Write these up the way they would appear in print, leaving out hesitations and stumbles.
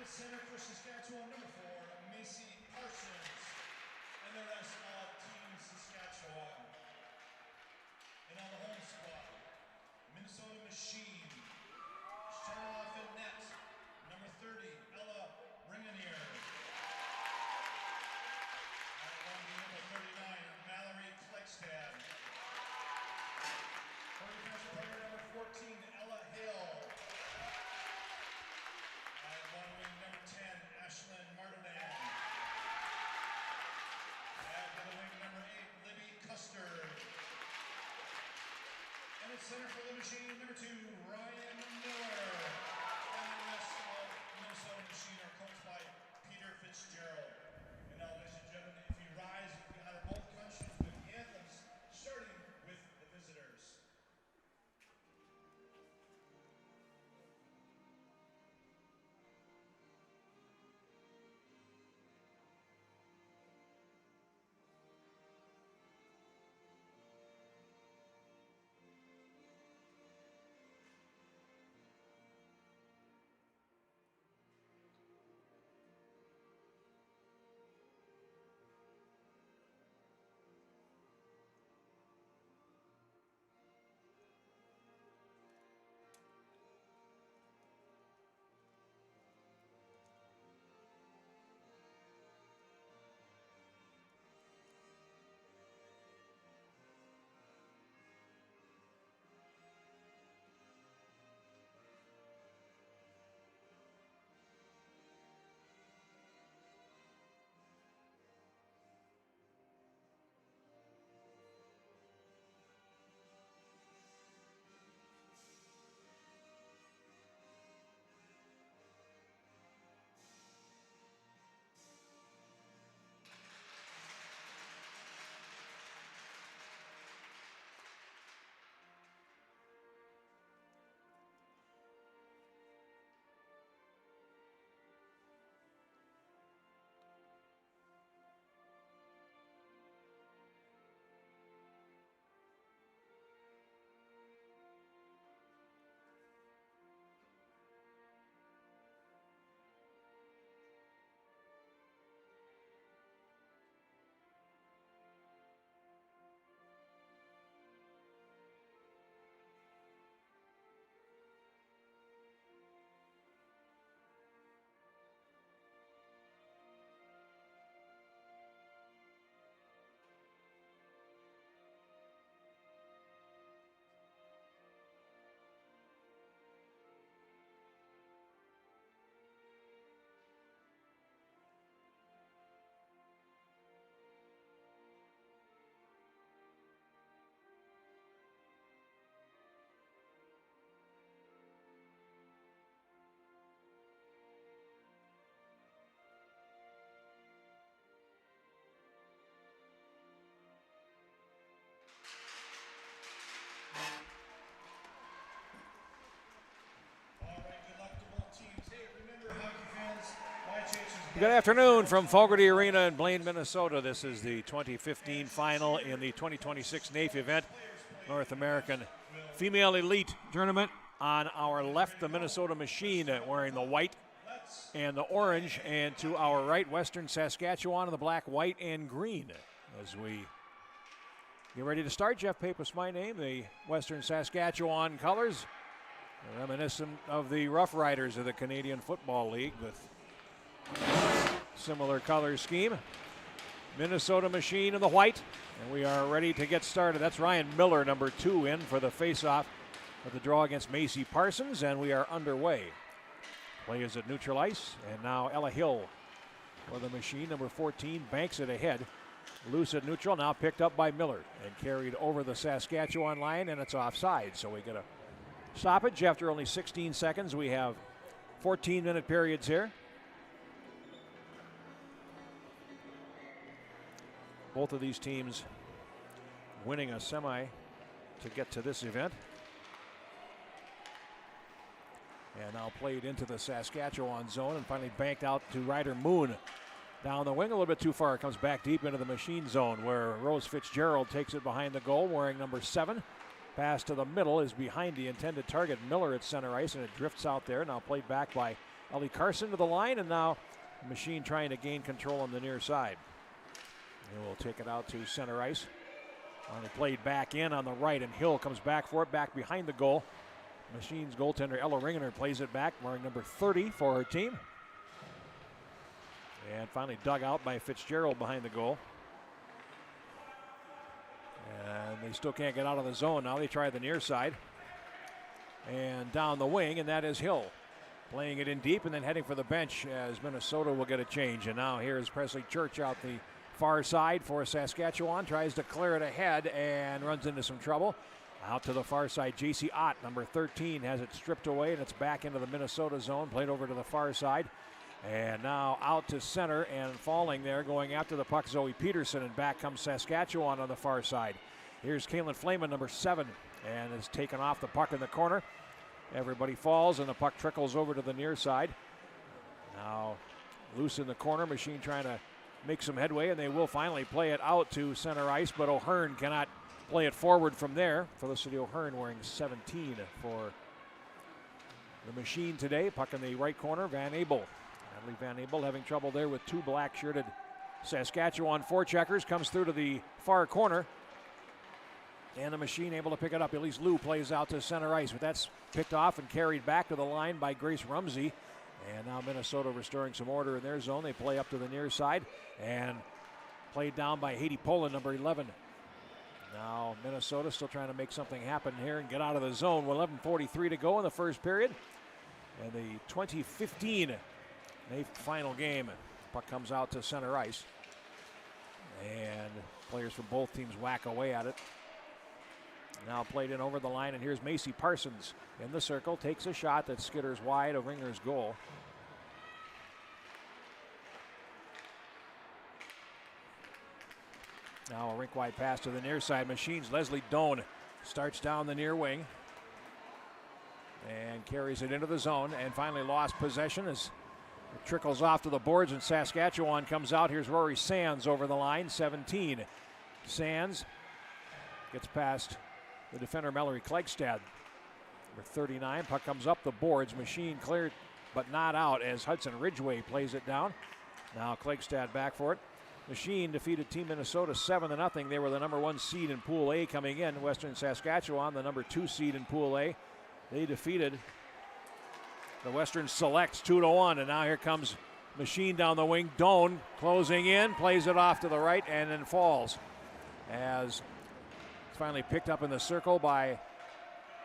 center for Saskatchewan, number 4, Macy Parsons. And the rest of Team Saskatchewan. And on the home squad, Minnesota Machine. Starting off in net, number 30, Ella Ringenier. And on the number 39, Mallory Klekstad. 40 defensive player number 14, Ella Hill. And one wing number 10, Ashlyn Martinan. And to the wing number 8, Libby Custard. And at center for the Machine, number 2, Ryan Miller. And the rest of Minnesota Machine are coached by Peter Fitzgerald. And now, ladies and gentlemen, if you rise, you can honor both countries with the anthems, starting with the visitors. Good afternoon from Fogerty Arena in Blaine, Minnesota. This is the 2015 final in the 2026 NAFE event, North American Female Elite Tournament. On our left, the Minnesota Machine wearing the white and the orange, and to our right, Western Saskatchewan in the black, white, and green. As we get ready to start, Jeff Pappas, my name, the Western Saskatchewan colors, reminiscent of the Rough Riders of the Canadian Football League with similar color scheme. Minnesota Machine in the white, and we are ready to get started. That's Ryan Miller, number 2, in for the face-off of the draw against Macy Parsons, and we are underway. Play is at neutral ice, and now Ella Hill for the Machine, number 14, banks it ahead. Loose at neutral, now picked up by Miller and carried over the Saskatchewan line, and it's offside, so we get a stoppage after only 16 seconds. We have 14-minute periods here. Both of these teams winning a semi to get to this event. And now played into the Saskatchewan zone and finally banked out to Ryder Moon. Down the wing a little bit too far. It comes back deep into the Machine zone where Rose Fitzgerald takes it behind the goal wearing number 7. Pass to the middle is behind the intended target, Miller at center ice, and it drifts out there. Now played back by Ellie Carson to the line, and now the Machine trying to gain control on the near side. And we'll take it out to center ice. Finally played back in on the right, and Hill comes back for it, back behind the goal. Machine's goaltender Ella Ringener plays it back, wearing number 30 for her team. And finally dug out by Fitzgerald behind the goal. And they still can't get out of the zone. Now they try the near side. And down the wing, and that is Hill. Playing it in deep and then heading for the bench as Minnesota will get a change. And now here's Presley Church out the far side for Saskatchewan. Tries to clear it ahead and runs into some trouble. Out to the far side, J.C. Ott, number 13, has it stripped away, and it's back into the Minnesota zone. Played over to the far side. And now out to center and falling there, going after the puck, Zoe Peterson, and back comes Saskatchewan on the far side. Here's Kaylin Flaman, number 7, and is taken off the puck in the corner. Everybody falls, and the puck trickles over to the near side. Now loose in the corner, Machine trying to make some headway, and they will finally play it out to center ice, but O'Hearn cannot play it forward from there. Felicity O'Hearn wearing 17 for the Machine today. Puck in the right corner, Van Abel. Natalie Van Abel having trouble there with 2 black-shirted Saskatchewan forecheckers. Comes through to the far corner. And the Machine able to pick it up. Elise Liu plays out to center ice, but that's picked off and carried back to the line by Grace Rumsey. And now Minnesota restoring some order in their zone. They play up to the near side and played down by Haiti Poland, number 11. Now Minnesota still trying to make something happen here and get out of the zone. 11:43 to go in the first period. And the 2015 NAFE final game. Puck comes out to center ice. And players from both teams whack away at it. Now played in over the line, and here's Macy Parsons in the circle. Takes a shot that skitters wide of Ringer's goal. Now a rink-wide pass to the near side. Machines Leslie Doan starts down the near wing and carries it into the zone, and finally lost possession as it trickles off to the boards, and Saskatchewan comes out. Here's Rory Sands over the line, 17. Sands gets past the defender Mallory Klegstad, number 39. Puck comes up the boards. Machine cleared but not out as Hudson Ridgway plays it down. Now Klegstad back for it. Machine defeated Team Minnesota 7-0. They were the number 1 seed in Pool A coming in. Western Saskatchewan, the number 2 seed in Pool A. They defeated the Western Selects 2-1. And now here comes Machine down the wing. Doan closing in, plays it off to the right, and then falls as finally picked up in the circle by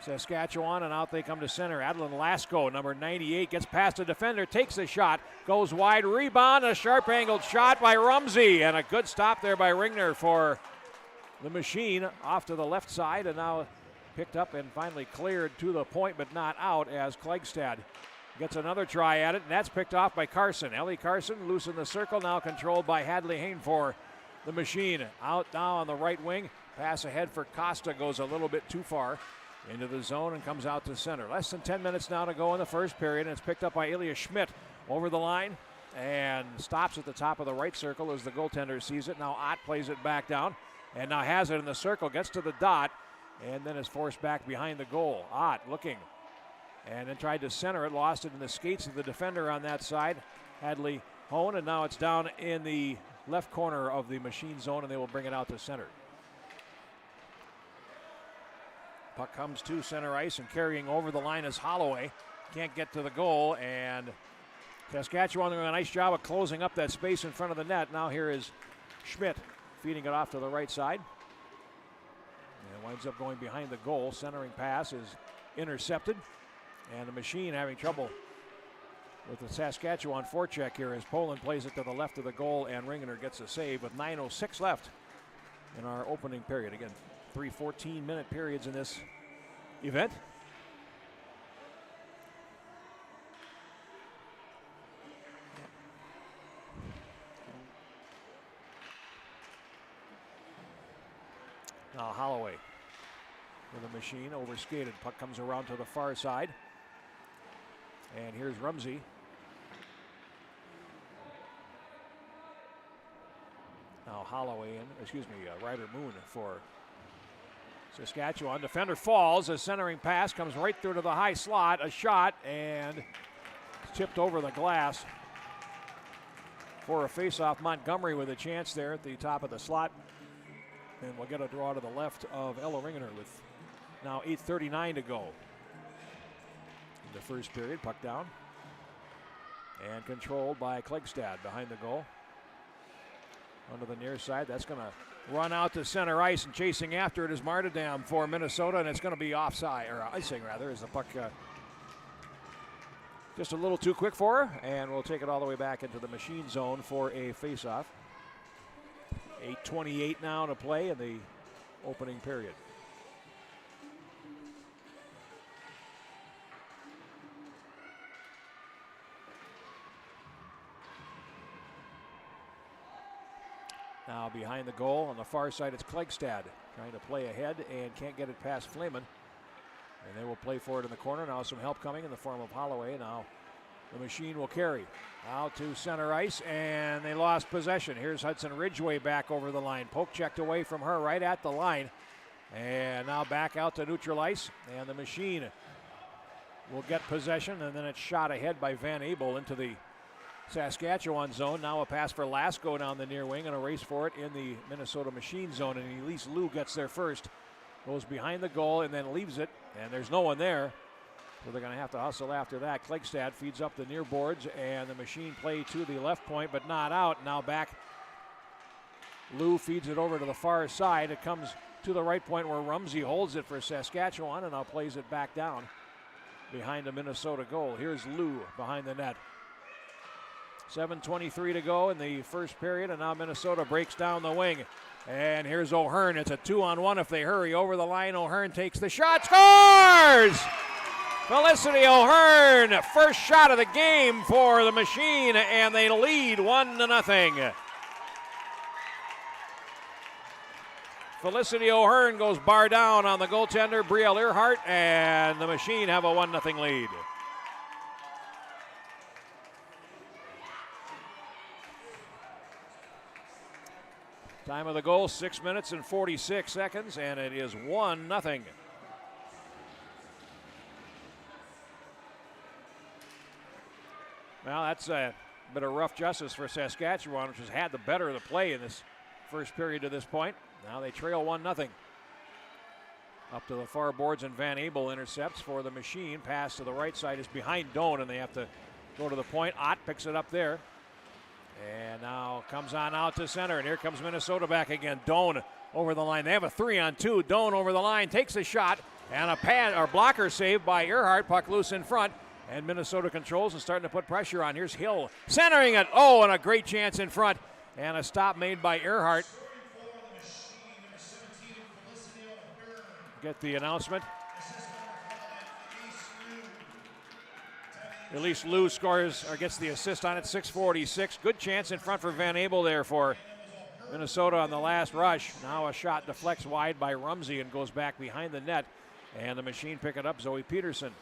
Saskatchewan, and out they come to center. Adeline Lasko, number 98, gets past the defender, takes the shot, goes wide, rebound, a sharp-angled shot by Rumsey, and a good stop there by Ringner for the Machine off to the left side, and now picked up and finally cleared to the point, but not out as Klegstad gets another try at it, and that's picked off by Carson. Ellie Carson loose in the circle, now controlled by Hadley Hain for the Machine. Out now on the right wing. Pass ahead for Costa goes a little bit too far into the zone and comes out to center. Less than 10 minutes now to go in the first period, and it's picked up by Ilya Schmidt over the line and stops at the top of the right circle as the goaltender sees it. Now Ott plays it back down and now has it in the circle, gets to the dot, and then is forced back behind the goal. Ott looking and then tried to center it, lost it in the skates of the defender on that side, Hadley Hone, and now it's down in the left corner of the Machine zone, and they will bring it out to center. Puck comes to center ice, and carrying over the line is Holloway. Can't get to the goal, and Saskatchewan doing a nice job of closing up that space in front of the net. Now here is Schmidt feeding it off to the right side. And winds up going behind the goal. Centering pass is intercepted, and the Machine having trouble with the Saskatchewan forecheck here as Poland plays it to the left of the goal, and Ringener gets a save with 9:06 left in our opening period. Again, 3 14-minute periods in this event. Now Holloway with the Machine, overskated. Puck comes around to the far side. And here's Rumsey. Now Holloway Ryder Moon for Saskatchewan. Defender falls. A centering pass comes right through to the high slot. A shot, and tipped over the glass for a face-off. Montgomery with a chance there at the top of the slot. And we'll get a draw to the left of Ella Ringener with now 8:39 to go in the first period. Puck down and controlled by Klegstad behind the goal. Onto the near side. That's going to run out to center ice, and chasing after it is Martindam for Minnesota, and it's going to be offside, or icing rather, as the puck just a little too quick for her, and we'll take it all the way back into the machine zone for a face-off. 8:28 now to play in the opening period. Now behind the goal on the far side, it's Klegstad trying to play ahead and can't get it past Fleeman. And they will play for it in the corner. Now some help coming in the form of Holloway. Now the machine will carry out to center ice, and they lost possession. Here's Hudson Ridgway back over the line. Poke checked away from her right at the line. And now back out to neutral ice, and the machine will get possession, and then it's shot ahead by Van Abel into the Saskatchewan zone. Now a pass for Lasko down the near wing and a race for it in the Minnesota machine zone, and Elise Liu gets there first. Goes behind the goal and then leaves it, and there's no one there. So they're going to have to hustle after that. Klegstad feeds up the near boards, and the machine play to the left point, but not out. Now back. Liu feeds it over to the far side. It comes to the right point where Rumsey holds it for Saskatchewan, and now plays it back down behind the Minnesota goal. Here's Liu behind the net. 7:23 to go in the first period, and now Minnesota breaks down the wing. And here's O'Hearn. It's a 2-on-1 if they hurry over the line. O'Hearn takes the shot, scores! Felicity O'Hearn, first shot of the game for the machine, and they lead 1-0. Felicity O'Hearn goes bar down on the goaltender, Brielle Earhart, and the machine have a 1-0 lead. Time of the goal, 6 minutes and 46 seconds, and it is 1-0. Well, that's a bit of rough justice for Saskatchewan, which has had the better of the play in this first period to this point. Now they trail 1-0. Up to the far boards, and Van Abel intercepts for the machine. Pass to the right side is behind Doan, and they have to go to the point. Ott picks it up there. And now comes on out to center, and here comes Minnesota back again. Doan over the line. They have a 3-on-2. Doan over the line, takes a shot, and a pad or blocker save by Earhart. Puck loose in front, and Minnesota controls and starting to put pressure on. Here's Hill centering it. Oh, and a great chance in front, and a stop made by Earhart. Get the announcement. Elise Liu scores or gets the assist on it, 6:46. Good chance in front for Van Abel there for Minnesota on the last rush. Now a shot deflects wide by Rumsey and goes back behind the net. And the machine pick it up, Zoe Peterson.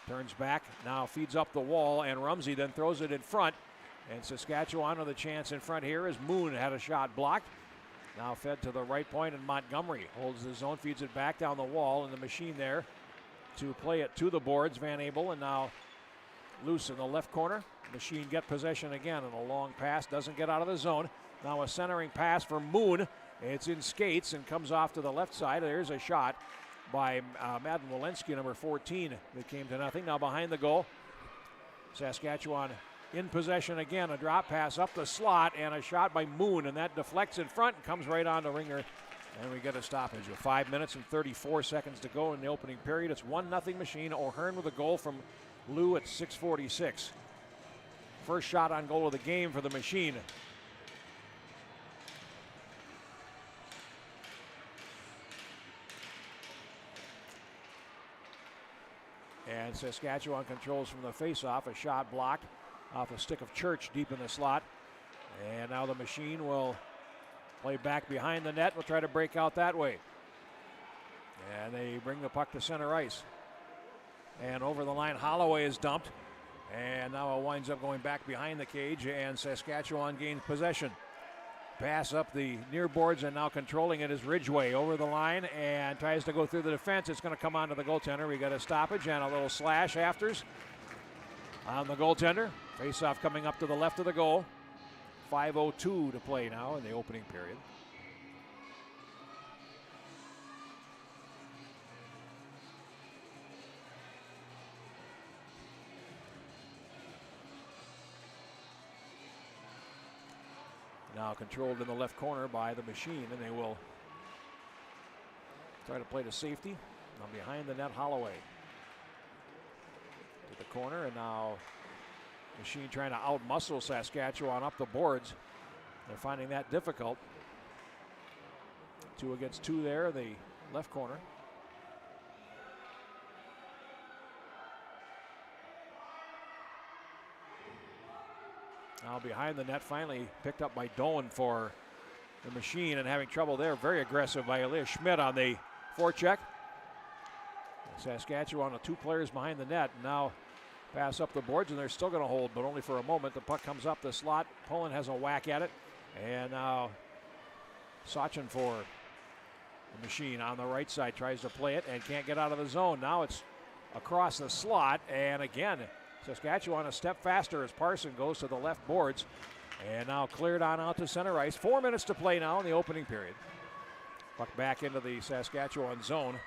Turns back, now feeds up the wall, and Rumsey then throws it in front. And Saskatchewan with a chance in front here as Moon had a shot blocked. Now fed to the right point, and Montgomery holds the zone, feeds it back down the wall, and the machine there to play it to the boards. Van Abel, and now loose in the left corner. Machine get possession again, and a long pass doesn't get out of the zone. Now a centering pass for Moon. It's in skates and comes off to the left side. There's a shot by Madden Walensky, number 14, that came to nothing. Now behind the goal, Saskatchewan in possession again. A drop pass up the slot and a shot by Moon, and that deflects in front and comes right on to Ringer. And we get a stoppage with 5 minutes and 34 seconds to go in the opening period. It's 1-0 machine. O'Hearn with a goal from Liu at 6:46. First shot on goal of the game for the machine. And Saskatchewan controls from the face-off. A shot blocked off a stick of Church deep in the slot. And now the machine will play back behind the net. We'll try to break out that way. And they bring the puck to center ice. And over the line, Holloway is dumped. And now it winds up going back behind the cage, and Saskatchewan gains possession. Pass up the near boards, and now controlling it is Ridgway over the line and tries to go through the defense. It's going to come onto the goaltender. We got a stoppage and a little slash afters. on the goaltender. Face-off coming up to the left of the goal. 5:02 to play now in the opening period. Now controlled in the left corner by the Machine, and they will try to play to safety. Now behind the net, Holloway to the corner, and now Machine trying to out-muscle Saskatchewan up the boards. They're finding that difficult. 2 against 2 there, the left corner. Now behind the net, finally picked up by Doan for the Machine, and having trouble there. Very aggressive by Elias Schmidt on the forecheck. Saskatchewan with 2 players behind the net. Now pass up the boards, and they're still going to hold, but only for a moment. The puck comes up the slot. Pullen has a whack at it. And now Sachin for the Machine on the right side. Tries to play it and can't get out of the zone. Now it's across the slot, and again, Saskatchewan a step faster as Parson goes to the left boards. And now cleared on out to center ice. 4 minutes to play now in the opening period. Puck back into the Saskatchewan zone.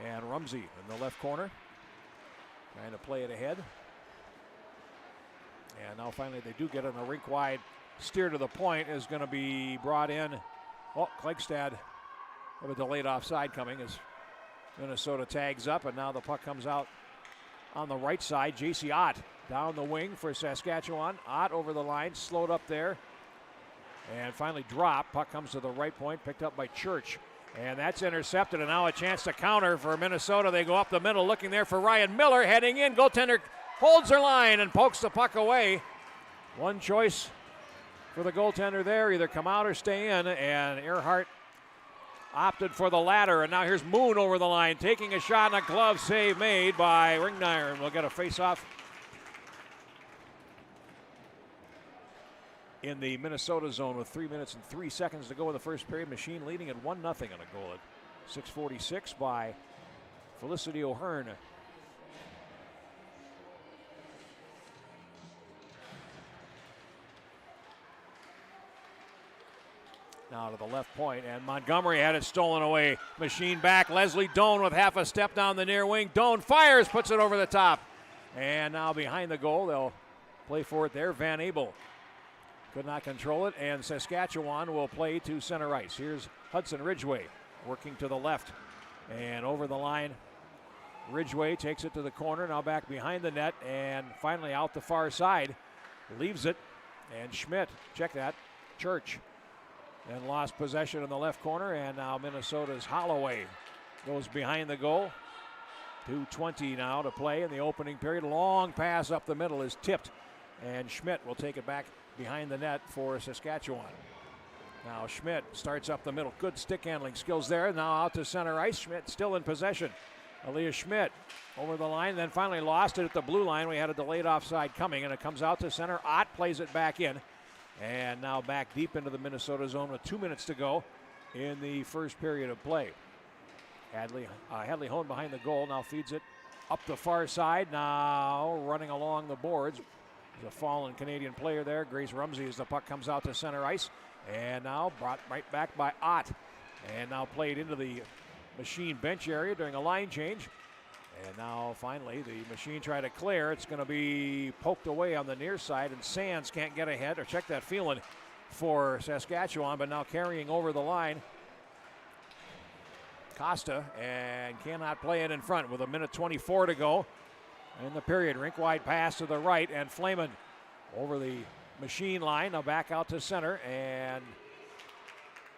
And Rumsey in the left corner, trying to play it ahead. And now finally they do get in a rink-wide steer to the point, is going to be brought in. Oh, Klagstad have a delayed offside coming as Minnesota tags up, and now the puck comes out on the right side. J.C. Ott down the wing for Saskatchewan. Ott over the line, slowed up there, and finally dropped. Puck comes to the right point, picked up by Church. And that's intercepted, and now a chance to counter for Minnesota. They go up the middle, looking there for Ryan Miller, heading in. Goaltender holds their line and pokes the puck away. One choice for the goaltender there, either come out or stay in, and Earhart opted for the latter. And now here's Moon over the line, taking a shot, and a glove save made by Ringmeyer, and we'll get a face-off in the Minnesota zone with 3 minutes and 3 seconds to go in the first period. Machine leading at 1-0 on a goal at 6:46 by Felicity O'Hearn. Now to the left point, and Montgomery had it stolen away. Machine back. Leslie Doan with half a step down the near wing. Doan fires, puts it over the top. And now behind the goal, they'll play for it there. Van Abel could not control it, and Saskatchewan will play to center ice. Here's Hudson Ridgway working to the left and over the line. Ridgway takes it to the corner, now back behind the net, and finally out the far side. Leaves it, and Schmidt, check that, Church. And lost possession in the left corner, and now Minnesota's Holloway goes behind the goal. 2:20 now to play in the opening period. Long pass up the middle is tipped, and Schmidt will take it back behind the net for Saskatchewan. Now Schmidt starts up the middle. Good stick handling skills there. Now out to center ice. Schmidt still in possession. Elias Schmidt over the line, then finally lost it at the blue line. We had a delayed offside coming, and it comes out to center. Ott plays it back in. And now back deep into the Minnesota zone with 2 minutes to go in the first period of play. Hadley Hone behind the goal, now feeds it up the far side. Now running along the boards. There's a fallen Canadian player there, Grace Rumsey, as the puck comes out to center ice. And now brought right back by Ott. And now played into the Machine bench area during a line change. And now finally the Machine try to clear. It's going to be poked away on the near side, and Sands can't get ahead, or check that feeling for Saskatchewan, but now carrying over the line. Costa, and cannot play it in front with 1:24 to go in the period. Rink wide pass to the right, and Flamen over the Machine line. Now back out to center, and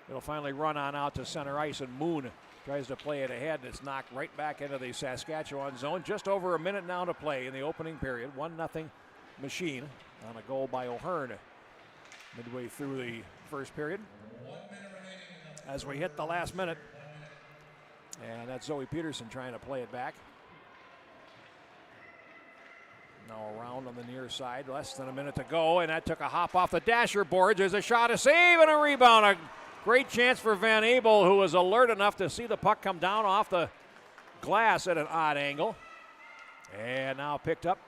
it'll finally run on out to center ice, and Moon tries to play it ahead, and it's knocked right back into the Saskatchewan zone. Just over a minute now to play in the opening period. 1-0 Machine on a goal by O'Hearn midway through the first period. 1 minute remaining. As we hit the last minute, and that's Zoe Peterson trying to play it back. Now around on the near side, less than a minute to go, and that took a hop off the dasher boards. There's a shot, a save, and a rebound. A great chance for Van Abel, who was alert enough to see the puck come down off the glass at an odd angle. And now picked up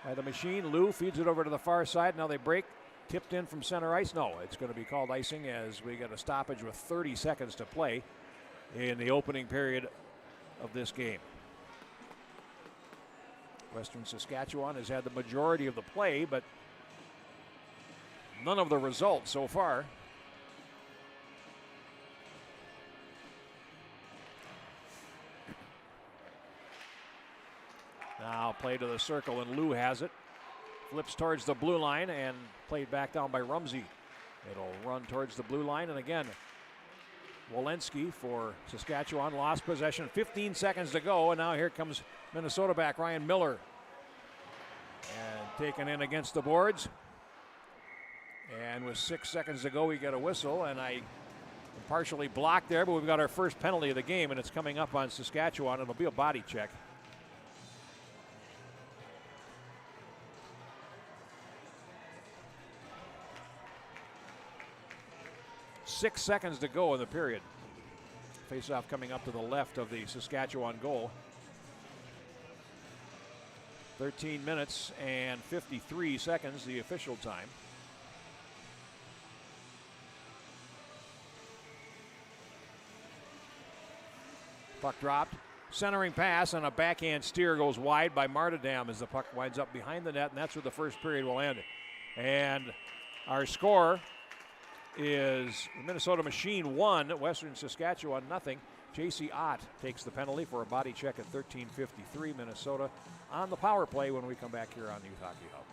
by the Machine. Lou feeds it over to the far side. Now they break. Tipped in from center ice. No, it's going to be called icing as we get a stoppage with 30 seconds to play in the opening period of this game. Western Saskatchewan has had the majority of the play, but none of the results so far. Now play to the circle, and Lou has it. Flips towards the blue line and played back down by Rumsey. It'll run towards the blue line, and again, Walensky for Saskatchewan lost possession. 15 seconds to go, and now here comes Minnesota back. Ryan Miller. And taken in against the boards. And with 6 seconds to go, we get a whistle, and I am partially blocked there, but we've got our first penalty of the game, and it's coming up on Saskatchewan. It'll be a body check. 6 seconds to go in the period. Face-off coming up to the left of the Saskatchewan goal. 13 minutes and 53 seconds, the official time. Puck dropped. Centering pass and a backhand steer goes wide by Martindam as the puck winds up behind the net, and that's where the first period will end. And our score is Minnesota Machine 1, Western Saskatchewan nothing. J.C. Ott takes the penalty for a body check at 13:53. Minnesota on the power play when we come back here on Youth Hockey Hub.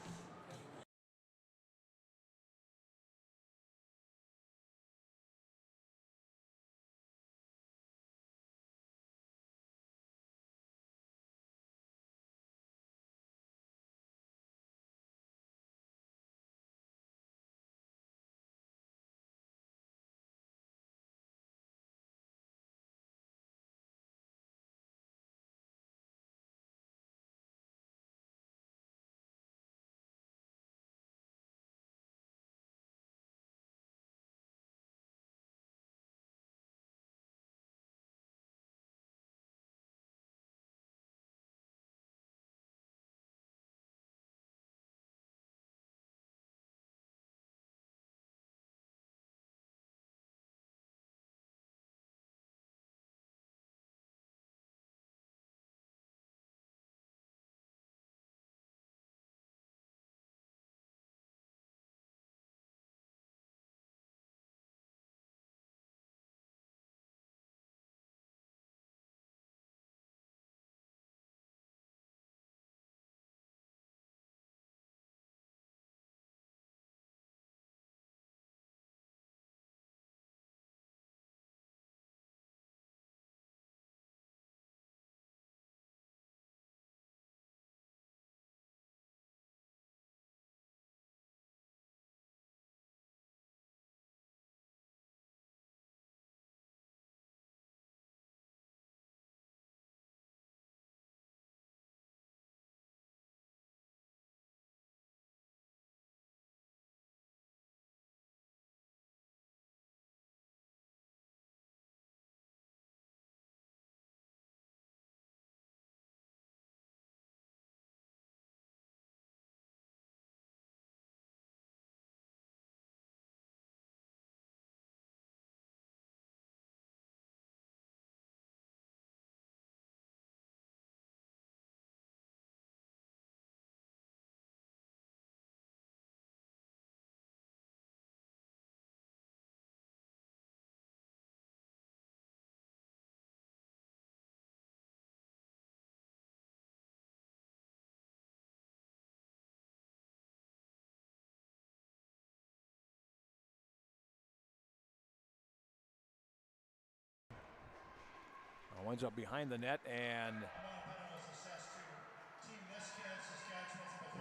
Winds up behind the net, and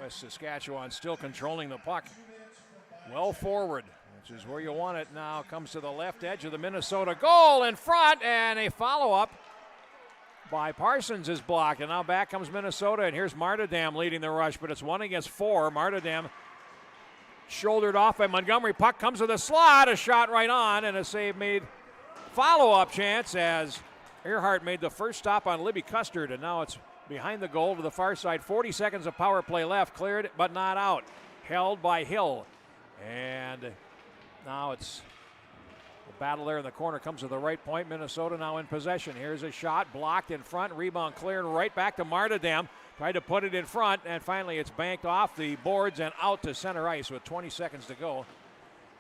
West Saskatchewan still controlling the puck. Well forward, which is where you want it now. Comes to the left edge of the Minnesota goal in front, and a follow-up by Parsons is blocked. And now back comes Minnesota, and here's Martindam leading the rush, but it's 1 against 4. Martindam shouldered off by Montgomery. Puck comes to the slot, a shot right on, and a save made. Follow-up chance as Earhart made the first stop on Libby Custard, and now it's behind the goal to the far side. 40 seconds of power play left. Cleared, but not out. Held by Hill. And now it's the battle there in the corner comes to the right point. Minnesota now in possession. Here's a shot. Blocked in front. Rebound cleared right back to Martindam. Tried to put it in front, and finally it's banked off the boards and out to center ice with 20 seconds to go.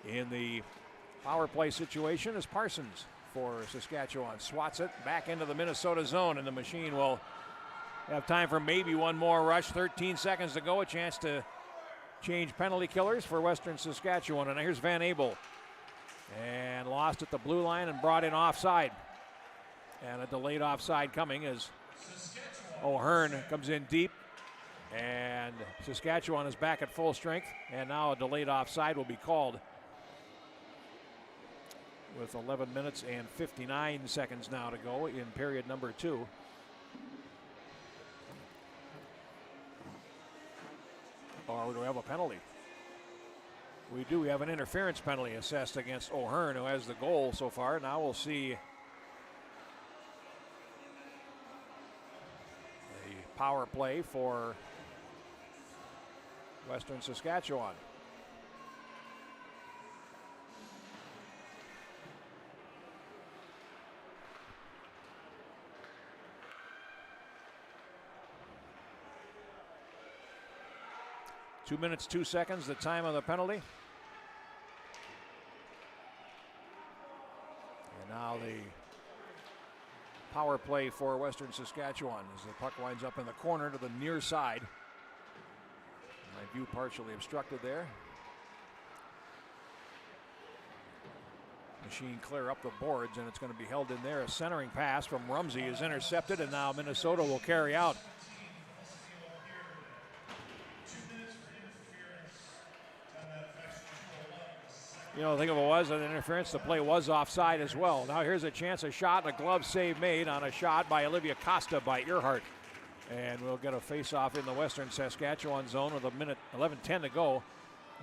In the power play situation is Parsons for Saskatchewan. Swats it back into the Minnesota zone, and the Machine will have time for maybe one more rush. 13 seconds to go. A chance to change penalty killers for Western Saskatchewan. And here's Van Abel. And lost at the blue line and brought in offside. And a delayed offside coming as O'Hearn comes in deep. And Saskatchewan is back at full strength. And now a delayed offside will be called. With 11 minutes and 59 seconds now to go in period number 2. Or do we have a penalty? We do. We have an interference penalty assessed against O'Hearn, who has the goal so far. Now we'll see the power play for Western Saskatchewan. Two minutes, 2 seconds, the time of the penalty. And now the power play for Western Saskatchewan as the puck winds up in the corner to the near side. My view partially obstructed there. Machine clear up the boards, and it's going to be held in there. A centering pass from Rumsey is intercepted, and now Minnesota will carry out. You know, the thing of it was an interference. The play was offside as well. Now here's a chance, a shot, and a glove save made on a shot by Olivia Costa by Earhart. And we'll get a face-off in the Western Saskatchewan zone with a minute 11:10 to go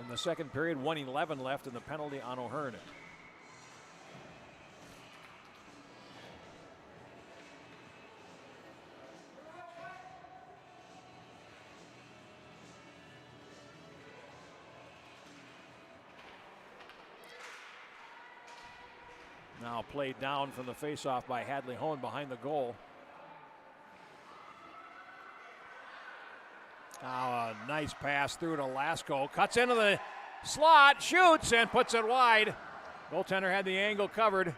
in the second period. 1:11 left, and the penalty on O'Hearn. Now played down from the faceoff by Hadley Hone behind the goal. Now a nice pass through to Lasko. Cuts into the slot, shoots, and puts it wide. Goaltender had the angle covered.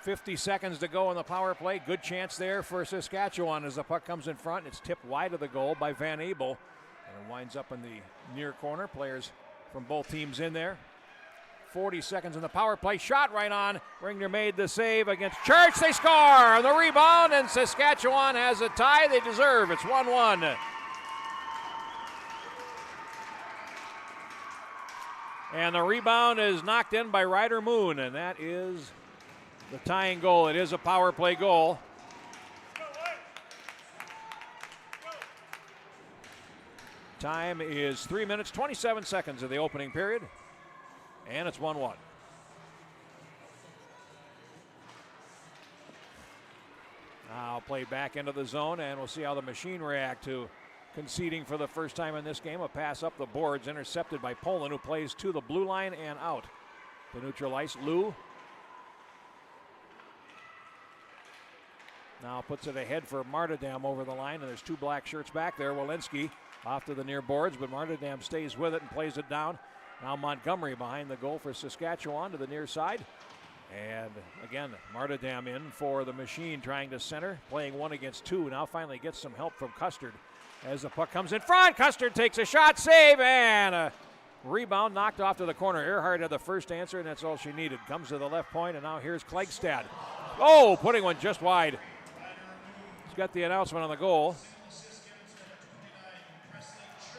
50 seconds to go in the power play. Good chance there for Saskatchewan as the puck comes in front. It's tipped wide of the goal by Van Abel. And it winds up in the near corner. Players from both teams in there. 40 seconds in the power play. Shot right on. Ringner made the save against Church. They score. The rebound, and Saskatchewan has a tie they deserve. It's 1-1. And the rebound is knocked in by Ryder Moon, and that is the tying goal. It is a power play goal. Time is 3 minutes, 27 seconds of the opening period. And it's 1-1. Now played back into the zone, and we'll see how the Machine react to conceding for the first time in this game. A pass up the boards, intercepted by Poland, who plays to the blue line and out. To neutral ice, Lou. Now puts it ahead for Martindam over the line, and there's two black shirts back there. Walensky off to the near boards, but Martindam stays with it and plays it down. Now Montgomery behind the goal for Saskatchewan to the near side. And again, Martindam in for the Machine, trying to center, playing 1 against 2. Now finally gets some help from Custard as the puck comes in front. Custard takes a shot, save, and a rebound knocked off to the corner. Earhart had the first answer, and that's all she needed. Comes to the left point, and now here's Klegstad. Oh, putting one just wide. He's got the announcement on the goal.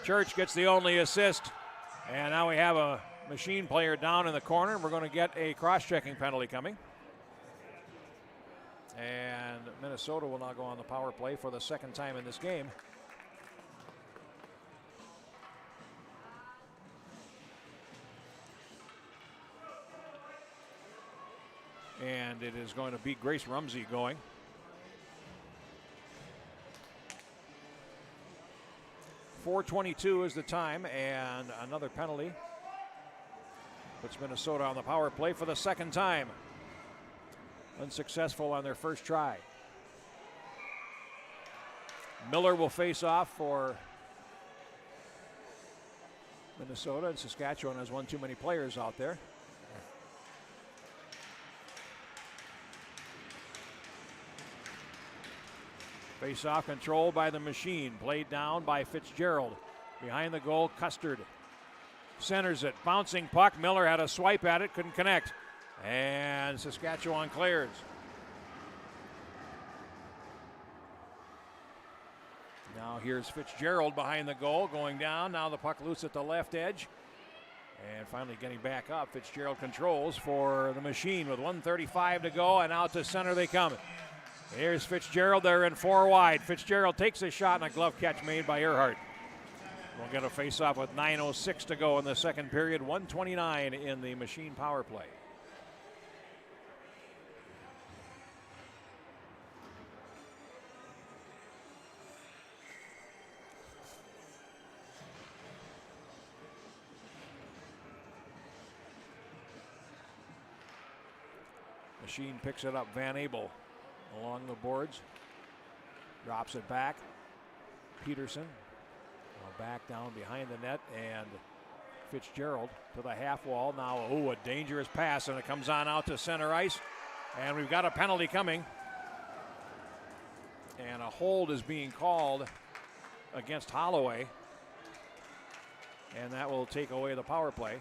Church gets the only assist. And now we have a Machine player down in the corner. We're going to get a cross-checking penalty coming. And Minnesota will now go on the power play for the second time in this game. And it is going to be Grace Rumsey going. 4:22 is the time, and another penalty puts Minnesota on the power play for the second time. Unsuccessful on their first try. Miller will face off for Minnesota, and Saskatchewan has one too many players out there. Face-off controlled by the Machine. Played down by Fitzgerald. Behind the goal, Custard centers it. Bouncing puck. Miller had a swipe at it, couldn't connect. And Saskatchewan clears. Now here's Fitzgerald behind the goal, going down. Now the puck loose at the left edge. And finally getting back up. Fitzgerald controls for the Machine with 1:35 to go, and out to center they come. Here's Fitzgerald. They're in 4 wide. Fitzgerald takes a shot and a glove catch made by Earhart. We'll get a face-off with 9:06 to go in the second period. 1:29 in the Machine power play. Machine picks it up. Van Abel along the boards. Drops it back. Peterson back down behind the net, and Fitzgerald to the half wall. Now, a dangerous pass, and it comes on out to center ice. And we've got a penalty coming. And a hold is being called against Holloway. And that will take away the power play.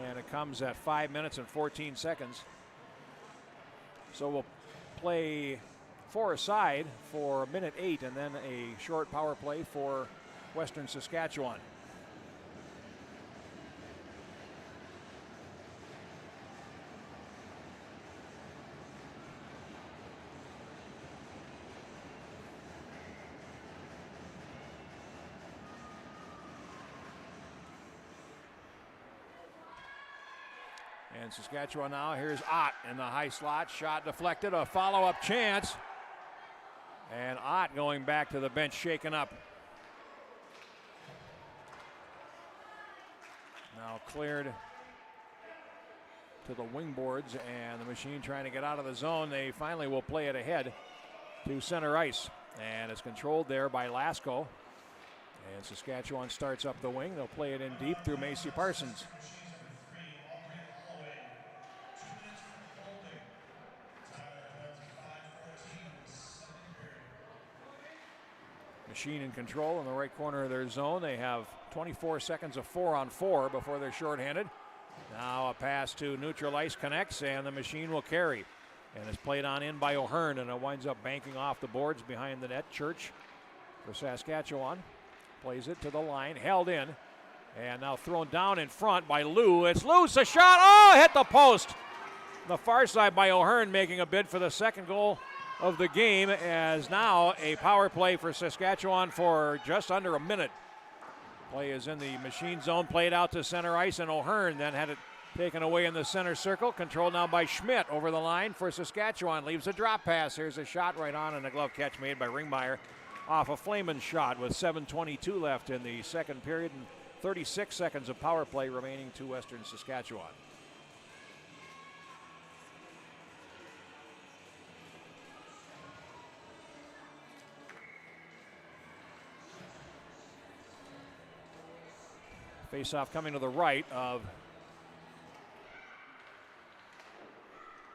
And it comes at 5 minutes and 14 seconds. So we'll play 4 aside for minute 8, and then a short power play for Western Saskatchewan. And Saskatchewan now, here's Ott in the high slot. Shot deflected, a follow-up chance. And Ott going back to the bench, shaken up. Now cleared to the wing boards, and the Machine trying to get out of the zone. They finally will play it ahead to center ice. And it's controlled there by Lasko. And Saskatchewan starts up the wing. They'll play it in deep through Macy Parsons. Machine in control in the right corner of their zone. They have 24 seconds of 4-on-4 before they're shorthanded. Now a pass to neutral ice connects, and the Machine will carry. And it's played on in by O'Hearn, and it winds up banking off the boards behind the net. Church for Saskatchewan plays it to the line, held in, and now thrown down in front by Lou. It's loose, a shot, oh, hit the post. The far side by O'Hearn, making a bid for the second goal of the game, as now a power play for Saskatchewan for just under a minute. Play is in the Machine zone, played out to center ice, and O'Hearn then had it taken away in the center circle. Controlled now by Schmidt over the line for Saskatchewan. Leaves a drop pass. Here's a shot right on, and a glove catch made by Ringmeyer off a Flaman's shot with 7:22 left in the second period and 36 seconds of power play remaining to Western Saskatchewan. Face-off coming to the right of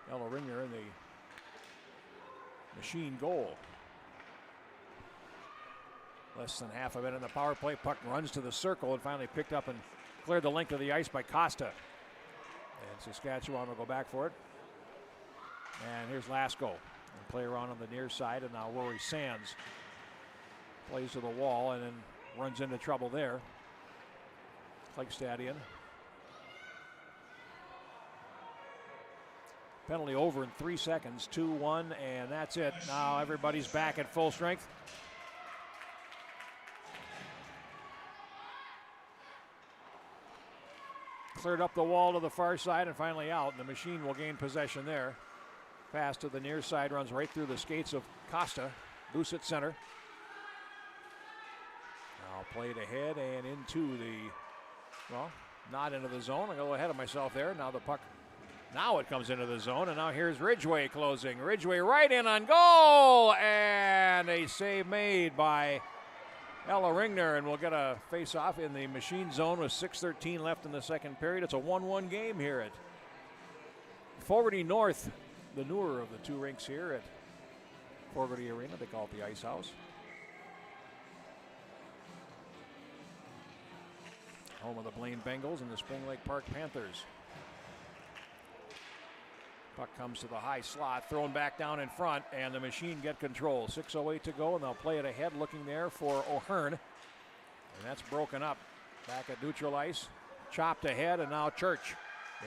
Ella Ringer in the Machine goal. Less than half of it in the power play. Puck runs to the circle and finally picked up and cleared the length of the ice by Costa. And Saskatchewan will go back for it. And here's Lasko. And play around on the near side, and now Rory Sands plays to the wall and then runs into trouble there. Klagstadian. Penalty over in 3 seconds, 2-1, and that's it. Now everybody's back at full strength. cleared up the wall to the far side and finally out. And the Machine will gain possession there. Pass to the near side, runs right through the skates of Costa. Loose at center. Now played ahead and into the, well, not into the zone. I go ahead of myself there. Now the puck, now it comes into the zone, and now here's Ridgway closing. Ridgway right in on goal, and a save made by Ella Ringner, and we'll get a face-off in the Machine zone with 6:13 left in the second period. It's a 1-1 game here at Fogerty North, the newer of the two rinks here at Fogerty Arena. They call it the Ice House. Home of the Blaine Bengals and the Spring Lake Park Panthers. Puck comes to the high slot, thrown back down in front, and the Machine get control. 6:08 to go, and they'll play it ahead, looking there for O'Hearn. And that's broken up. Back at neutral ice, chopped ahead, and now Church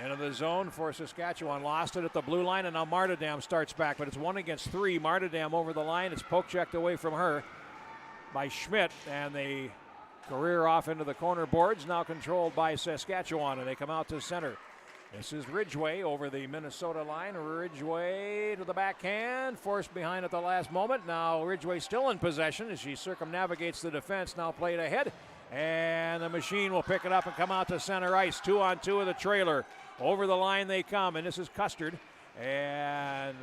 into the zone for Saskatchewan. Lost it at the blue line, and now Martindam starts back, but it's 1 against 3. Martindam over the line. It's poke checked away from her by Schmidt, and they career off into the corner boards, now controlled by Saskatchewan, and they come out to center. This is Ridgway over the Minnesota line. Ridgway to the backhand, forced behind at the last moment. Now Ridgway still in possession as she circumnavigates the defense, now played ahead. And the Machine will pick it up and come out to center ice. 2-on-2 with the trailer. Over the line they come, and this is Custard. And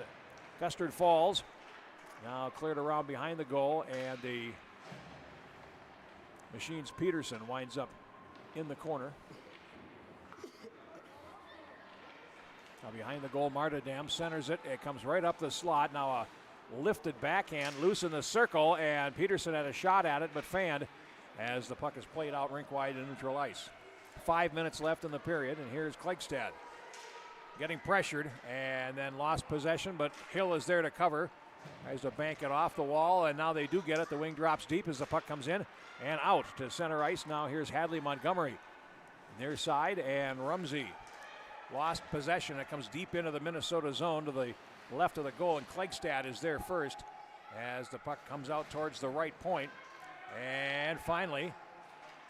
Custard falls. Now cleared around behind the goal, and the Machine's Peterson winds up in the corner. Now behind the goal, Martindam centers it. It comes right up the slot. Now a lifted backhand, loose in the circle, and Peterson had a shot at it, but fanned as the puck is played out rink wide in neutral ice. 5 minutes left in the period, and here's Klegstad getting pressured and then lost possession, but Hill is there to cover. Tries to bank it off the wall, and now they do get it. The wing drops deep as the puck comes in and out to center ice. Now here's Hadley Montgomery near side, and Rumsey lost possession. It comes deep into the Minnesota zone to the left of the goal, and Klegstad is there first as the puck comes out towards the right point. And finally,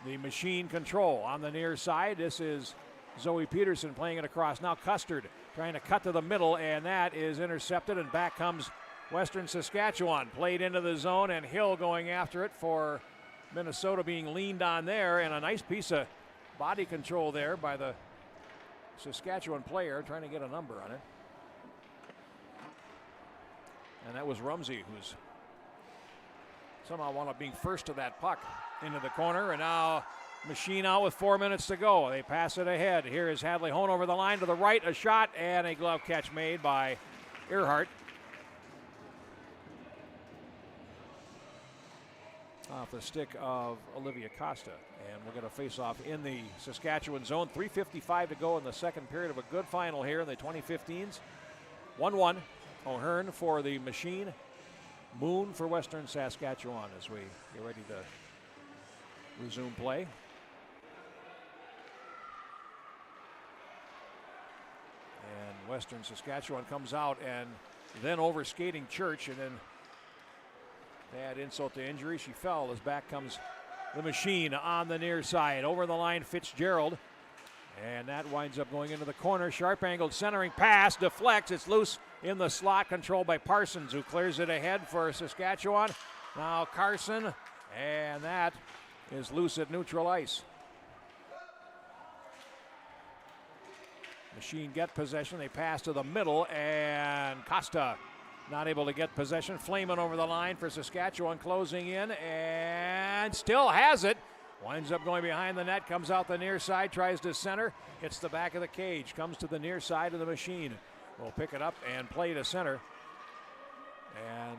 the Machine control on the near side. This is Zoe Peterson playing it across. Now Custard trying to cut to the middle, and that is intercepted, and back comes Western Saskatchewan. Played into the zone, and Hill going after it for Minnesota, being leaned on there, and a nice piece of body control there by the Saskatchewan player trying to get a number on it. And that was Rumsey, who's somehow wound up being first to that puck into the corner. And now Machine out with 4 minutes to go. They pass it ahead. Here is Hadley Hone over the line to the right. A shot and a glove catch made by Earhart. Off the stick of Olivia Costa. And we'll get a face-off in the Saskatchewan zone. 3:55 to go in the second period of a good final here in the 2015s. 1-1. O'Hearn for the Machine. Moon for Western Saskatchewan as we get ready to resume play. And Western Saskatchewan comes out and then overskating Church, and then add insult to injury. She fell as back comes the Machine on the near side. Over the line, Fitzgerald. And that winds up going into the corner. Sharp angled centering pass, deflects. It's loose in the slot, controlled by Parsons, who clears it ahead for Saskatchewan. Now Carson, and that is loose at neutral ice. Machine get possession. They pass to the middle, and Costa not able to get possession. Flamen over the line for Saskatchewan, closing in, and still has it. Winds up going behind the net, comes out the near side, tries to center, hits the back of the cage, comes to the near side of the Machine. Will pick it up and play to center. And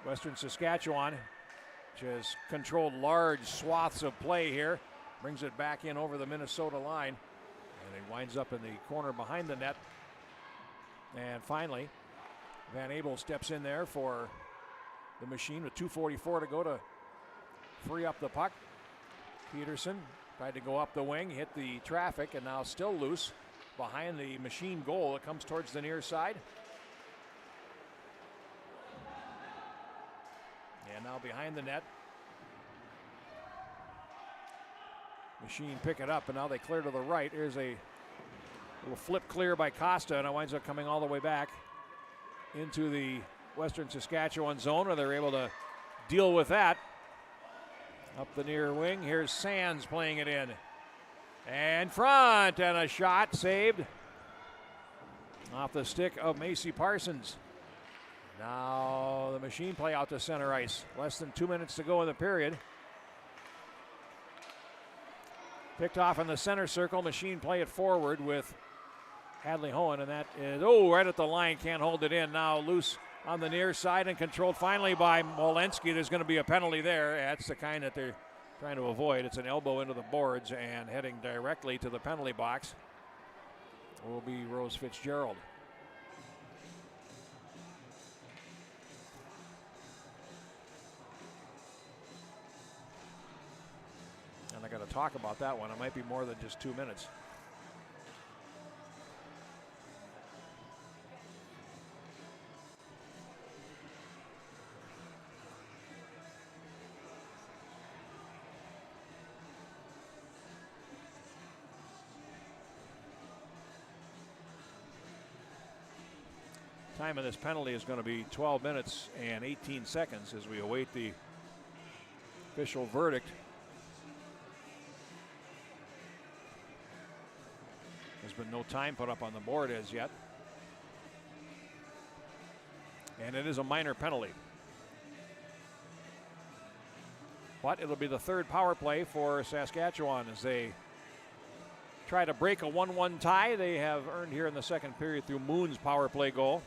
Western Saskatchewan, which has controlled large swaths of play here, brings it back in over the Minnesota line. And it winds up in the corner behind the net. And finally, Van Abel steps in there for the Machine with 2:44 to go to free up the puck. Peterson tried to go up the wing, hit the traffic, and now still loose behind the Machine goal. It comes towards the near side. And now behind the net. Machine pick it up, and now they clear to the right. Here's a little flip clear by Costa, and it winds up coming all the way back into the Western Saskatchewan zone, and they're able to deal with that. Up the near wing, here's Sands playing it in. And front, and a shot saved off the stick of Macy Parsons. Now the Machine play out to center ice. Less than 2 minutes to go in the period. Picked off in the center circle. Machine play it forward with Hadley Hohen, and that is, right at the line, can't hold it in. Now loose on the near side and controlled finally by Molensky. There's going to be a penalty there. That's the kind that they're trying to avoid. It's an elbow into the boards and heading directly to the penalty box will be Rose Fitzgerald. And I got to talk about that one. It might be more than just 2 minutes. Time of this penalty is going to be 12 minutes and 18 seconds as we await the official verdict. There's been no time put up on the board as yet. And it is a minor penalty. But it'll be the third power play for Saskatchewan as they try to break a 1-1 tie they have earned here in the second period through Moon's power play goal.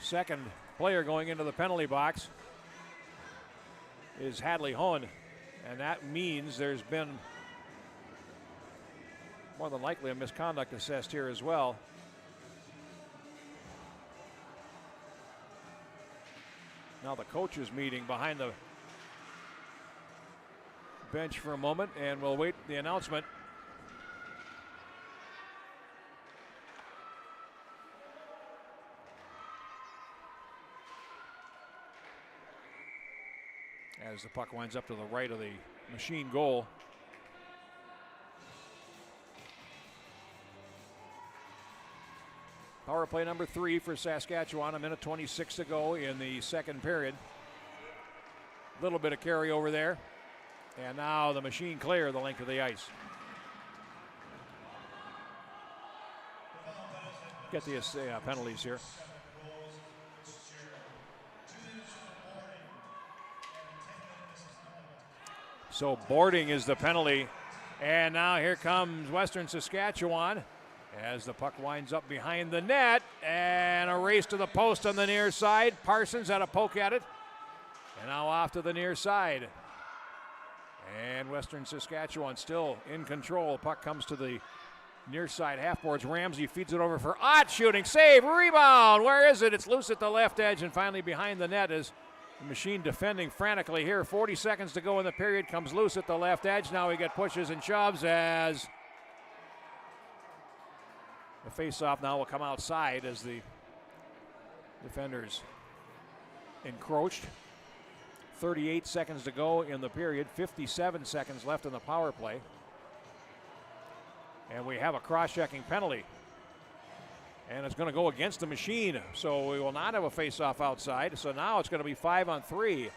Second player going into the penalty box is Hadley Hohen, and that means there's been more than likely a misconduct assessed here as well. Now the coaches meeting behind the bench for a moment, and we'll wait the announcement. As the puck winds up to the right of the Machine goal. Power play number 3 for Saskatchewan. 1:26 to go in the second period. A little bit of carryover there. And now the Machine clear the length of the ice. Get the penalties here. So boarding is the penalty. And now here comes Western Saskatchewan as the puck winds up behind the net. And a race to the post on the near side. Parsons had a poke at it. And now off to the near side. And Western Saskatchewan still in control. Puck comes to the near side half boards. Ramsey feeds it over for Ott. Shooting, save, rebound. Where is it? It's loose at the left edge and finally behind the net is the Machine defending frantically here. 40 seconds to go in the period. Comes loose at the left edge. Now we get pushes and shoves as the face-off now will come outside as the defenders encroached. 38 seconds to go in the period. 57 seconds left in the power play. And we have a cross-checking penalty. And it's going to go against the Machine. So we will not have a face-off outside. So now it's going to be 5-on-3.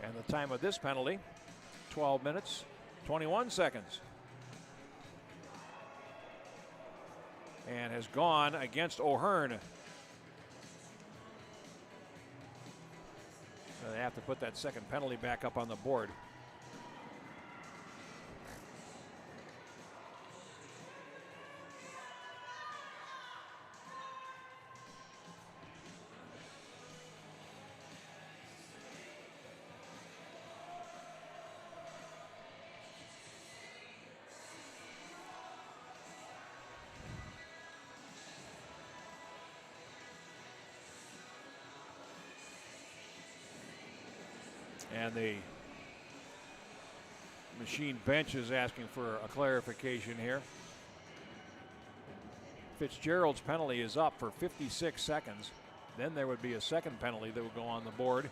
And the time of this penalty, 12 minutes, 21 seconds. And has gone against O'Hearn. So they have to put that second penalty back up on the board. And the Machine bench is asking for a clarification here. Fitzgerald's penalty is up for 56 seconds. Then there would be a second penalty that would go on the board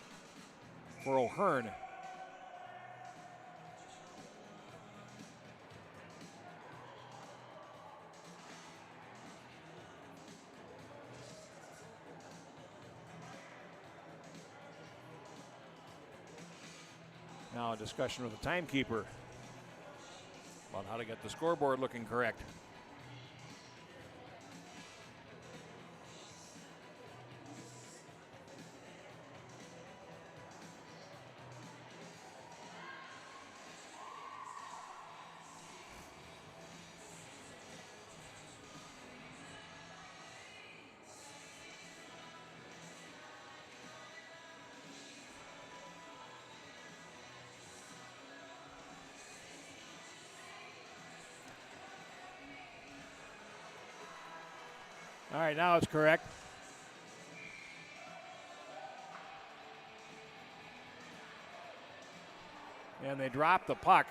for O'Hearn. Now a discussion with the timekeeper about how to get the scoreboard looking correct. All right, now it's correct. And they drop the puck.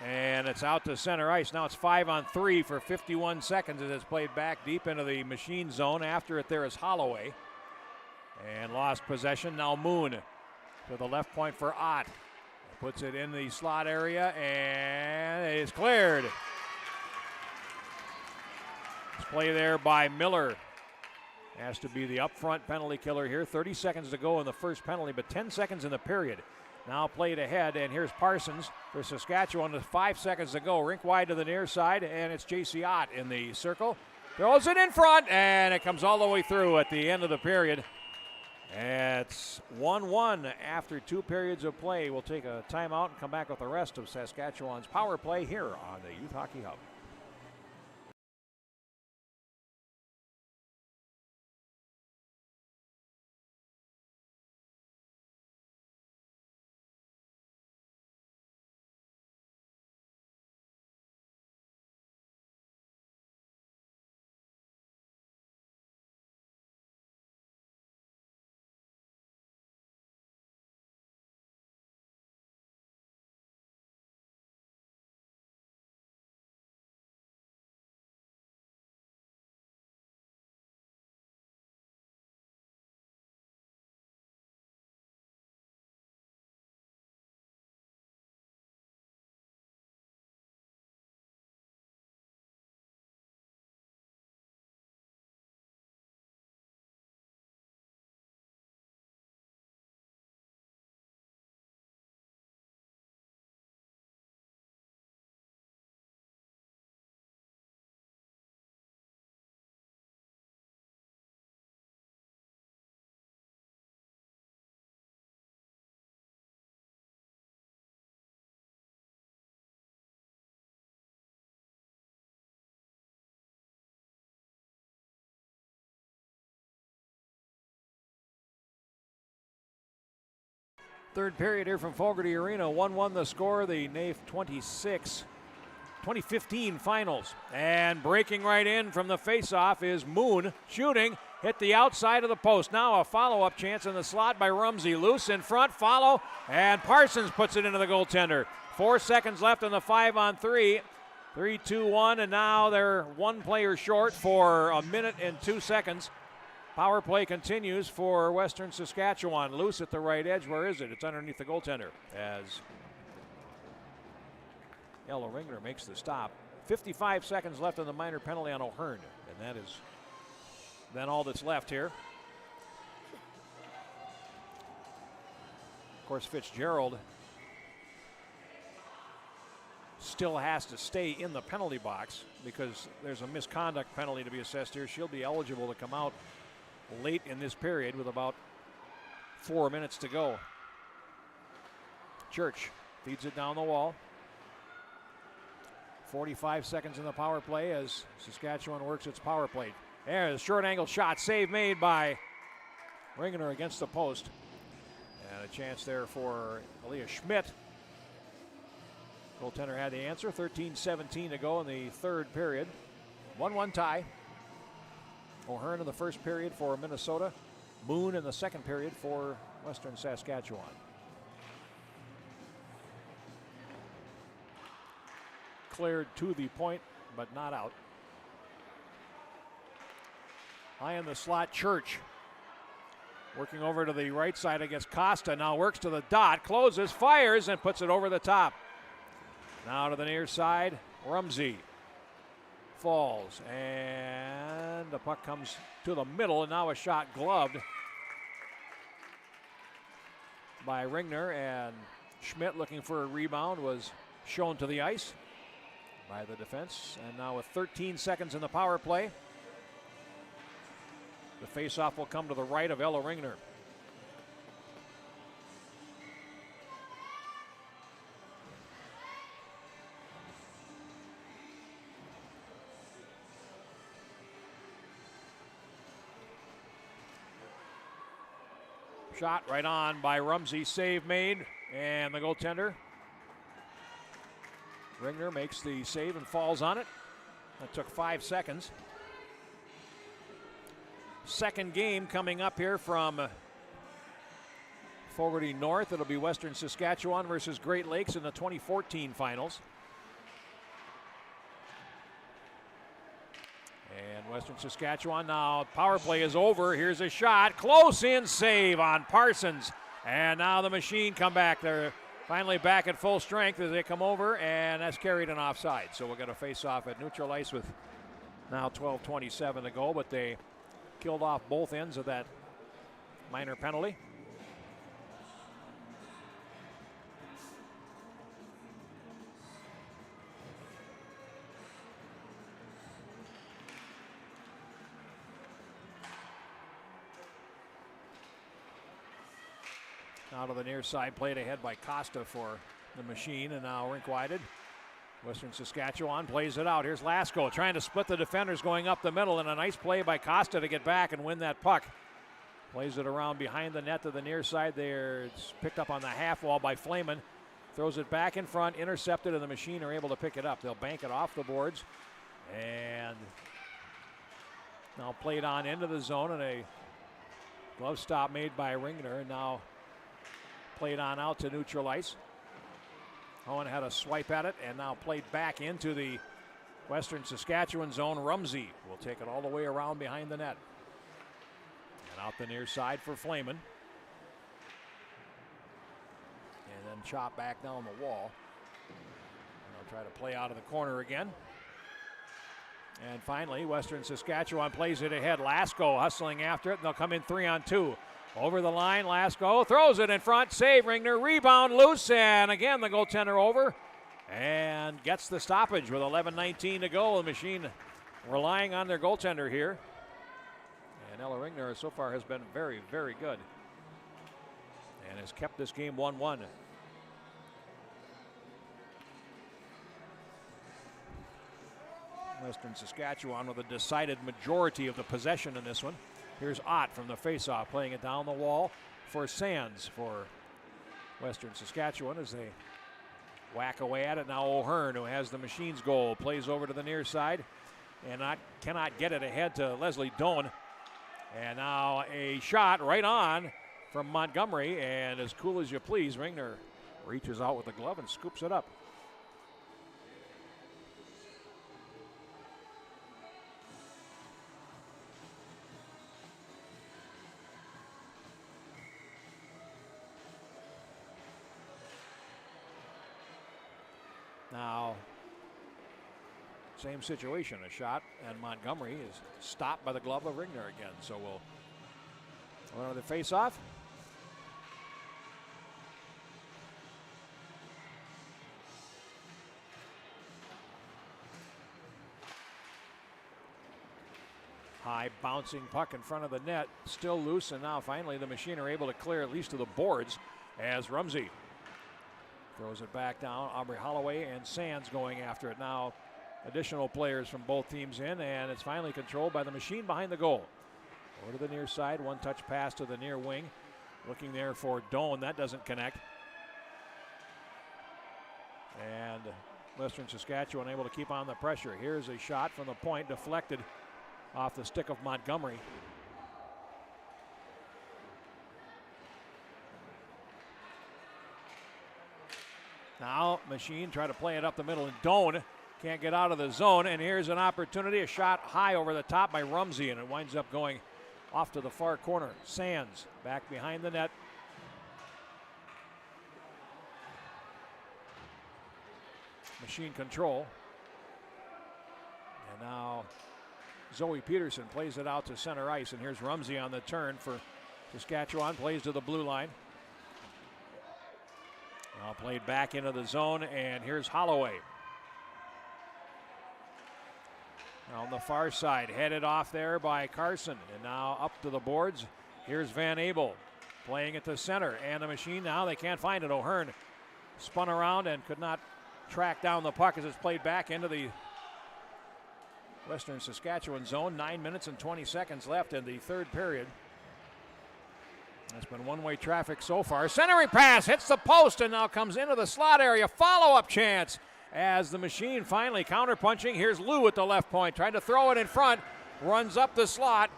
And it's out to center ice. Now it's 5-on-3 for 51 seconds as it's played back deep into the machine zone. After it there is Holloway. And lost possession. Now Moon to the left point for Ott. Puts it in the slot area and it is cleared. Play there by Miller. Has to be the upfront penalty killer here. 30 seconds to go in the first penalty, but 10 seconds in the period. Now played ahead, and here's Parsons for Saskatchewan with 5 seconds to go. Rink wide to the near side, and it's J.C. Ott in the circle. Throws it in front, and it comes all the way through at the end of the period. It's 1-1 after 2 periods of play. We'll take a timeout and come back with the rest of Saskatchewan's power play here on the Youth Hockey Hub. Third period here from Fogerty Arena. 1-1 the score. The NAFE 2015 finals. And breaking right in from the faceoff is Moon shooting. Hit the outside of the post. Now a follow-up chance in the slot by Rumsey. Loose in front, follow, and Parsons puts it into the goaltender. 4 seconds left on the 5-on-3. 3-2-1, and now they're one player short for a minute and 2 seconds. Power play continues for Western Saskatchewan. Loose at the right edge. Where is it? It's underneath the goaltender as Yellow Ringler makes the stop. 55 seconds left on the minor penalty on O'Hearn, and that is then all that's left here. Of course, Fitzgerald still has to stay in the penalty box because there's a misconduct penalty to be assessed here. She'll be eligible to come out late in this period with about 4 minutes to go. Church feeds it down the wall. 45 seconds in the power play as Saskatchewan works its power play. There's a short angle shot, save made by Ringener against the post. And a chance there for Aaliyah Schmidt. Goaltender had the answer. 13-17 to go in the third period. 1-1 tie. O'Hearn in the first period for Minnesota. Moon in the second period for Western Saskatchewan. Cleared to the point, but not out. High in the slot, Church. Working over to the right side against Costa. Now works to the dot, closes, fires, and puts it over the top. Now to the near side, Rumsey. Falls, and the puck comes to the middle, and now a shot gloved by Ringner, and Schmidt, looking for a rebound, was shown to the ice by the defense. And now with 13 seconds in the power play, the faceoff will come to the right of Ella Ringner. Shot right on by Rumsey, save made, and the goaltender, Ringner, makes the save and falls on it. That took 5 seconds. Second game coming up here from Fogerty North. It'll be Western Saskatchewan versus Great Lakes in the 2014 finals. And Western Saskatchewan now, power play is over. Here's a shot, close in, save on Parsons. And now the Machine come back. They're finally back at full strength as they come over, and that's carried an offside. So we'll get a face-off at neutral ice with now 12:27 to go, but they killed off both ends of that minor penalty. Out of the near side, played ahead by Costa for the Machine, and now rink-wided. Western Saskatchewan plays it out. Here's Lasko trying to split the defenders going up the middle, and a nice play by Costa to get back and win that puck. Plays it around behind the net to the near side there. It's picked up on the half wall by Flaman. Throws it back in front, intercepted, and the Machine are able to pick it up. They'll bank it off the boards. And now played on into the zone, and a glove stop made by Ringner. And now played on out to neutral ice. Owen had a swipe at it and now played back into the Western Saskatchewan zone. Rumsey will take it all the way around behind the net. And out the near side for Flaman. And then chop back down the wall. And they'll try to play out of the corner again. And finally, Western Saskatchewan plays it ahead. Lasko hustling after it, and they'll come in 3-on-2. Over the line, Lasko throws it in front, save Ringner, rebound loose, and again the goaltender over and gets the stoppage with 11:19 to go. The Machine relying on their goaltender here. And Ella Ringner so far has been very, very good and has kept this game 1-1. Western Saskatchewan with a decided majority of the possession in this one. Here's Ott from the faceoff, playing it down the wall for Sands for Western Saskatchewan as they whack away at it. Now O'Hearn, who has the Machine's goal, plays over to the near side and cannot get it ahead to Leslie Doan. And now a shot right on from Montgomery, and as cool as you please, Ringner reaches out with the glove and scoops it up. Now, same situation, a shot, and Montgomery is stopped by the glove of Ringner again. So we'll run the face-off. High bouncing puck in front of the net, still loose, and now finally the Machine are able to clear at least to the boards as Rumsey throws it back down. Aubrey Holloway and Sands going after it. Now additional players from both teams in, and it's finally controlled by the Machine behind the goal. Over to the near side, one touch pass to the near wing. Looking there for Doan, that doesn't connect. And Western Saskatchewan able to keep on the pressure. Here's a shot from the point, deflected off the stick of Montgomery. Now Machine try to play it up the middle, and Doan can't get out of the zone. And here's an opportunity, a shot high over the top by Rumsey, and it winds up going off to the far corner. Sands back behind the net. Machine control. And now Zoe Peterson plays it out to center ice, and here's Rumsey on the turn for Saskatchewan, plays to the blue line. Now played back into the zone, and here's Holloway. Now on the far side, headed off there by Carson, and now up to the boards. Here's Van Abel playing it to center, and the Machine now, they can't find it. O'Hearn spun around and could not track down the puck as it's played back into the Western Saskatchewan zone. 9 minutes and 20 seconds left in the third period. That's been one-way traffic so far. Centering pass hits the post and now comes into the slot area. Follow-up chance as the Machine finally counterpunching. Here's Lou at the left point, trying to throw it in front. Runs up the slot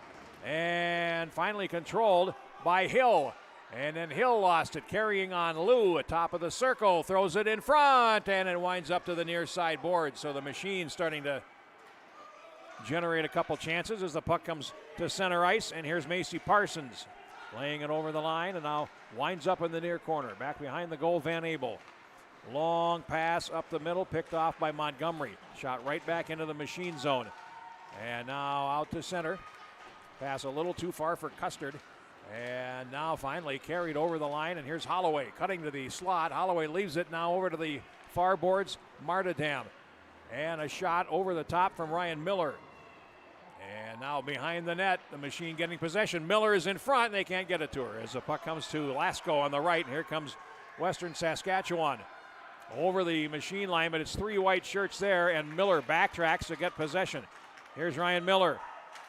and finally controlled by Hill. And then Hill lost it, carrying on Lou at top of the circle. Throws it in front and it winds up to the near side board. So the Machine starting to generate a couple chances as the puck comes to center ice. And here's Macy Parsons laying it over the line and now winds up in the near corner. Back behind the goal, Van Abel. Long pass up the middle, picked off by Montgomery. Shot right back into the Machine zone. And now out to center. Pass a little too far for Custard. And now finally carried over the line. And here's Holloway cutting to the slot. Holloway leaves it now over to the far boards. Martindam. And a shot over the top from Ryan Miller. And now behind the net, the Machine getting possession. Miller is in front, and they can't get it to her as the puck comes to Lasko on the right. And here comes Western Saskatchewan over the Machine line, but it's three white shirts there, and Miller backtracks to get possession. Here's Ryan Miller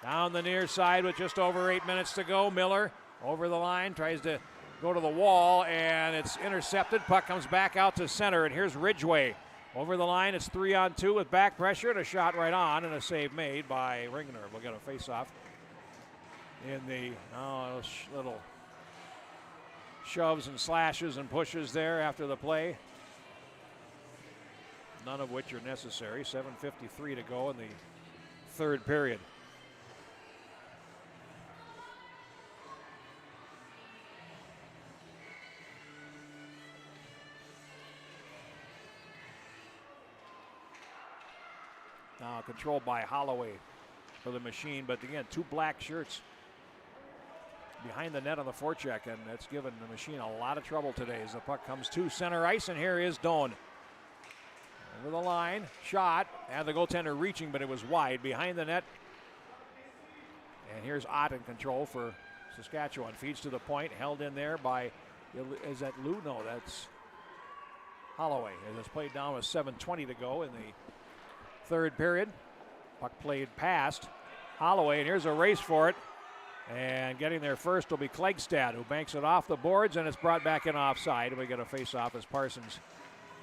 down the near side with just over 8 minutes to go. Miller over the line, tries to go to the wall, and it's intercepted. Puck comes back out to center, and here's Ridgway. Over the line, it's 3-on-2 with back pressure and a shot right on, and a save made by Ringner. We'll get a face-off in the little shoves and slashes and pushes there after the play. None of which are necessary. 7:53 to go in the third period. Now controlled by Holloway for the Machine, but again, two black shirts behind the net on the forecheck, and that's given the Machine a lot of trouble today as the puck comes to center ice, and here is Doan. Over the line, shot, and the goaltender reaching, but it was wide behind the net. And here's Ott in control for Saskatchewan. Feeds to the point, held in there by, is that Lou? No, that's Holloway. As it's played down with 7:20 to go in the third period. Puck played past Holloway, and here's a race for it. And getting there first will be Klegstad, who banks it off the boards, and it's brought back in offside. We get a face-off as Parsons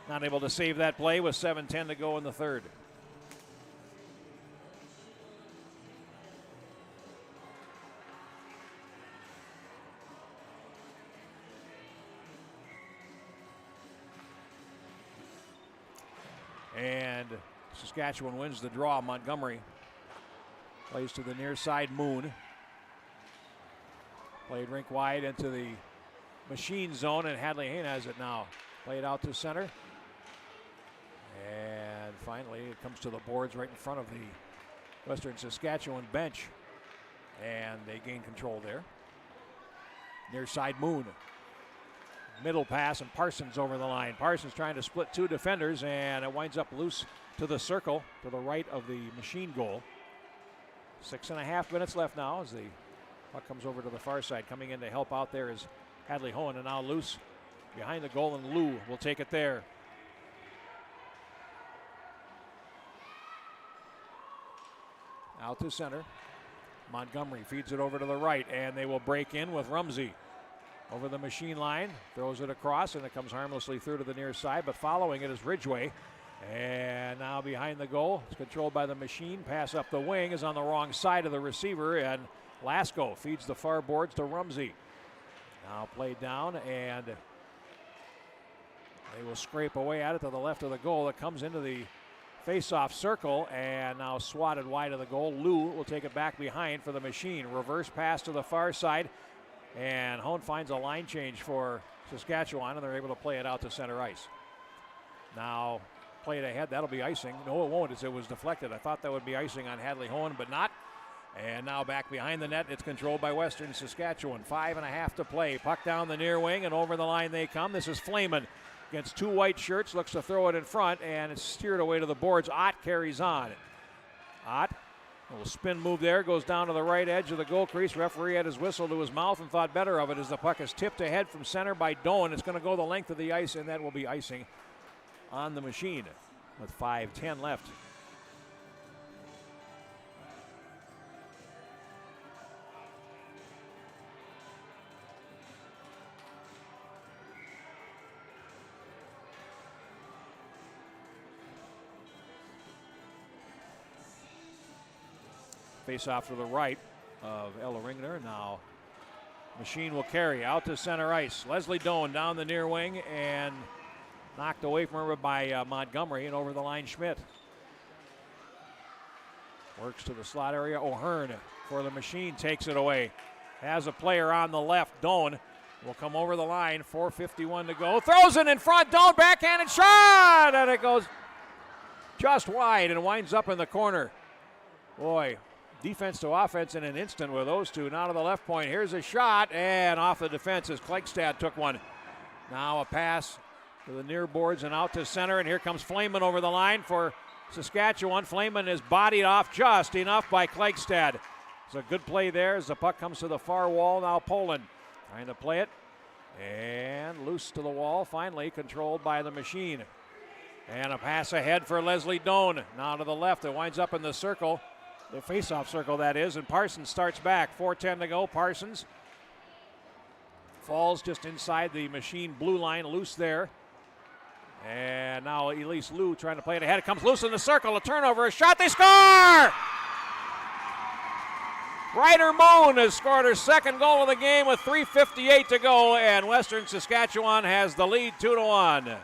not able to save that play with 7:10 to go in the third. And Saskatchewan wins the draw. Montgomery plays to the near side. Moon played rink wide into the Machine zone, and Hadley Hayne has it now. Played out to center. And finally it comes to the boards right in front of the Western Saskatchewan bench. And they gain control there. Near side Moon. Middle pass, and Parsons over the line. Parsons trying to split two defenders, and it winds up loose to the circle to the right of the Machine goal. 6.5 minutes left now as the puck comes over to the far side. Coming in to help out there is Hadley Hohen, and now loose behind the goal, and Lou will take it there. Out to center. Montgomery feeds it over to the right, and they will break in with Rumsey. Over the Machine line, throws it across, and it comes harmlessly through to the near side, but following it is Ridgway. And now behind the goal, it's controlled by the Machine. Pass up the wing is on the wrong side of the receiver, and Lasko feeds the far boards to Rumsey. Now played down, and they will scrape away at it to the left of the goal. It comes into the face-off circle, and now swatted wide of the goal. Lou will take it back behind for the Machine. Reverse pass to the far side, and Hone finds a line change for Saskatchewan, and they're able to play it out to center ice. Now, play it ahead. That'll be icing. No, it won't, as it was deflected. I thought that would be icing on Hadley Hone, but not. And now back behind the net. It's controlled by Western Saskatchewan. 5.5 to play. Puck down the near wing, and over the line they come. This is Flamen against two white shirts. Looks to throw it in front, and it's steered away to the boards. Ott carries on. Ott, a little spin move there. Goes down to the right edge of the goal crease. Referee had his whistle to his mouth and thought better of it as the puck is tipped ahead from center by Doan. It's going to go the length of the ice, and that will be icing on the Machine with 5:10 left. Face off to the right of Ella Ringner. Now Machine will carry out to center ice. Leslie Doan down the near wing and knocked away from her by Montgomery, and over the line Schmidt. Works to the slot area. O'Hearn for the Machine takes it away. Has a player on the left. Doan will come over the line. 4:51 to go. Throws it in front. Doan backhanded shot, and it goes just wide and winds up in the corner. Boy, defense to offense in an instant with those two. Now to the left point. Here's a shot, and off the defense as Klegstad took one. Now a pass to the near boards and out to center, and here comes Flamen over the line for Saskatchewan. Flamen is bodied off just enough by Klegstad. It's a good play there as the puck comes to the far wall. Now Poland trying to play it, and loose to the wall, finally controlled by the Machine. And a pass ahead for Leslie Doan. Now to the left, it winds up in the circle. The face-off circle, that is, and Parsons starts back. 4:10 to go. Parsons falls just inside the Machine blue line, loose there. And now Elise Lou trying to play it ahead. It comes loose in the circle. A turnover, a shot. They score! Ryder Moon has scored her second goal of the game with 3:58 to go, and Western Saskatchewan has the lead 2-1.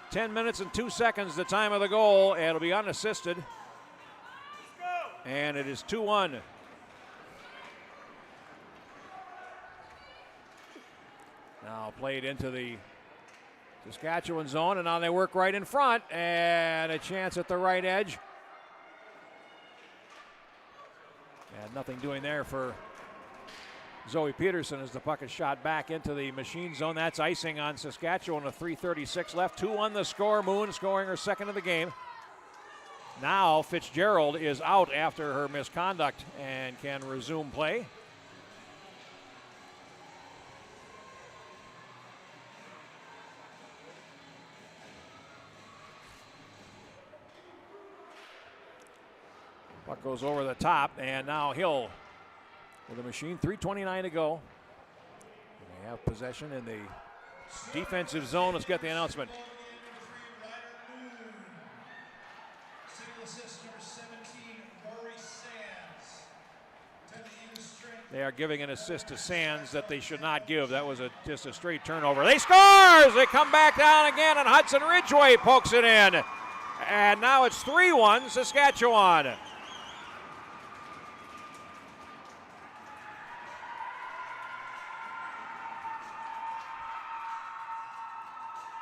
Ten minutes and 2 seconds, the time of the goal. It'll be unassisted. And it is 2-1. Now played into the Saskatchewan zone, and now they work right in front, and a chance at the right edge. And nothing doing there for Zoe Peterson as the puck is shot back into the Machine zone. That's icing on Saskatchewan with 3:36 left. 2-1 the score. Moon scoring her second of the game. Now Fitzgerald is out after her misconduct and can resume play. Puck goes over the top, and now Hill with the Machine. 3:29 to go. They have possession in the defensive zone. Let's get the announcement. They are giving an assist to Sands that they should not give. That was just a straight turnover. They scores! They come back down again, and Hudson Ridgway pokes it in. And now it's 3-1 Saskatchewan.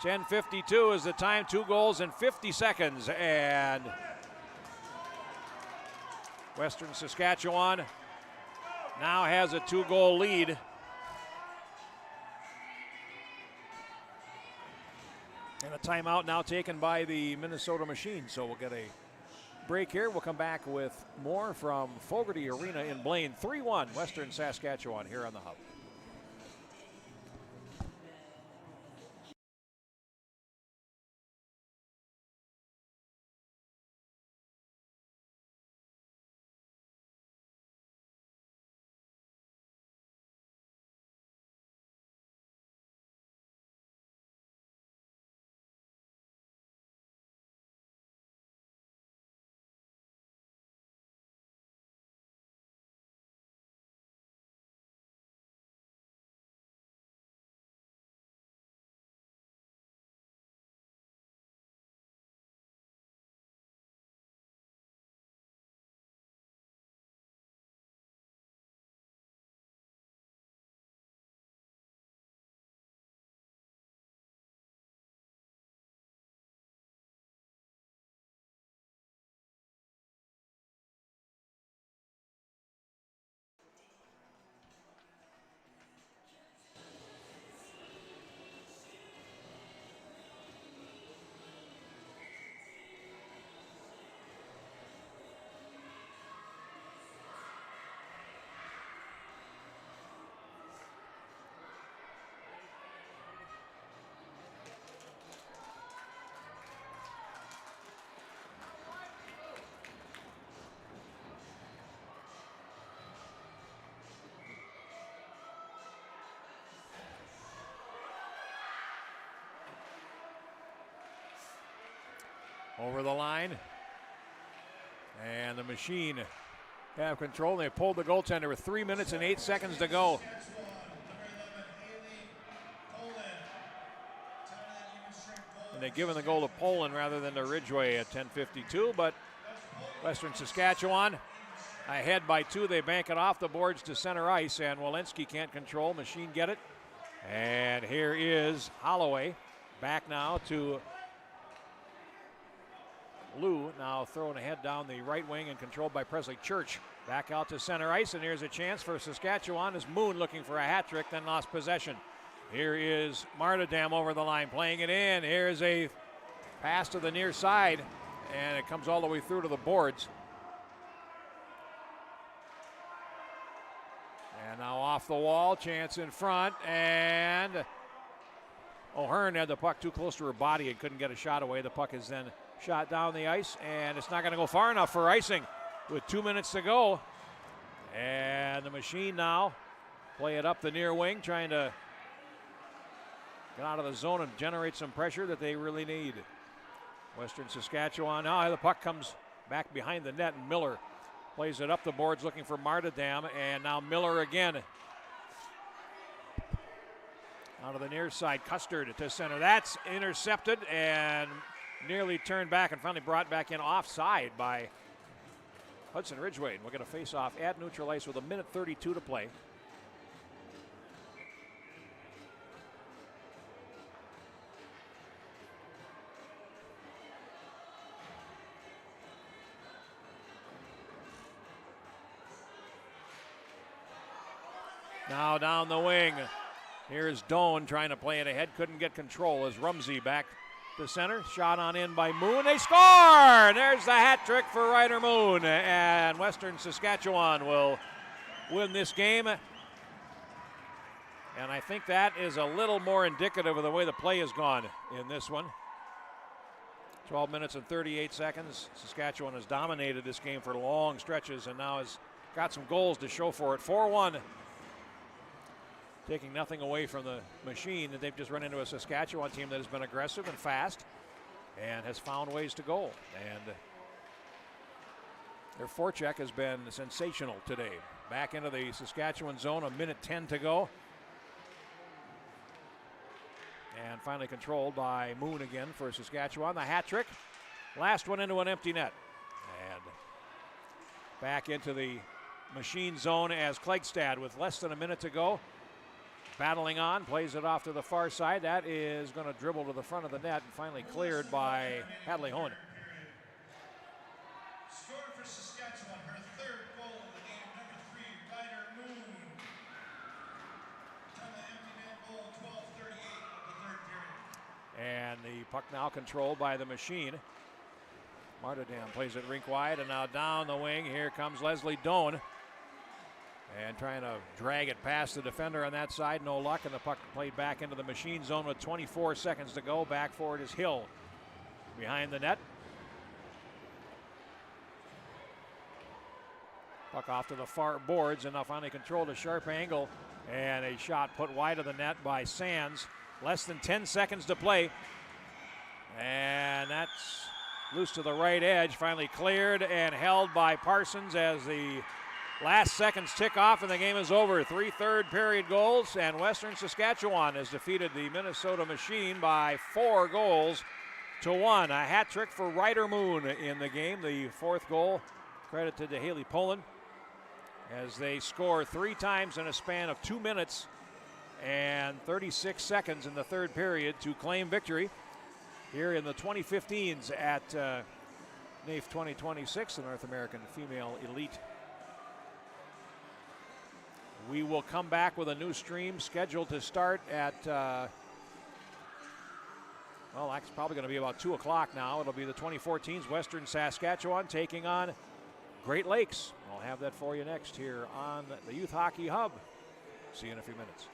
.10:52 is the time. 2 goals in 50 seconds. And Western Saskatchewan now has a 2-goal lead. And a timeout now taken by the Minnesota Machine. So we'll get a break here. We'll come back with more from Fogerty Arena in Blaine. 3-1 Western Saskatchewan here on the Hub. over the line. And the Machine have control. They pulled the goaltender with 3 minutes and 8 seconds to go. And they've given the goal to Poland rather than to Ridgway at 10:52, but Western Saskatchewan ahead by 2. They bank it off the boards to center ice, and Walensky can't control. Machine get it. And here is Holloway back now to Lou, now throwing ahead down the right wing and controlled by Presley Church. Back out to center ice, and here's a chance for Saskatchewan as Moon looking for a hat trick, then lost possession. Here is Martindam over the line, playing it in. Here's a pass to the near side, and it comes all the way through to the boards. And now off the wall, chance in front, and O'Hearn had the puck too close to her body and couldn't get a shot away. The puck is then shot down the ice, and it's not going to go far enough for icing with 2 minutes to go. And the Machine now play it up the near wing, trying to get out of the zone and generate some pressure that they really need. Western Saskatchewan, now the puck comes back behind the net, and Miller plays it up the boards looking for Martindam, and now Miller again. Out of the near side, Custard to center. That's intercepted and nearly turned back and finally brought back in offside by Hudson Ridgway. And we'll get a face-off at neutral ice with 1:32 to play. Now down the wing. Here's Doan trying to play it ahead. Couldn't get control as Rumsey back to center. Shot on in by Moon. They score! There's the hat trick for Ryder Moon. And Western Saskatchewan will win this game. And I think that is a little more indicative of the way the play has gone in this one. 12 minutes and 38 seconds. Saskatchewan has dominated this game for long stretches and now has got some goals to show for it. 4-1. Taking nothing away from the Machine, that they've just run into a Saskatchewan team that has been aggressive and fast and has found ways to goal. And their forecheck has been sensational today. Back into the Saskatchewan zone, 1:10 to go. And finally controlled by Moon again for Saskatchewan. The hat trick. Last one into an empty net. And back into the Machine zone as Klegstad with less than a minute to go. Battling on, plays it off to the far side. That is going to dribble to the front of the net and finally cleared by Hadley Hohn. Scored for Saskatchewan, her third goal of the game, number 3, Ryder Moon. On the empty net goal, 12:38 of the third period. And the puck now controlled by the Machine. Martindam plays it rink wide, and now down the wing. Here comes Leslie Doan. And trying to drag it past the defender on that side, no luck, and the puck played back into the Machine zone with 24 seconds to go. Back forward is Hill behind the net. Puck off to the far boards, and now finally controlled a sharp angle, and a shot put wide of the net by Sands. Less than 10 seconds to play, and that's loose to the right edge. Finally cleared and held by Parsons as the last seconds tick off and the game is over. 3 third-period goals, and Western Saskatchewan has defeated the Minnesota Machine by 4-1. A hat trick for Ryder Moon in the game. The 4th goal credited to Haley Poland as they score 3 times in a span of 2 minutes and 36 seconds in the third period to claim victory here in the 2015s at NAFE 2026, the North American Female Elite. We will come back with a new stream scheduled to start at, well, that's probably going to be about 2 o'clock now. It'll be the 2014's Western Saskatchewan taking on Great Lakes. I'll have that for you next here on the Youth Hockey Hub. See you in a few minutes.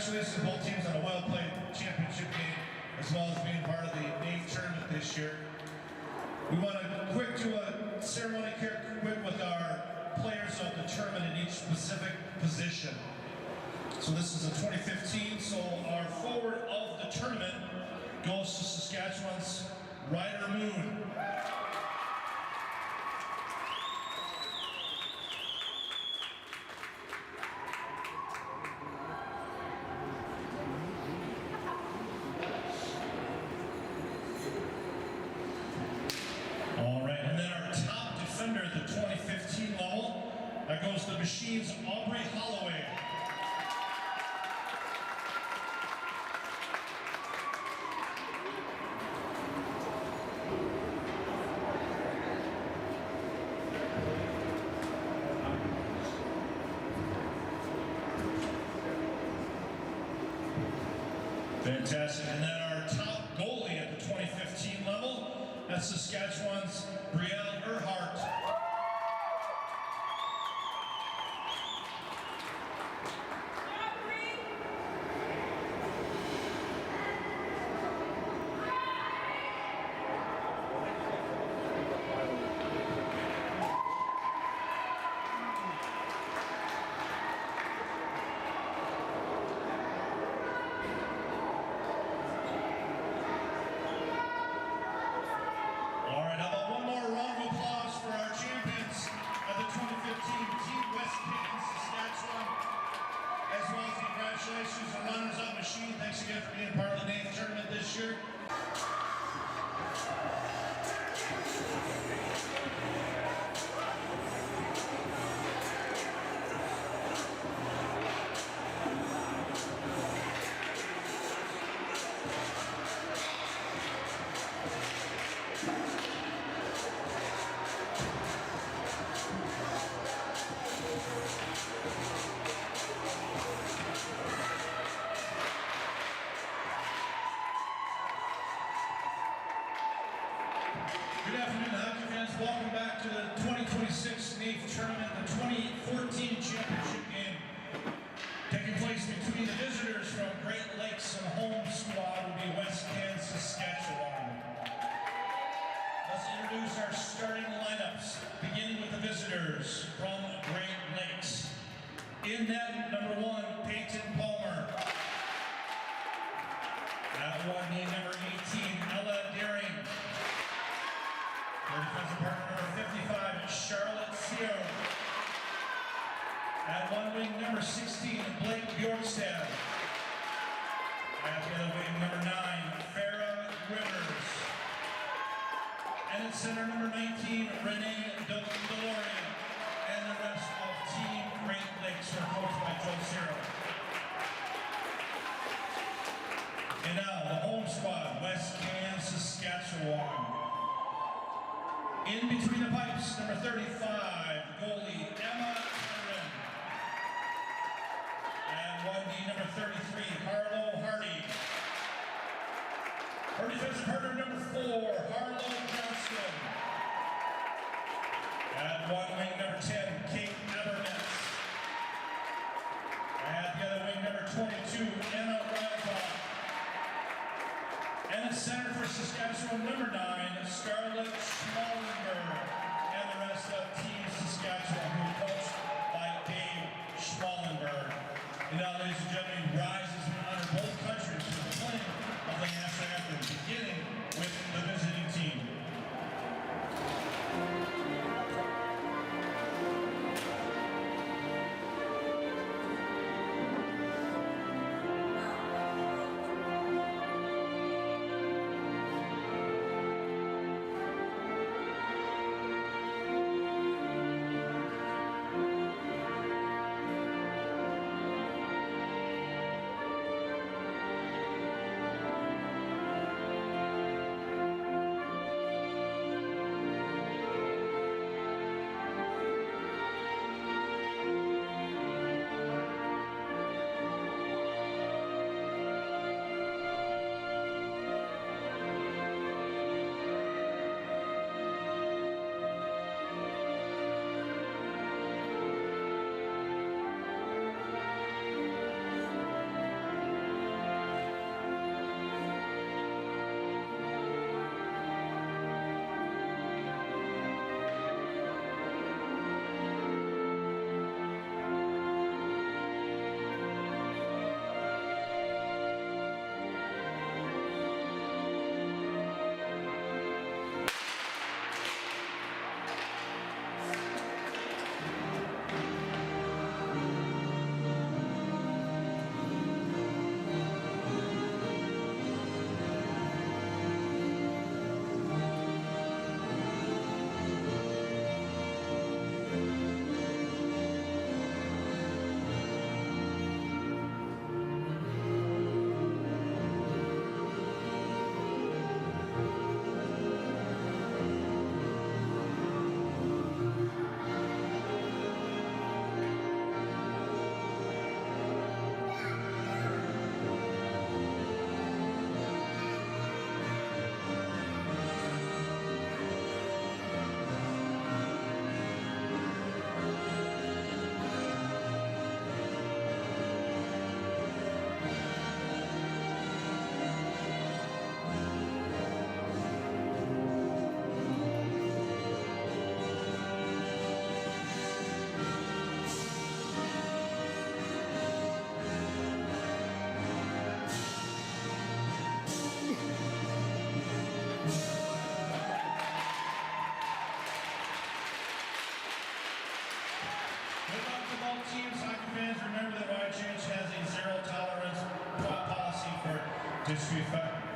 congratulations to both teams on a well-played championship game, as well as being part of the NAFE tournament this year. We want to do a ceremony here quick with our players of the tournament in each specific position. So this is a 2015, so our forward of the tournament goes to Saskatchewan's Ryder Moon. All right, and then our top defender at the 2015 level, that goes to the Machine's Aubrey Holloway. Fantastic. And then our top goalie at the 2015 level, that's Saskatchewan's Brielle Earhart. Congratulations to runners-up Machine. Thanks again for being part of the NAFE tournament this year. Good afternoon, hockey fans. Welcome back to the 2026 NAFE tournament, the 2014 championship game. Taking place between the visitors from Great Lakes and the home squad will be WestCan, Saskatchewan. Let's introduce our starting lineups, beginning with the visitors from Great Lakes. In net, number 1, Peyton Palmer. At 1, number 18, Ella Daring. Our defensive partner, number 55, Charlotte Seo. At 1 wing, number 16, Blake Bjorkstad. At the other wing, number 9, Farrah Rivers. And at center, number 19, Renee DeLorean. And the rest of Team Great Lakes are coached by Joe Ciro. And now, the home squad, WestCan, Saskatchewan. In between the pipes, number 35, goalie Emma Curran. And 1D, number 33, Harlow Hardy. Her defensive partner, number 4, Harlow Johnston. At 1 wing, number 10, Kate Abernetz. At the other wing, number 22, Anna Ralph. And at center for Saskatchewan, number 9, Scarlett Schmallenberg. And the rest of Team Saskatchewan, who is coached by Dave Schmallenberg. And now, ladies and gentlemen, rises and honor both countries for the playing of the national anthem, beginning with the visiting team.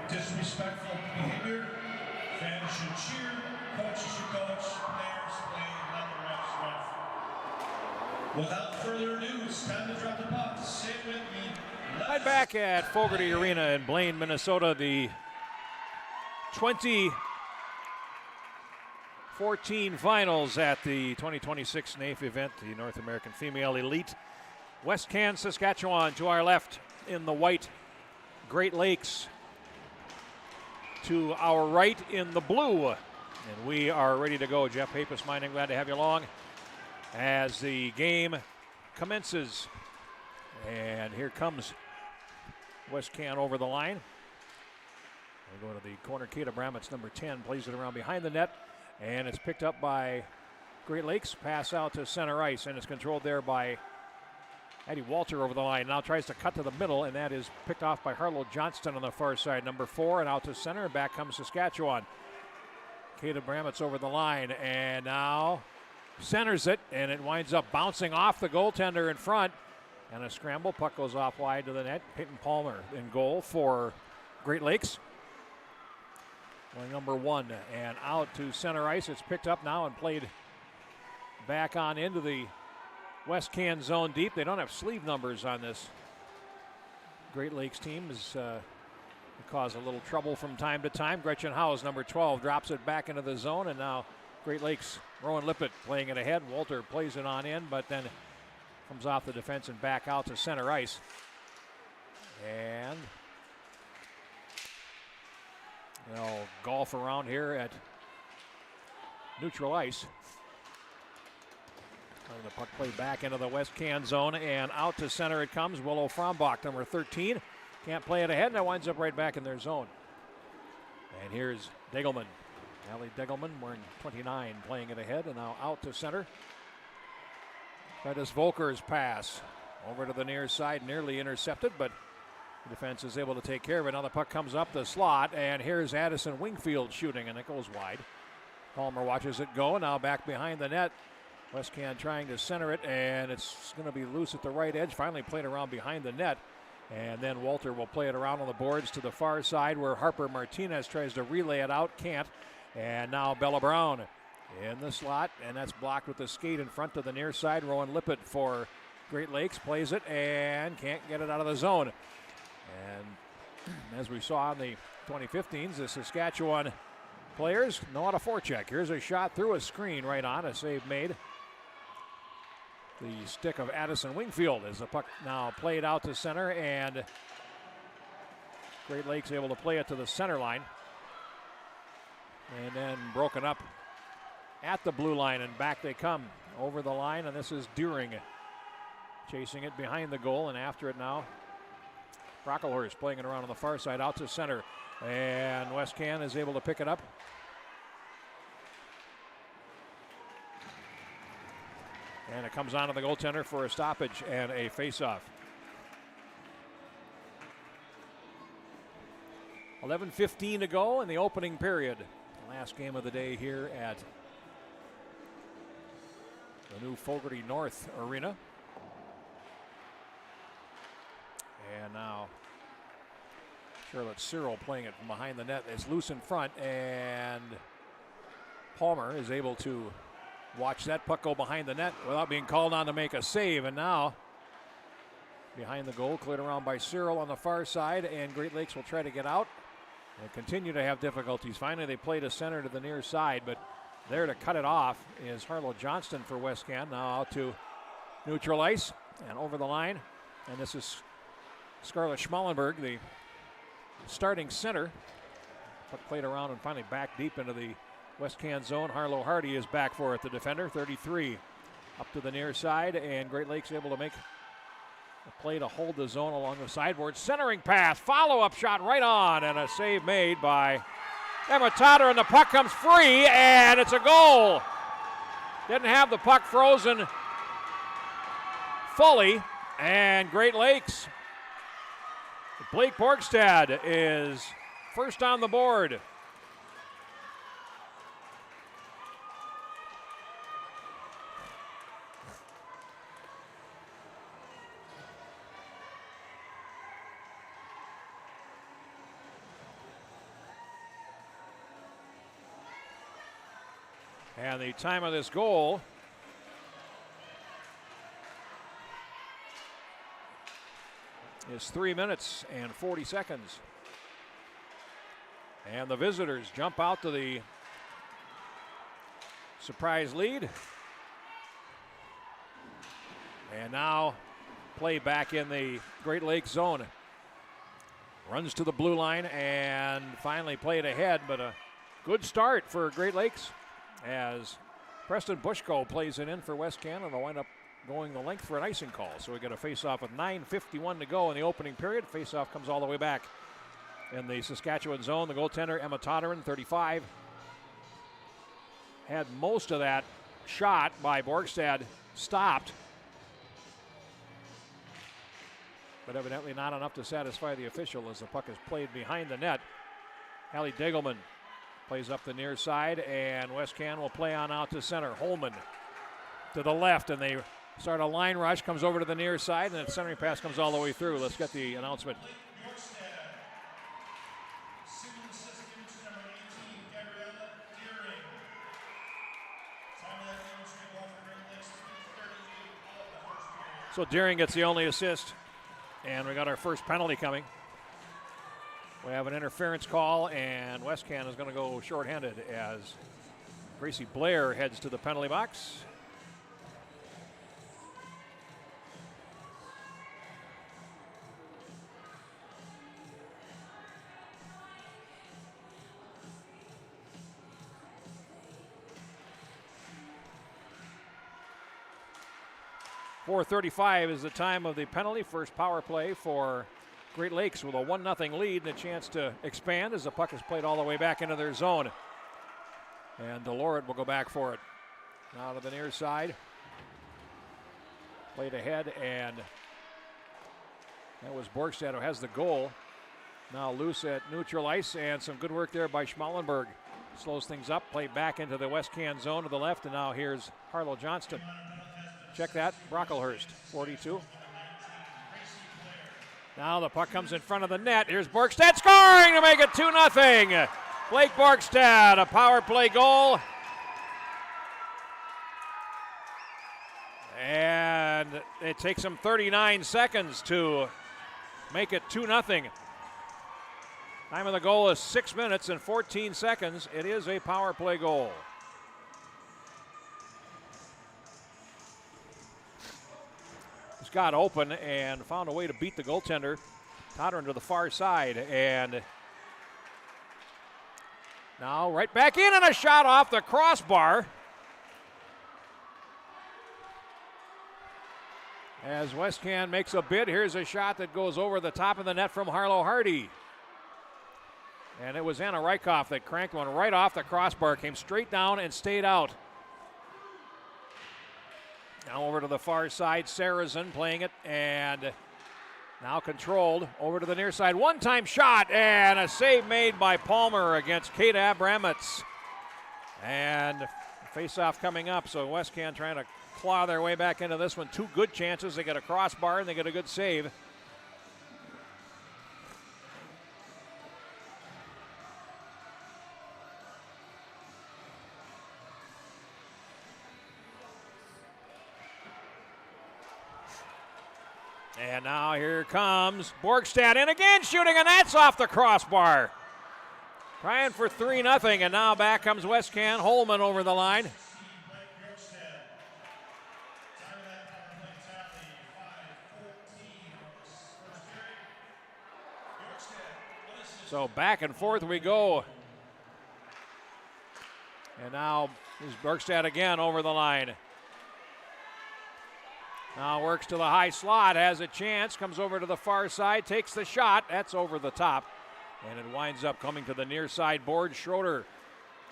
Disrespectful behavior. Fans should cheer, coaches should coach, players play, let the refs ref. Without further ado, it's time to drop the puck. Say it with me. Right back at Fogerty Arena in Blaine, Minnesota, the 2014 finals at the 2026 NAFE event, the North American Female Elite. WestCan, Saskatchewan to our left in the white. Great Lakes to our right in the blue. And we are ready to go. Jeff Papis, mine, glad to have you along as the game commences. And here comes WestCan over the line. We go to the corner. Kata Bramitz, number 10, plays it around behind the net. And it's picked up by Great Lakes. Pass out to center ice, and it's controlled there by Eddie Walter over the line. Now tries to cut to the middle, and that is picked off by Harlow Johnston on the far side. Number 4, and out to center, and back comes Saskatchewan. Kata Bramitz over the line, and now centers it, and it winds up bouncing off the goaltender in front. And a scramble, puck goes off wide to the net. Peyton Palmer in goal for Great Lakes. Number 1, and out to center ice. It's picked up now and played back on into the WestCan zone deep. They don't have sleeve numbers on this Great Lakes team. Cause a little trouble from time to time. Gretchen Howes, number 12, drops it back into the zone, and now Great Lakes, Rowan Lippett playing it ahead. Walter plays it on in, but then comes off the defense and back out to center ice. And they'll golf around here at neutral ice. And the puck played back into the WestCan zone, and out to center it comes. Willow Frombach, number 13. Can't play it ahead, and it winds up right back in their zone. And here's Degelman. Allie Degelman, wearing 29, playing it ahead, and now out to center. Titus Volker's pass over to the near side, nearly intercepted, but the defense is able to take care of it. Now the puck comes up the slot, and here's Addison Wingfield shooting, and it goes wide. Palmer watches it go, now back behind the net. WestCan trying to center it, and it's going to be loose at the right edge. Finally played around behind the net, and then Walter will play it around on the boards to the far side where Harper Martinez tries to relay it out, can't. And now Bella Brown in the slot, and that's blocked with the skate in front to the near side. Rowan Lippett for Great Lakes plays it and can't get it out of the zone. And as we saw in the 2015s, the Saskatchewan players know how to forecheck. Here's a shot through a screen right on, a save made. The stick of Addison Wingfield as the puck now played out to center, and Great Lakes able to play it to the center line. And then broken up at the blue line, and back they come over the line, and this is Deering chasing it behind the goal, and after it now, Brocklehurst playing it around on the far side out to center, and WestCan is able to pick it up. And it comes onto the goaltender for a stoppage and a face-off. 11:15 to go in the opening period. The last game of the day here at the new Fogerty North Arena. And now Charlotte Cyril playing it from behind the net. It's loose in front, and Palmer is able to watch that puck go behind the net without being called on to make a save. And now behind the goal, cleared around by Cyril on the far side, and Great Lakes will try to get out and continue to have difficulties. Finally, they play to center to the near side, but there to cut it off is Harlow Johnston for WestCan. Now out to neutral ice and over the line. And this is Scarlett Schmallenberg, the starting center. Puck played around and finally back deep into the WestCan zone. Harlow Hardy is back for it, the defender, 33. Up to the near side, and Great Lakes able to make a play to hold the zone along the sideboard. Centering pass, follow-up shot right on, and a save made by Emma Totter, and the puck comes free, and it's a goal. Didn't have the puck frozen fully, and Great Lakes, Blake Borgstad is first on the board. And the time of this goal is 3 minutes and 40 seconds. And the visitors jump out to the surprise lead. And now play back in the Great Lakes zone. Runs to the blue line and finally played ahead, but a good start for Great Lakes as Preston Bushko plays it in for WestCan, and they'll wind up going the length for an icing call. So we get a face-off with 9:51 to go in the opening period. Face-off comes all the way back in the Saskatchewan zone. The goaltender, Emma Todderin, 35. Had most of that shot by Borgstad stopped, but evidently not enough to satisfy the official as the puck is played behind the net. Hallie Degelman plays up the near side, and WestCan will play on out to center. Holman to the left, and they start a line rush, comes over to the near side, and the centering pass comes all the way through. Let's get the announcement. So Deering gets the only assist, and we got our first penalty coming. We have an interference call, and WestCan is going to go shorthanded as Gracie Blair heads to the penalty box. .435 is the time of the penalty. First power play for Great Lakes with a 1-0 lead and a chance to expand as the puck is played all the way back into their zone. And Deloret will go back for it. Now to the near side. Played ahead, and that was Borgstad who has the goal. Now loose at neutral ice, and some good work there by Schmallenberg. Slows things up, played back into the WestCan zone to the left, and now here's Harlow Johnston. Check that, Brocklehurst, 42. Now the puck comes in front of the net. Here's Borgstad scoring to make it 2-0. Blake Borgstad, a power play goal. And it takes him 39 seconds to make it 2-0. Time of the goal is 6 minutes and 14 seconds. It is a power play goal. Got open and found a way to beat the goaltender. Todderin to the far side, and now right back in, and a shot off the crossbar. As WestCan makes a bid, here's a shot that goes over the top of the net from Harlow Hardy. And it was Anna Rykoff that cranked one right off the crossbar, came straight down and stayed out. Now over to the far side, Sarazen playing it, and now controlled over to the near side. One-time shot, and a save made by Palmer against Kate Abramitz. And face-off coming up, so WestCan trying to claw their way back into this one. Two good chances. They get a crossbar, and they get a good save. And now here comes Borgstad in again, shooting, and that's off the crossbar. Trying for 3-0, and now back comes WestCan. Holman over the line. So back and forth we go. And now is Borgstad again over the line. Now works to the high slot, has a chance, comes over to the far side, takes the shot. That's over the top, and it winds up coming to the near side board. Schroeder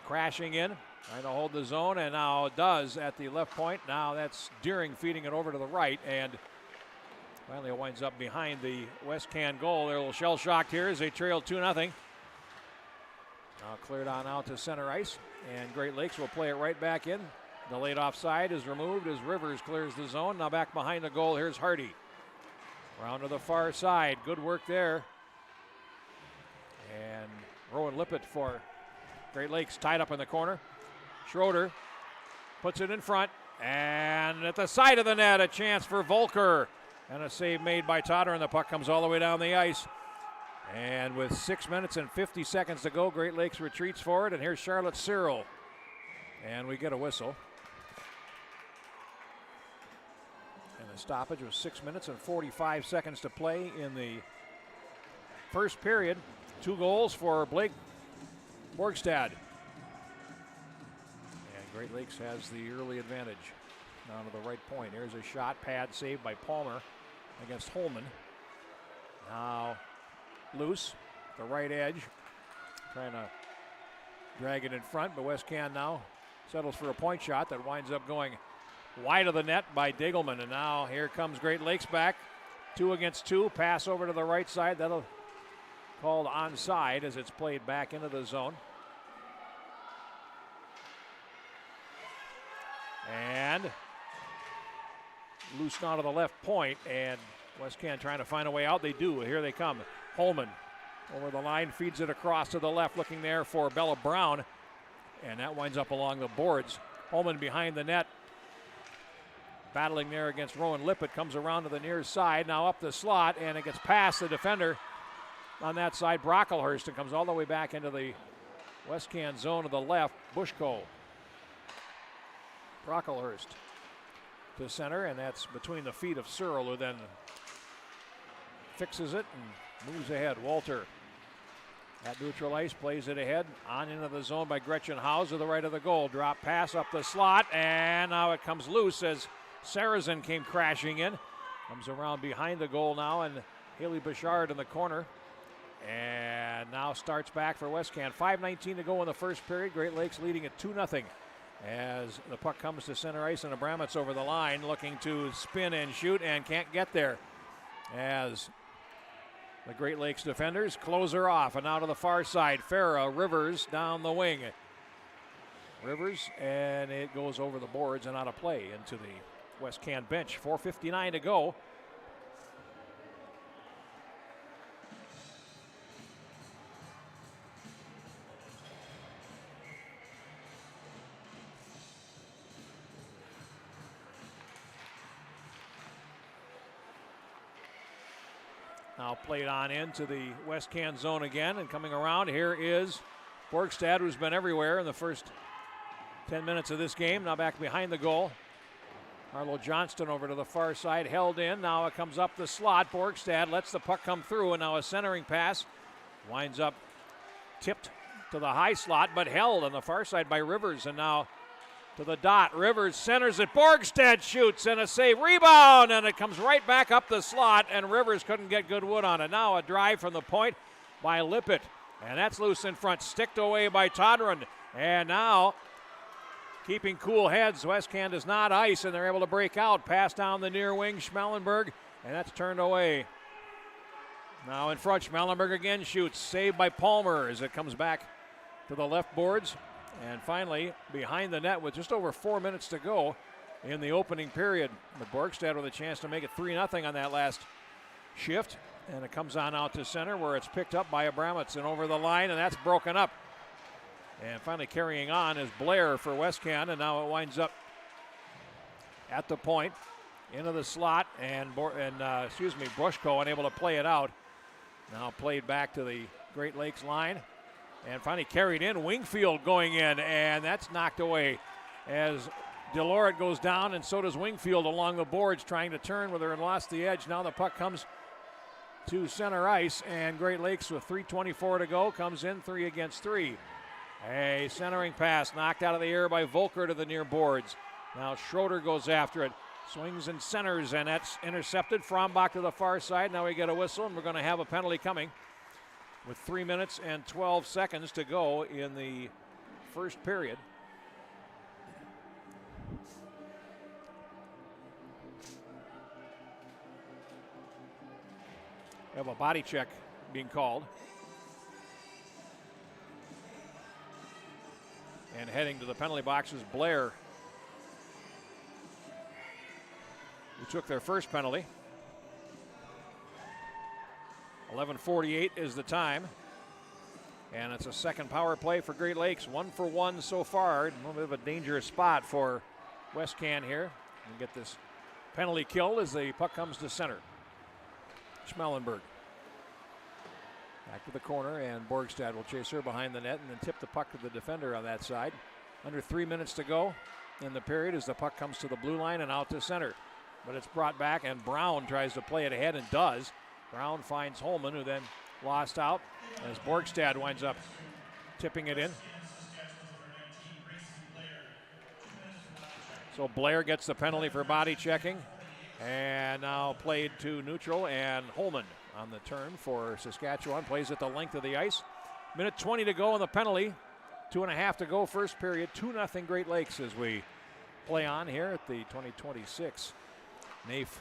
crashing in, trying to hold the zone, and now does at the left point. Now that's Deering feeding it over to the right, and finally it winds up behind the WestCan goal. They're a little shell-shocked here as they trail 2-0. Now cleared on out to center ice, and Great Lakes will play it right back in. The late offside is removed as Rivers clears the zone. Now back behind the goal, here's Hardy. Round to the far side, good work there. And Rowan Lippett for Great Lakes tied up in the corner. Schroeder puts it in front, and at the side of the net, a chance for Volker, and a save made by Totter, and the puck comes all the way down the ice. And with 6 minutes and 50 seconds to go, Great Lakes retreats forward, and here's Charlotte Cyril. And we get a whistle. And the stoppage was 6 minutes and 45 seconds to play in the first period. 2 goals for Blake Borgstad. And Great Lakes has the early advantage. Down to the right point. Here's a shot, pad saved by Palmer against Holman. Now loose, the right edge. Trying to drag it in front, but WestCan now settles for a point shot that winds up going wide of the net by Degelman. And now here comes Great Lakes back. 2 against 2. Pass over to the right side. That'll called onside as it's played back into the zone. And loose now to the left point, and WestCan trying to find a way out. They do. Here they come. Holman over the line, feeds it across to the left, looking there for Bella Brown, and that winds up along the boards. Holman behind the net, battling there against Rowan Lippett, comes around to the near side, now up the slot, and it gets past the defender on that side, Brocklehurst, and comes all the way back into the WestCan zone to the left, Bushko. Brocklehurst to center, and that's between the feet of Searle, who then fixes it and moves ahead. Walter at neutral ice, plays it ahead, on into the zone by Gretchen Howes to the right of the goal. Drop pass up the slot, and now it comes loose as Sarazen came crashing in. Comes around behind the goal now, and Haley Bouchard in the corner. And now starts back for WestCan. 5:19 to go in the first period. Great Lakes leading at 2-0 as the puck comes to center ice, and Abramitz over the line looking to spin and shoot and can't get there as the Great Lakes defenders close her off. And now to the far side, Farah, Rivers down the wing. Rivers, and it goes over the boards and out of play into the WestCan bench. 4:59 to go. Now played on into the WestCan zone again, and coming around here is Borgstad, who's been everywhere in the first 10 minutes of this game. Now back behind the goal. Arlo Johnston over to the far side, held in. Now it comes up the slot. Borgstad lets the puck come through, and now a centering pass winds up tipped to the high slot, but held on the far side by Rivers. And now to the dot. Rivers centers it. Borgstad shoots, and a save. Rebound, and it comes right back up the slot, and Rivers couldn't get good wood on it. Now a drive from the point by Lippett, and that's loose in front. Sticked away by Todron. And now keeping cool heads, WestCan does not ice, and they're able to break out. Pass down the near wing, Schmellenberg, and that's turned away. Now in front, Schmellenberg again shoots. Saved by Palmer as it comes back to the left boards. And finally, behind the net with just over 4 minutes to go in the opening period. But Borgstad with a chance to make it 3-0 on that last shift. And it comes on out to center where it's picked up by Abramitz and over the line, and that's broken up. And finally carrying on is Blair for WestCan, and now it winds up at the point into the slot, and Bushko unable to play it out. Now played back to the Great Lakes line. And finally carried in, Wingfield going in, and that's knocked away as Deloret goes down, and so does Wingfield along the boards trying to turn with her and lost the edge. Now the puck comes to center ice, and Great Lakes with 3:24 to go comes in 3 against 3. A centering pass knocked out of the air by Volker to the near boards. Now Schroeder goes after it, swings and centers, and that's intercepted. Frombach to the far side. Now we get a whistle, and we're going to have a penalty coming with 3 minutes and 12 seconds to go in the first period. We have a body check being called. And heading to the penalty box is Blair, who took their first penalty. 11:48 is the time. And it's a second power play for Great Lakes. 1 for 1 so far. A little bit of a dangerous spot for WestCan here. And get this penalty killed as the puck comes to center. Schmellenberg. Back to the corner, and Borgstad will chase her behind the net and then tip the puck to the defender on that side. Under 3 minutes to go in the period as the puck comes to the blue line and out to center. But it's brought back, and Brown tries to play it ahead and does. Brown finds Holman, who then lost out as Borgstad winds up tipping it in. So Blair gets the penalty for body checking. And now played to neutral, and Holman on the turn for Saskatchewan. Plays at the length of the ice. Minute 20 to go in the penalty. 2.5 to go first period. 2-0 Great Lakes as we play on here at the 2026 NAFE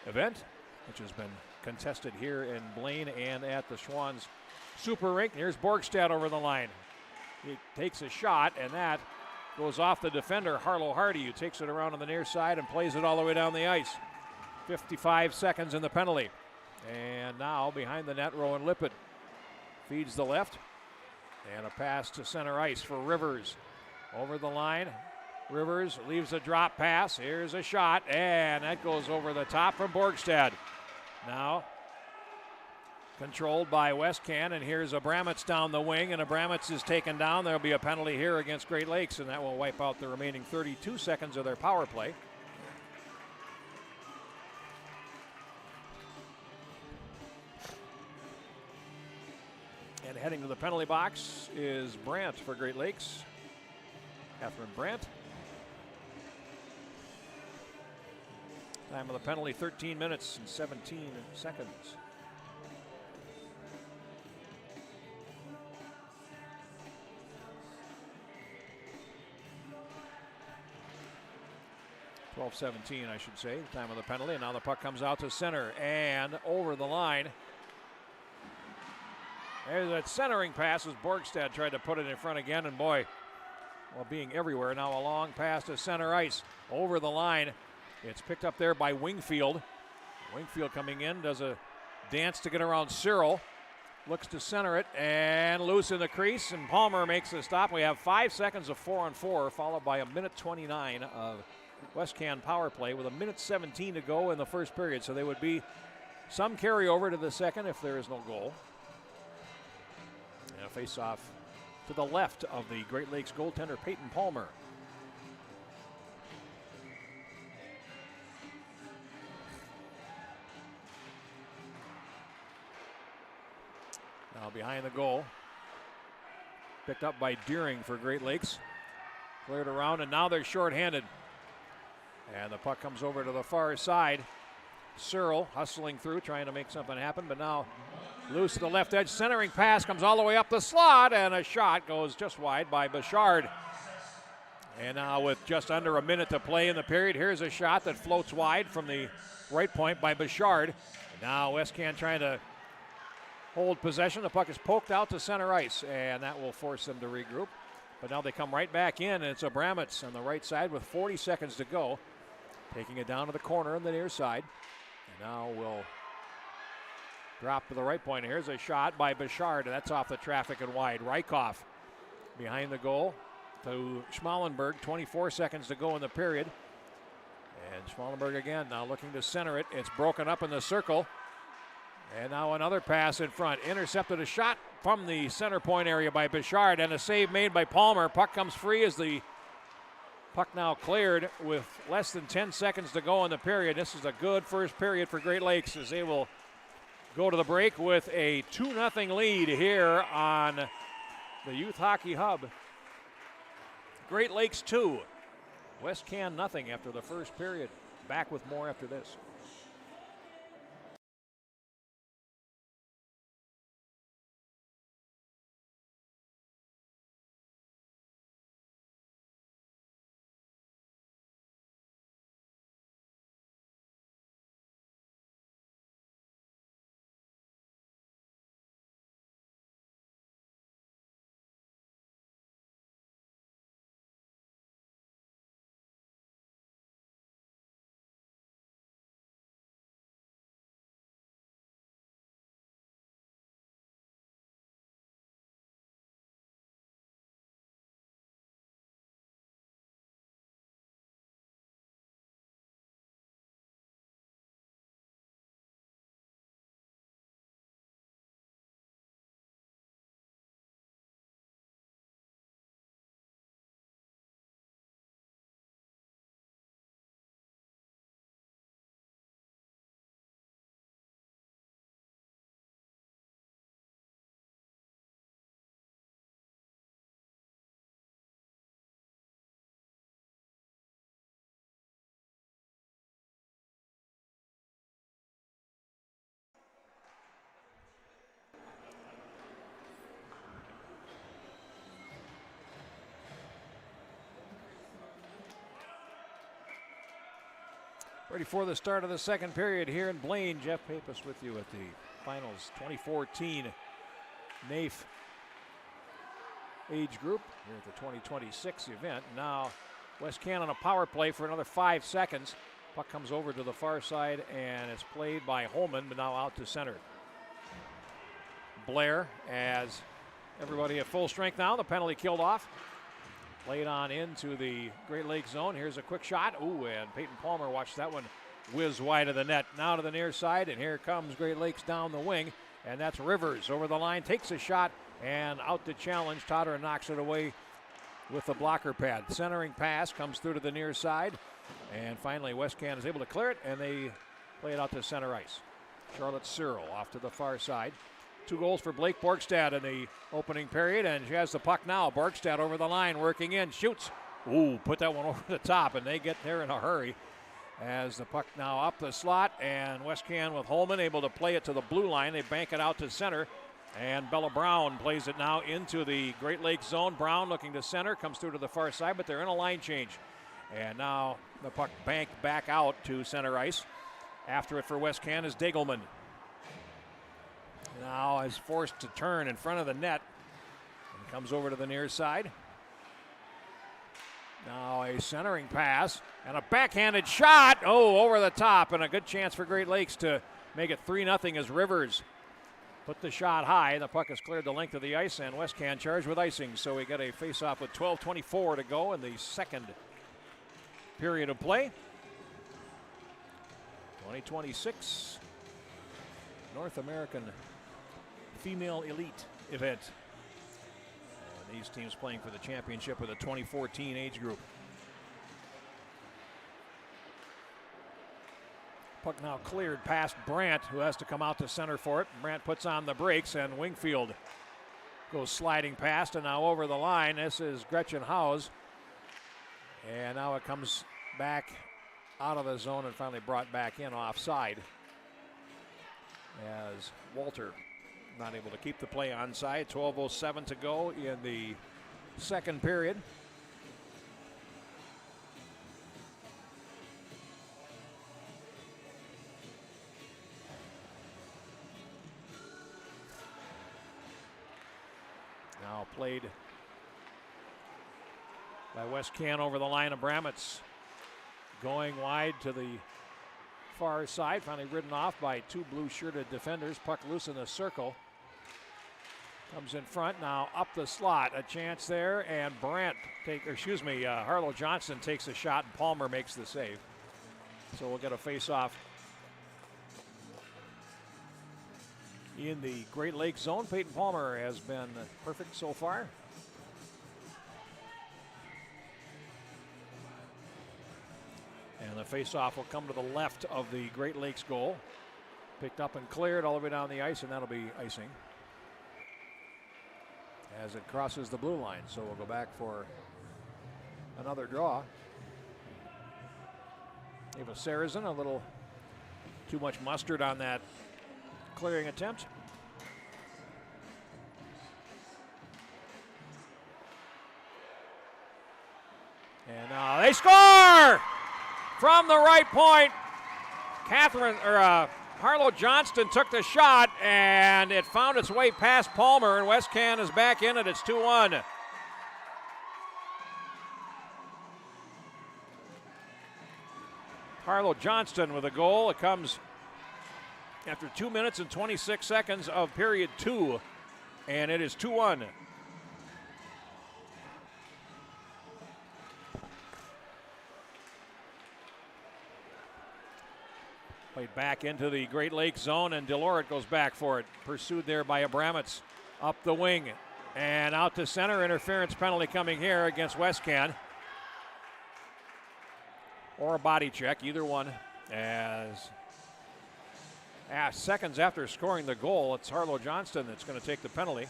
event, which has been contested here in Blaine and at the Schwann's Super Rink. Here's Borgstad over the line. He takes a shot, and that goes off the defender, Harlow Hardy, who takes it around on the near side and plays it all the way down the ice. 55 seconds in the penalty. And now behind the net, Rowan Lippett feeds the left. And a pass to center ice for Rivers. Over the line. Rivers leaves a drop pass. Here's a shot, and that goes over the top from Borgstad. Now controlled by WestCan, and here's Abramets down the wing, and Abramets is taken down. There'll be a penalty here against Great Lakes, and that will wipe out the remaining 32 seconds of their power play. And heading to the penalty box is Brandt for Great Lakes. Catherine Brandt. Time of the penalty, 13 minutes and 17 seconds. .12:17, I should say, the time of the penalty. And now the puck comes out to center and over the line. There's that centering pass as Borgstad tried to put it in front again, and boy, well, being everywhere. Now a long pass to center ice, over the line. It's picked up there by Wingfield. Wingfield coming in, does a dance to get around Cyril. Looks to center it, and loose in the crease, and Palmer makes the stop. We have 5 seconds of 4-on-4, followed by a minute 29 of WestCan power play with a minute 17 to go in the first period. So there would be some carryover to the second if there is no goal. And a face-off to the left of the Great Lakes goaltender, Peyton Palmer. Now behind the goal. Picked up by Deering for Great Lakes. Cleared around, and now they're shorthanded. And the puck comes over to the far side. Searle hustling through, trying to make something happen, but now loose to the left edge. Centering pass comes all the way up the slot, and a shot goes just wide by Bouchard. And now with just under a minute to play in the period, here's a shot that floats wide from the right point by Bouchard. And now WestCan trying to hold possession. The puck is poked out to center ice, and that will force them to regroup. But now they come right back in, and it's Abramets on the right side with 40 seconds to go. Taking it down to the corner on the near side. And now we'll drop to the right point. Here's a shot by Bouchard, and that's off the traffic and wide. Rykoff behind the goal to Schmallenberg. 24 seconds to go in the period. And Schmallenberg again now looking to center it. It's broken up in the circle. And now another pass in front. Intercepted a shot from the center point area by Bouchard, and a save made by Palmer. Puck comes free as the puck now cleared with less than 10 seconds to go in the period. This is a good first period for Great Lakes as they will go to the break with a 2-0 lead here on the Youth Hockey Hub. Great Lakes 2, WestCan nothing after the first period. Back with more after this. Ready for the start of the second period here in Blaine. Jeff Pappas with you at the finals 2014 NAFE age group here at the 2026 event. Now WestCan on a power play for another 5 seconds. Puck comes over to the far side and it's played by Holman, but now out to center. Blair, as everybody at full strength now, the penalty killed off. Played on into the Great Lakes zone. Here's a quick shot. Ooh, and Peyton Palmer watched that one whiz wide of the net. Now to the near side, and here comes Great Lakes down the wing. And that's Rivers over the line, takes a shot, and out to challenge. Totter knocks it away with the blocker pad. Centering pass comes through to the near side. And finally, WestCan is able to clear it, and they play it out to center ice. Charlotte Searle off to the far side. 2 goals for Blake Borgstad in the opening period, and she has the puck now. Borgstad over the line, working in, shoots. Ooh, put that one over the top, and they get there in a hurry. As the puck now up the slot, and WestCan with Holman able to play it to the blue line. They bank it out to center, and Bella Brown plays it now into the Great Lakes zone. Brown looking to center, comes through to the far side, but they're in a line change. And now the puck banked back out to center ice. After it for WestCan is Degelman. Now is forced to turn in front of the net and comes over to the near side. Now a centering pass and a backhanded shot. Oh, over the top, and a good chance for Great Lakes to make it 3-0 as Rivers put the shot high. The puck has cleared the length of the ice, and WestCan charged with icing. So we get a face-off with 12:24 to go in the second period of play. 2026 North American Female Elite event. And these teams playing for the championship with the 2014 age group. Puck now cleared past Brandt, who has to come out to center for it. Brandt puts on the brakes, and Wingfield goes sliding past, and now over the line. This is Gretchen Howes. And now it comes back out of the zone and finally brought back in offside, as Walter not able to keep the play onside. 12:07 to go in the second period. Now played by WestCan over the line of Bramitz. Going wide to the far side, finally ridden off by 2 blue-shirted defenders. Puck loose in the circle. Comes in front, now up the slot. A chance there, and Harlow Johnston takes a shot, and Palmer makes the save. So we'll get a face-off in the Great Lakes zone. Peyton Palmer has been perfect so far. And the face-off will come to the left of the Great Lakes goal. Picked up and cleared all the way down the ice, and that'll be icing as it crosses the blue line. So we'll go back for another draw. Ava Sarazen, a little too much mustard on that clearing attempt. And now they score! From the right point, Harlow Johnston took the shot, and it found its way past Palmer, and WestCan is back in it. It's 2-1. Harlow Johnston with a goal. It comes after 2 minutes and 26 seconds of period 2, and it is 2-1. Played back into the Great Lakes zone, and Deloret goes back for it. Pursued there by Abramitz. Up the wing and out to center. Interference penalty coming here against WestCan. Or a body check, either one. As seconds after scoring the goal, it's Harlow Johnston that's going to take the penalty.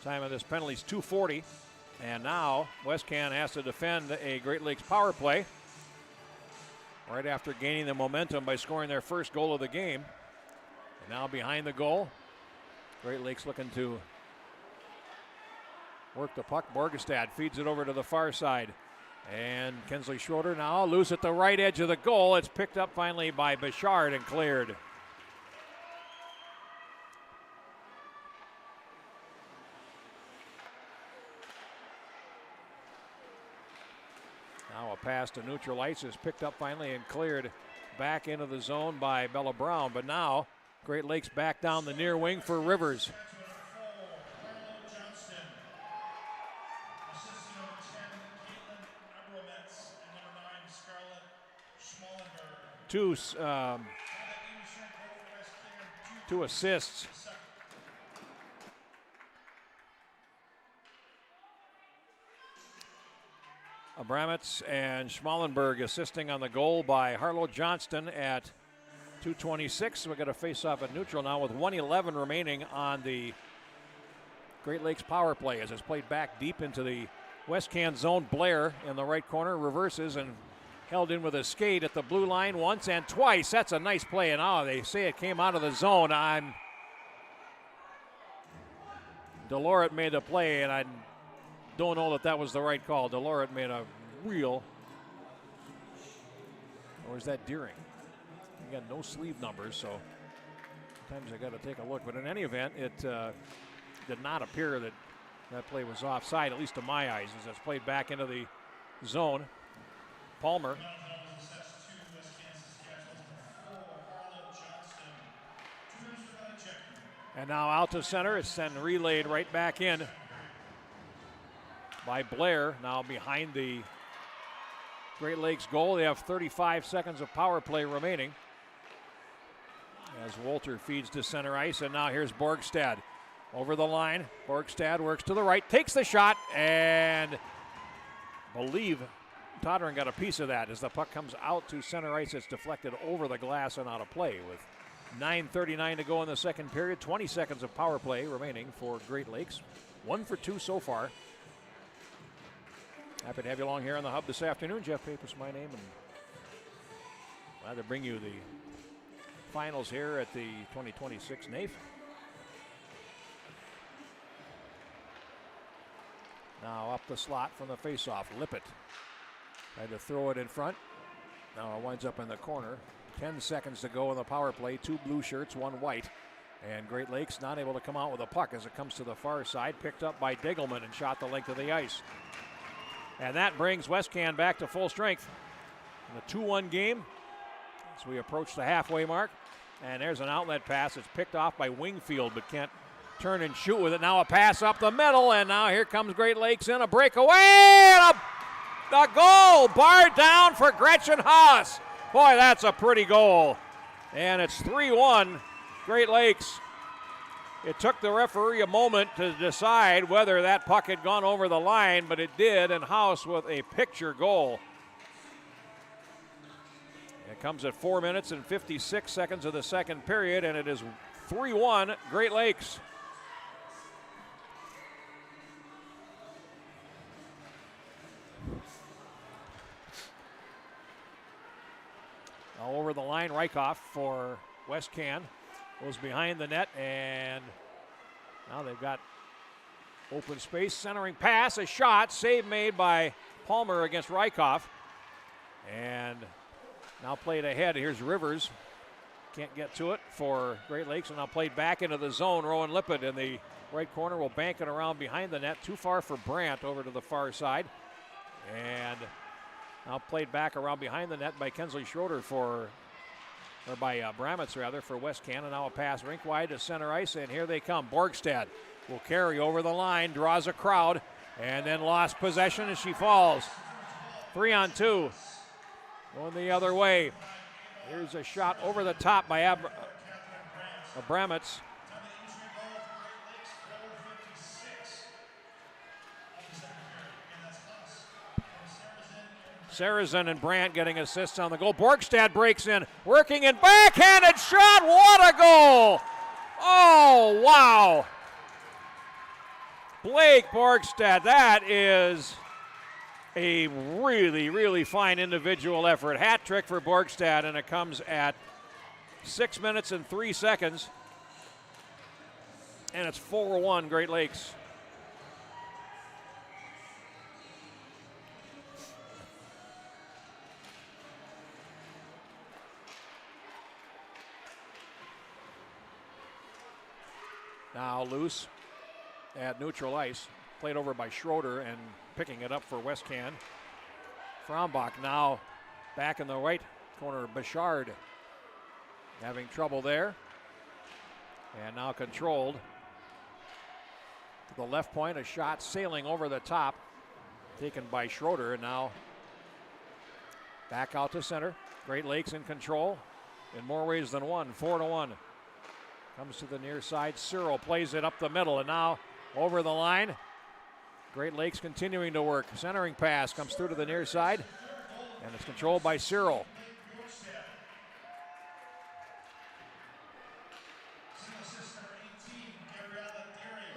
Time of this penalty is 2:40, and now WestCan has to defend a Great Lakes power play. right after gaining the momentum by scoring their first goal of the game. And now behind the goal, Great Lakes looking to work the puck. Borgestad feeds it over to the far side. And Kinsley Schroeder now loose at the right edge of the goal. It's picked up finally by Bichard and cleared. Now a pass to neutral ice is picked up finally and cleared back into the zone by Bella Brown. But now Great Lakes back down the near wing for Rivers. Two assists. Abramitz and Schmallenberg assisting on the goal by Harlow Johnston at 2:26. We're going to face off at neutral now with 1:11 remaining on the Great Lakes power play as it's played back deep into the WestCan zone. Blair in the right corner reverses and held in with a skate at the blue line once and twice. That's a nice play, and they say it came out of the zone. Deloret made the play, and I don't know that was the right call. Deloret made a real, or is that Deering? You got no sleeve numbers, so sometimes I got to take a look. But in any event, it did not appear that play was offside, at least to my eyes, as it's played back into the zone. Palmer. And now out to center. It's then relayed right back in by Blair. Now behind the Great Lakes goal. They have 35 seconds of power play remaining as Wolter feeds to center ice. And now here's Borgstad over the line. Borgstad works to the right, takes the shot, and believe Tottering got a piece of that as the puck comes out to center ice. It's deflected over the glass and out of play with 9:39 to go in the second period. 20 seconds of power play remaining for Great Lakes. 1 for 2 so far. Happy to have you along here on the Hub this afternoon. Jeff Papers, my name, and glad to bring you the finals here at the 2026 NAFE. Now up the slot from the faceoff. Lippett tried to throw it in front. Now it winds up in the corner. 10 seconds to go in the power play. 2 blue shirts, 1 white. And Great Lakes not able to come out with a puck as it comes to the far side. Picked up by Diggleman and shot the length of the ice. And that brings WestCan back to full strength in a 2-1 game as we approach the halfway mark. And there's an outlet pass. It's picked off by Wingfield, but can't turn and shoot with it. Now a pass up the middle, and now here comes Great Lakes in a breakaway. And a goal barred down for Gretchen Haas. Boy, that's a pretty goal. And it's 3-1 Great Lakes. It took the referee a moment to decide whether that puck had gone over the line, but it did, and Haas with a picture goal. It comes at 4 minutes and 56 seconds of the second period, and it is 3-1 Great Lakes. Now over the line, Rykoff for WestCan. Goes behind the net, and now they've got open space. Centering pass, a shot, save made by Palmer against Rykoff. And now played ahead. Here's Rivers. Can't get to it for Great Lakes, and now played back into the zone. Rowan Lippett in the right corner will bank it around behind the net. Too far for Brandt over to the far side. And now played back around behind the net by Kinsley Schroeder by Bramitz rather, for WestCan. And now a pass rink wide to center ice, and here they come. Borgstad will carry over the line, draws a crowd, and then lost possession as she falls. 3-on-2. Going the other way. Here's a shot over the top by Abramitz. Sarazen and Brandt getting assists on the goal. Borgstad breaks in, working in, backhanded shot. What a goal! Oh, wow. Blake Borgstad, that is A really, really fine individual effort. Hat trick for Borgstad, and it comes at 6 minutes and 3 seconds. And it's 4-1 Great Lakes. Now loose at neutral ice. Played over by Schroeder and picking it up for WestCan. Frombach now back in the right corner. Bouchard having trouble there. And now controlled. To the left point, a shot sailing over the top. Taken by Schroeder, and now back out to center. Great Lakes in control in more ways than one. 4-1. Comes to the near side. Cyril plays it up the middle, and now over the line. Great Lakes continuing to work. Centering pass comes through to the near side, and it's controlled by Cyril.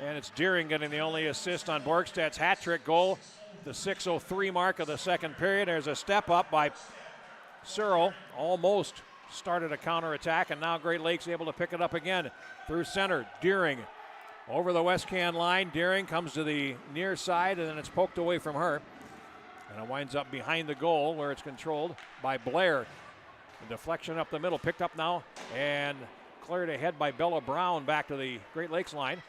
And it's Deering getting the only assist on Borgstad's hat trick goal. The 6:03 mark of the second period. There's a step up by Cyril. Almost started a counterattack, and now Great Lakes able to pick it up again through center. Deering over the WestCan line. Deering comes to the near side, and then it's poked away from her. And it winds up behind the goal where it's controlled by Blair. The deflection up the middle, picked up now, and cleared ahead by Bella Brown back to the Great Lakes line.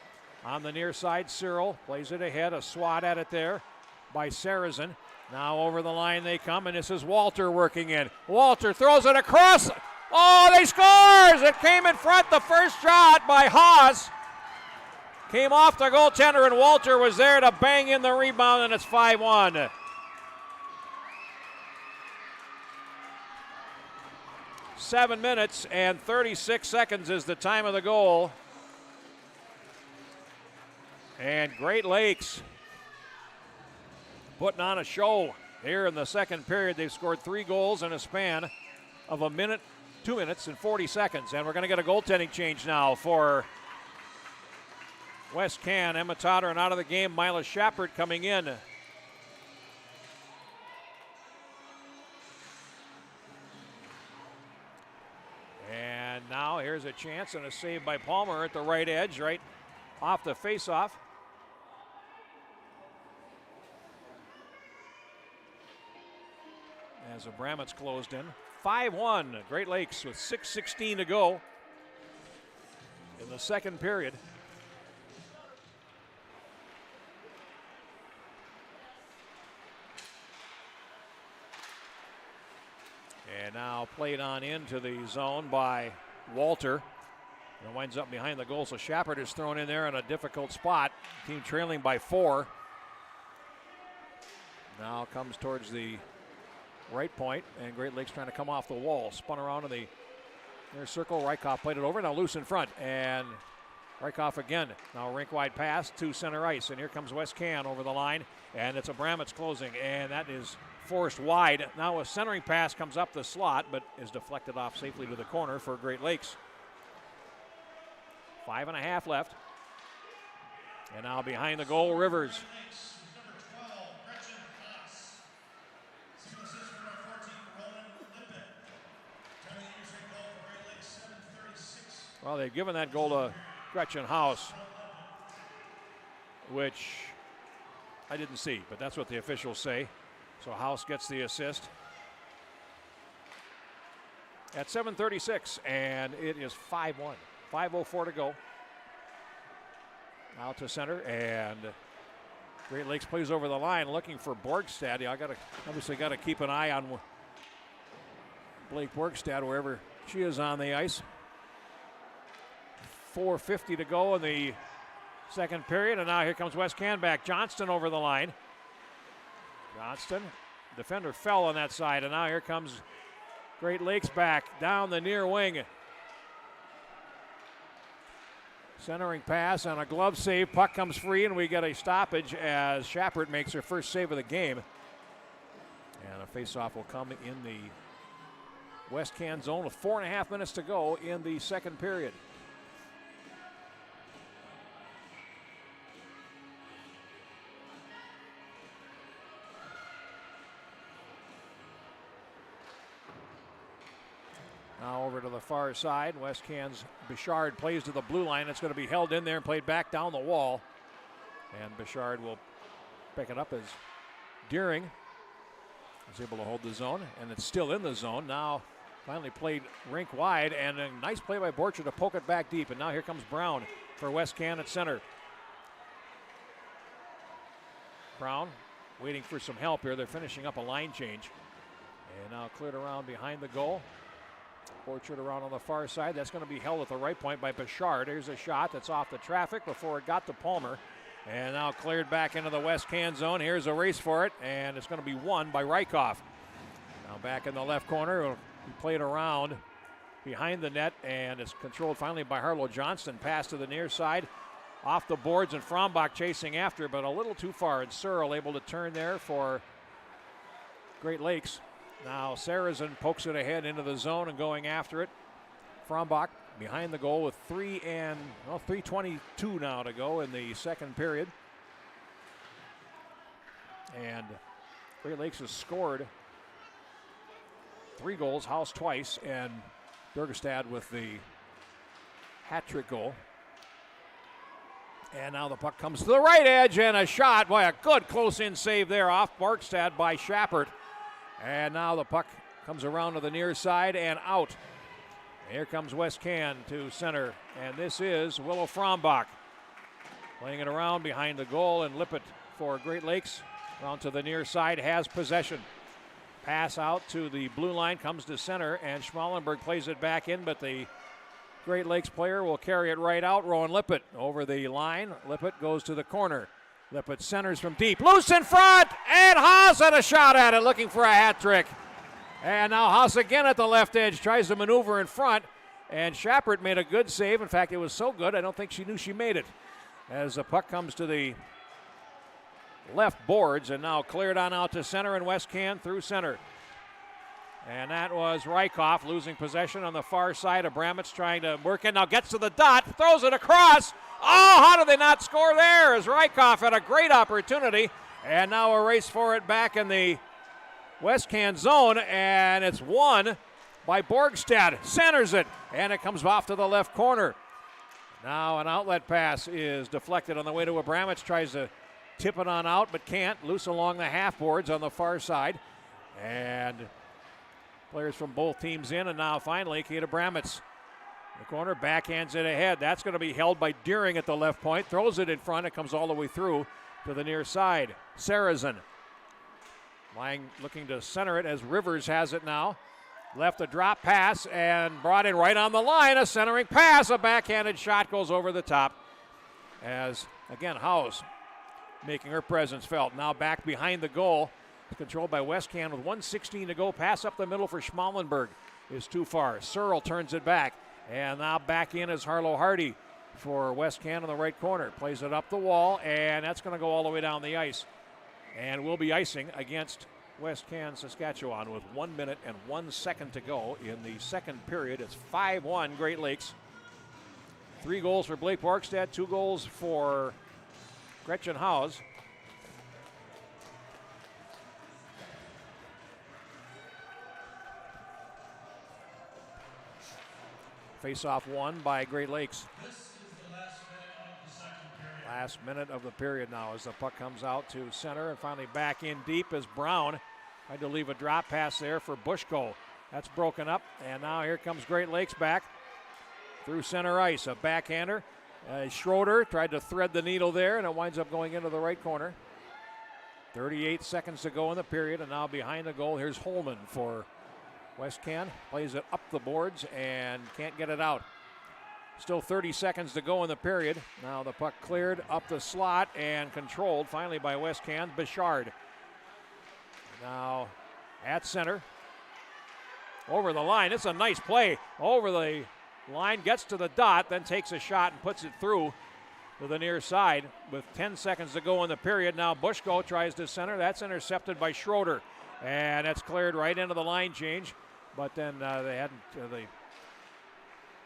On the near side, Cyril plays it ahead, a swat at it there by Sarrazin. Now over the line they come, and this is Walter working in. Walter throws it across. Oh, they scores! It came in front. The first shot by Haas came off the goaltender, and Walter was there to bang in the rebound, and it's 5-1. Seven minutes and 36 seconds is the time of the goal. And Great Lakes putting on a show here in the second period. They've scored 3 goals in a span of 2 minutes and 40 seconds. And we're going to get a goaltending change now for WestCan. Emma Totteren out of the game. Mila Shepard coming in. And now here's a chance and a save by Palmer at the right edge, right off the faceoff. As Abramitz closed in. 5-1, Great Lakes with 6:16 to go in the second period. And now played on into the zone by Walter. And it winds up behind the goal, so Shepard is thrown in there in a difficult spot. Team trailing by 4. Now comes towards the right point, and Great Lakes trying to come off the wall. Spun around in the near circle. Rykoff played it over, now loose in front, and Rykoff again. Now rink-wide pass to center ice, and here comes WestCan over the line, and it's Abramitz closing, and that is forced wide. Now a centering pass comes up the slot, but is deflected off safely to the corner for Great Lakes. 5.5 left. And now behind the goal, Rivers. Well, they've given that goal to Gretchen House, which I didn't see, but that's what the officials say. So House gets the assist at 7:36, and it is 5-1. 5:04 to go. Out to center, and Great Lakes plays over the line looking for Borgstad. I obviously got to keep an eye on Blake Borgstad wherever she is on the ice. 4:50 to go in the second period, and now here comes WestCan back. Johnston over the line. Johnston, defender fell on that side, and now here comes Great Lakes back down the near wing. Centering pass on a glove save. Puck comes free, and we get a stoppage as Shepard makes her first save of the game. And a faceoff will come in the WestCan zone with 4.5 minutes to go in the second period. Now over to the far side. WestCan's Bichard plays to the blue line. It's going to be held in there and played back down the wall. And Bichard will pick it up as Deering is able to hold the zone. And it's still in the zone. Now finally played rink wide. And a nice play by Borcher to poke it back deep. And now here comes Brown for WestCan at center. Brown waiting for some help here. They're finishing up a line change. And now cleared around behind the goal. Orchard around on the far side. That's going to be held at the right point by Bichard. Here's a shot that's off the traffic before it got to Palmer. And now cleared back into the WestCan zone. Here's a race for it, and it's going to be won by Rykoff. Now back in the left corner. He played around behind the net, and it's controlled finally by Harlow Johnston. Pass to the near side. Off the boards, and Frombach chasing after, but a little too far. And Searle able to turn there for Great Lakes. Now Sarrazin pokes it ahead into the zone and going after it. Frombach behind the goal with 3:22 now to go in the second period. And Great Lakes has scored 3 goals, House twice, and Bjorgestad with the hat-trick goal. And now the puck comes to the right edge, and a shot. Boy, a good close-in save there off Bjorgestad by Schappert. And now the puck comes around to the near side and out. Here comes WestCan to center, and this is Willow Frombach. Playing it around behind the goal, and Lippert for Great Lakes. Around to the near side, has possession. Pass out to the blue line, comes to center, and Schmallenberg plays it back in, but the Great Lakes player will carry it right out. Rowan Lippert over the line. Lippert goes to the corner. Lippert centers from deep. Loose in front, and Haas had a shot at it, looking for a hat trick. And now Haas again at the left edge, tries to maneuver in front, and Schappert made a good save. In fact, it was so good, I don't think she knew she made it. As the puck comes to the left boards, and now cleared on out to center, and WestCan through center. And that was Rykoff losing possession on the far side. Abramowitz trying to work it. Now gets to the dot, throws it across. Oh, how did they not score there? As Rykoff had a great opportunity. And now a race for it back in the WestCan zone. And it's won by Borgstad. Centers it. And it comes off to the left corner. Now an outlet pass is deflected on the way to Abramowitz. Tries to tip it on out, but can't. Loose along the half boards on the far side. And players from both teams in, and now finally Kate Abramowitz. The corner backhands it ahead. That's going to be held by Deering at the left point. Throws it in front. It comes all the way through to the near side. Sarrazin looking to center it as Rivers has it now. Left a drop pass and brought in right on the line. A centering pass. A backhanded shot goes over the top. As, again, House making her presence felt. Now back behind the goal. Controlled by WestCan with 1:16 to go. Pass up the middle for Schmallenberg is too far. Searle turns it back. And now back in is Harlow Hardy for WestCan in the right corner. Plays it up the wall, and that's going to go all the way down the ice. And we'll be icing against WestCan Saskatchewan with 1 minute and 1 second to go in the second period. It's 5-1 Great Lakes. 3 goals for Blake Borgstad, 2 goals for Gretchen Howes. Face-off won by Great Lakes. This is the last minute of the second period. Last minute of the period now as the puck comes out to center and finally back in deep as Brown tried to leave a drop pass there for Bushko. That's broken up, and now here comes Great Lakes back through center ice. A backhander. Schroeder tried to thread the needle there, and it winds up going into the right corner. 38 seconds to go in the period, and now behind the goal, here's Holman for WestCan. Plays it up the boards and can't get it out. Still 30 seconds to go in the period. Now the puck cleared up the slot and controlled finally by WestCan. Bichard now at center. Over the line. It's a nice play. Over the line, gets to the dot, then takes a shot and puts it through to the near side with 10 seconds to go in the period. Now Bushko tries to center. That's intercepted by Schroeder. And that's cleared right into the line change. But then the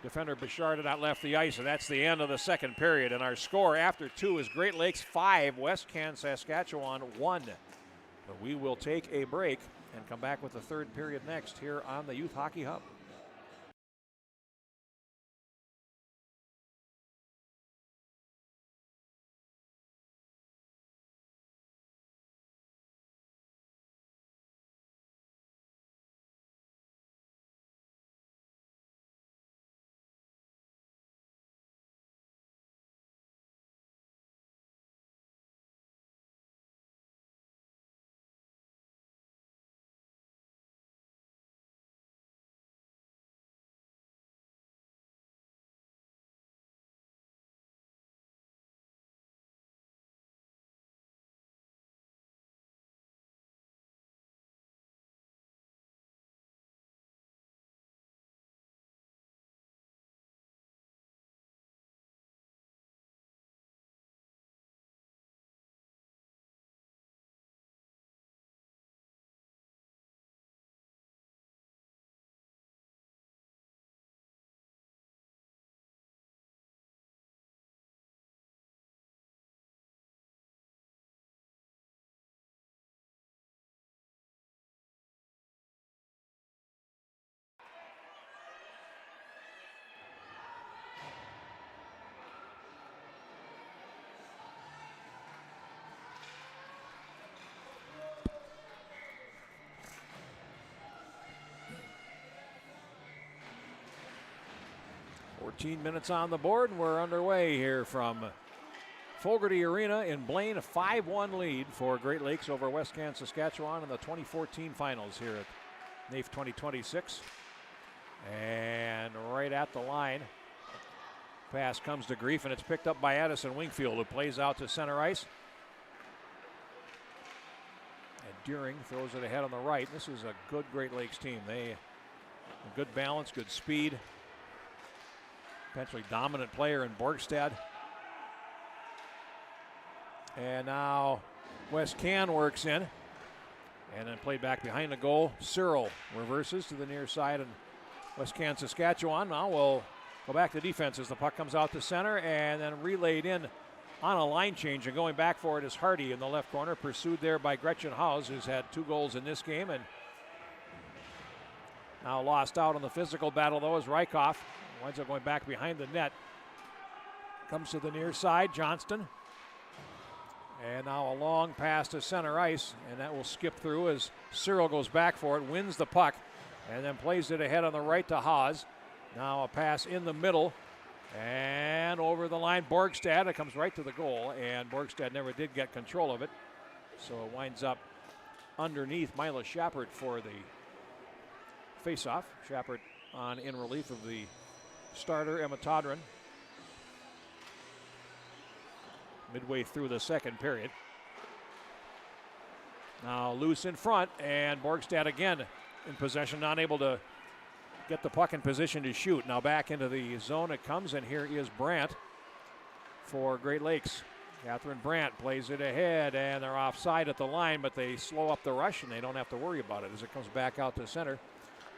defender Bichard had not left the ice, and that's the end of the second period. And our score after 2 is Great Lakes 5, WestCan Saskatchewan 1. But we will take a break and come back with the third period next here on the Youth Hockey Hub. 13 minutes on the board, and we're underway here from Fogerty Arena in Blaine. A 5-1 lead for Great Lakes over WestCan, Saskatchewan in the 2014 finals here at NAFE 2026. And right at the line, pass comes to Grief, and it's picked up by Addison Wingfield, who plays out to center ice. And Deering throws it ahead on the right. This is a good Great Lakes team. They have good balance, good speed. Potentially dominant player in Borgstad. And now WestCan works in. And then played back behind the goal. Searle reverses to the near side, and WestCan Saskatchewan now will go back to defense as the puck comes out to center and then relayed in on a line change, and going back for it is Hardy in the left corner, pursued there by Gretchen Haus, who's had 2 goals in this game, and now lost out on the physical battle though is Rykoff. Winds up going back behind the net. Comes to the near side, Johnston. And now a long pass to center ice, and that will skip through as Searle goes back for it, wins the puck, and then plays it ahead on the right to Haas. Now a pass in the middle, and over the line, Borgstad. It comes right to the goal, and Borgstad never did get control of it. So it winds up underneath Mila Schappert for the faceoff. Schappert on in relief of the starter, Emma Todren. Midway through the second period. Now loose in front, and Borgstad again in possession, not able to get the puck in position to shoot. Now back into the zone it comes, and here is Brandt for Great Lakes. Catherine Brandt plays it ahead, and they're offside at the line, but they slow up the rush, and they don't have to worry about it as it comes back out to center.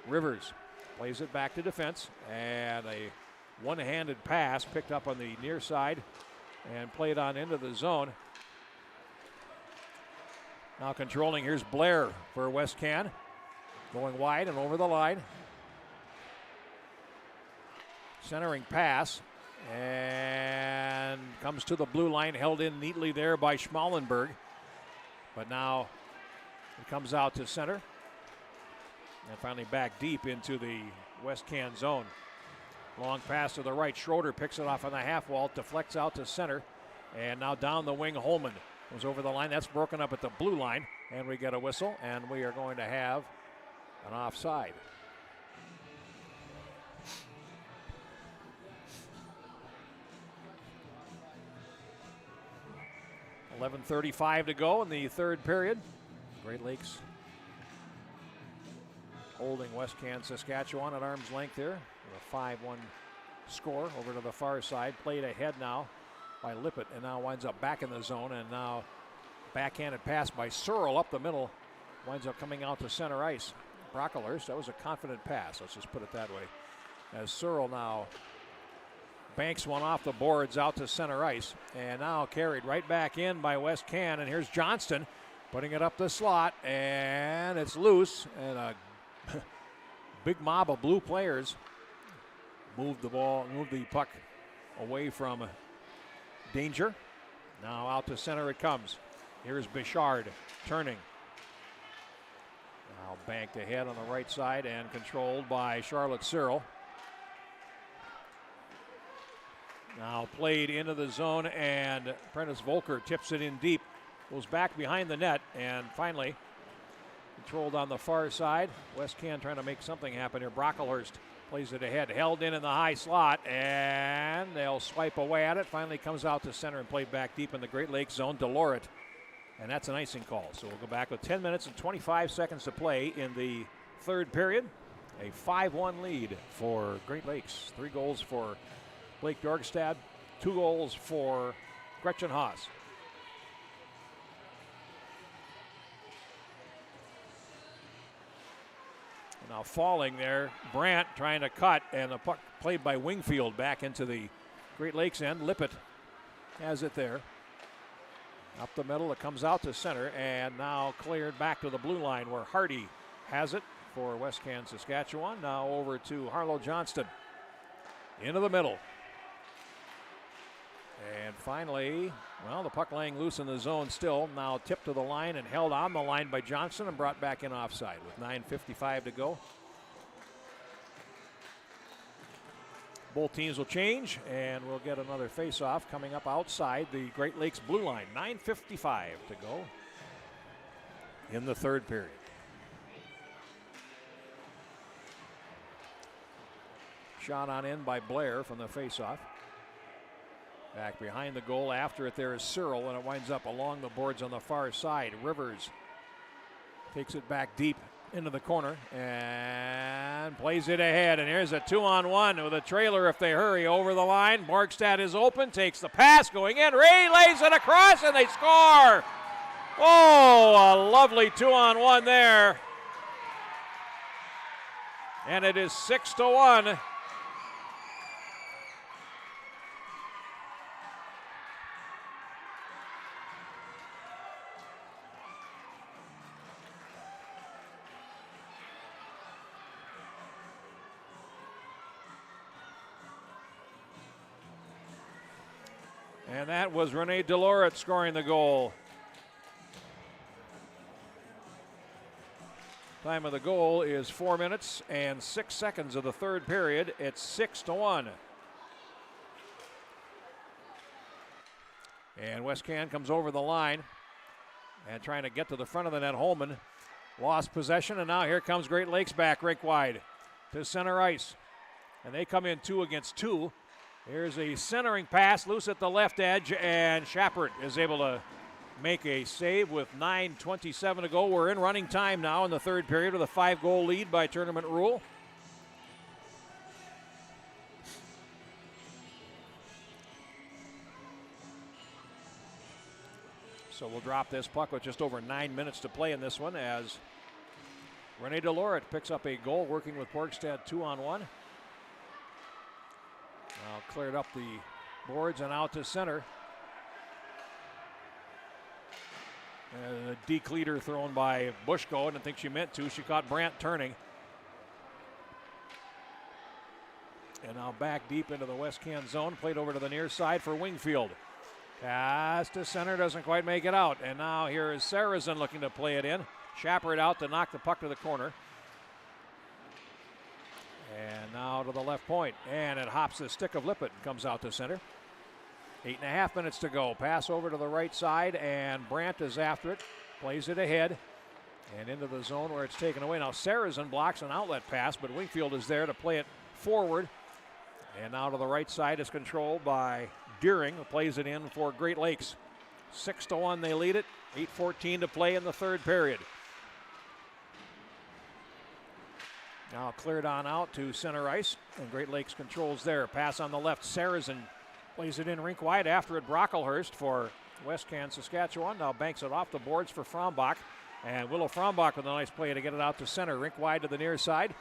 Rivers plays it back to defense, and a one-handed pass picked up on the near side and played on into the zone. Now controlling, here's Blair for WestCan. Going wide and over the line. Centering pass, and comes to the blue line, held in neatly there by Schmalenberg. But now it comes out to center. And finally back deep into the WestCan zone. Long pass to the right. Schroeder picks it off on the half wall, deflects out to center. And now down the wing, Holman goes over the line. That's broken up at the blue line. And we get a whistle, and we are going to have an offside. .11:35 to go in the third period. Great Lakes holding WestCan Saskatchewan at arm's length there. A 5-1 score over to the far side. Played ahead now by Lippett, and now winds up back in the zone, and now backhanded pass by Searle up the middle. Winds up coming out to center ice. Brocklehurst, that was a confident pass, let's just put it that way. As Searle now banks one off the boards out to center ice, and now carried right back in by WestCan, and here's Johnston putting it up the slot, and it's loose, and a big mob of blue players moved the puck away from danger. Now out to center it comes. Here's Bichard turning. Now banked ahead on the right side and controlled by Charlotte Searle. Now played into the zone, and Prentice Volker tips it in deep. Goes back behind the net, and finally controlled on the far side. WestCan trying to make something happen here. Brocklehurst plays it ahead, held in the high slot, and they'll swipe away at it. Finally comes out to center and played back deep in the Great Lakes zone. Delorit, and that's an icing call. So we'll go back with 10 minutes and 25 seconds to play in the third period. A 5-1 lead for Great Lakes. 3 goals for Blake Bjorkstad, 2 goals for Gretchen Haas. Now falling there, Brandt trying to cut, and the puck played by Wingfield back into the Great Lakes end. Lippett has it there. Up the middle, it comes out to center, and now cleared back to the blue line where Hardy has it for WestCan Saskatchewan. Now over to Harlow Johnston. Into the middle. And finally, well, the puck laying loose in the zone still. Now tipped to the line and held on the line by Johnson and brought back in offside with 9:55 to go. Both teams will change, and we'll get another face-off coming up outside the Great Lakes blue line. 9:55 to go in the third period. Shot on in by Blair from the face-off. Back behind the goal after it there is Searle, and it winds up along the boards on the far side. Rivers takes it back deep into the corner and plays it ahead. And here's a 2-on-1 with a trailer if they hurry over the line. Borgstad is open, takes the pass going in. Ray lays it across and they score. Oh, a lovely 2-on-1 there. And it is 6-1. And that was Renee Deloret scoring the goal. Time of the goal is 4 minutes and 6 seconds of the third period. It's 6-1. And WestCan comes over the line and trying to get to the front of the net. Holman lost possession, and now here comes Great Lakes back rink wide to center ice. And they come in 2 against 2. Here's a centering pass loose at the left edge, and Shappert is able to make a save with 9:27 to go. We're in running time now in the third period with a 5-goal lead by tournament rule. So we'll drop this puck with just over 9 minutes to play in this one as Renee Deloret picks up a goal working with Borgstad 2-on-1. Now cleared up the boards and out to center. And a decleater thrown by Bushko. I didn't think she meant to. She caught Brandt turning. And now back deep into the WestCan zone. Played over to the near side for Wingfield. Pass to center, doesn't quite make it out. And now here is Saracen looking to play it in. Shapper it out to knock the puck to the corner. And now to the left point. And it hops the stick of Lippett and comes out to center. 8.5 minutes to go. Pass over to the right side, and Brandt is after it. Plays it ahead and into the zone where it's taken away. Now Saracen blocks an outlet pass, but Wingfield is there to play it forward. And now to the right side is controlled by Deering, who plays it in for Great Lakes. 6-1 they lead it. 8:14 to play in the third period. Now cleared on out to center ice, and Great Lakes controls there. Pass on the left, Saracen plays it in rink wide after it. Brocklehurst for WestCan Saskatchewan. Now banks it off the boards for Frombach. And Willow Frombach with a nice play to get it out to center. Rink wide to the near side.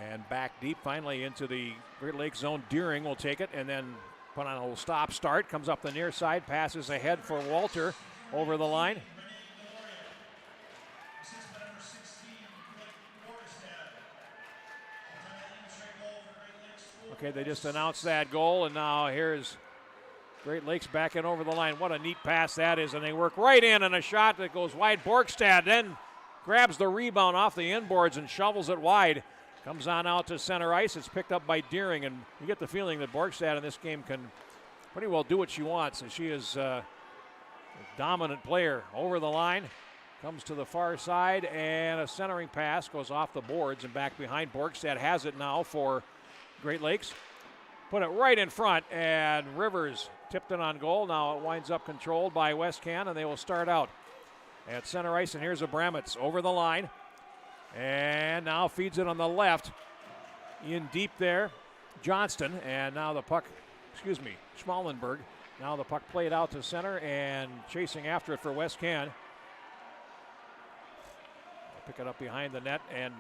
And back deep finally into the Great Lakes zone. Deering will take it and then put on a little stop start. Comes up the near side. Passes ahead for Walter over the line. Okay, they just announced that goal, and now here's Great Lakes back in over the line. What a neat pass that is, and they work right in, and a shot that goes wide. Borgstad then grabs the rebound off the inboards and shovels it wide. Comes on out to center ice. It's picked up by Deering, and you get the feeling that Borgstad in this game can pretty well do what she wants, and she is a dominant player. Over the line, comes to the far side, and a centering pass goes off the boards and back behind. Borgstad has it now for Great Lakes. Put it right in front, and Rivers tipped it on goal. Now it winds up controlled by WestCan, and they will start out at center ice. And here's Abramitz over the line, and now feeds it on the left. In deep there, Johnston, and now the puck, Schmallenberg. Now the puck played out to center, and chasing after it for WestCan. Pick it up behind the net and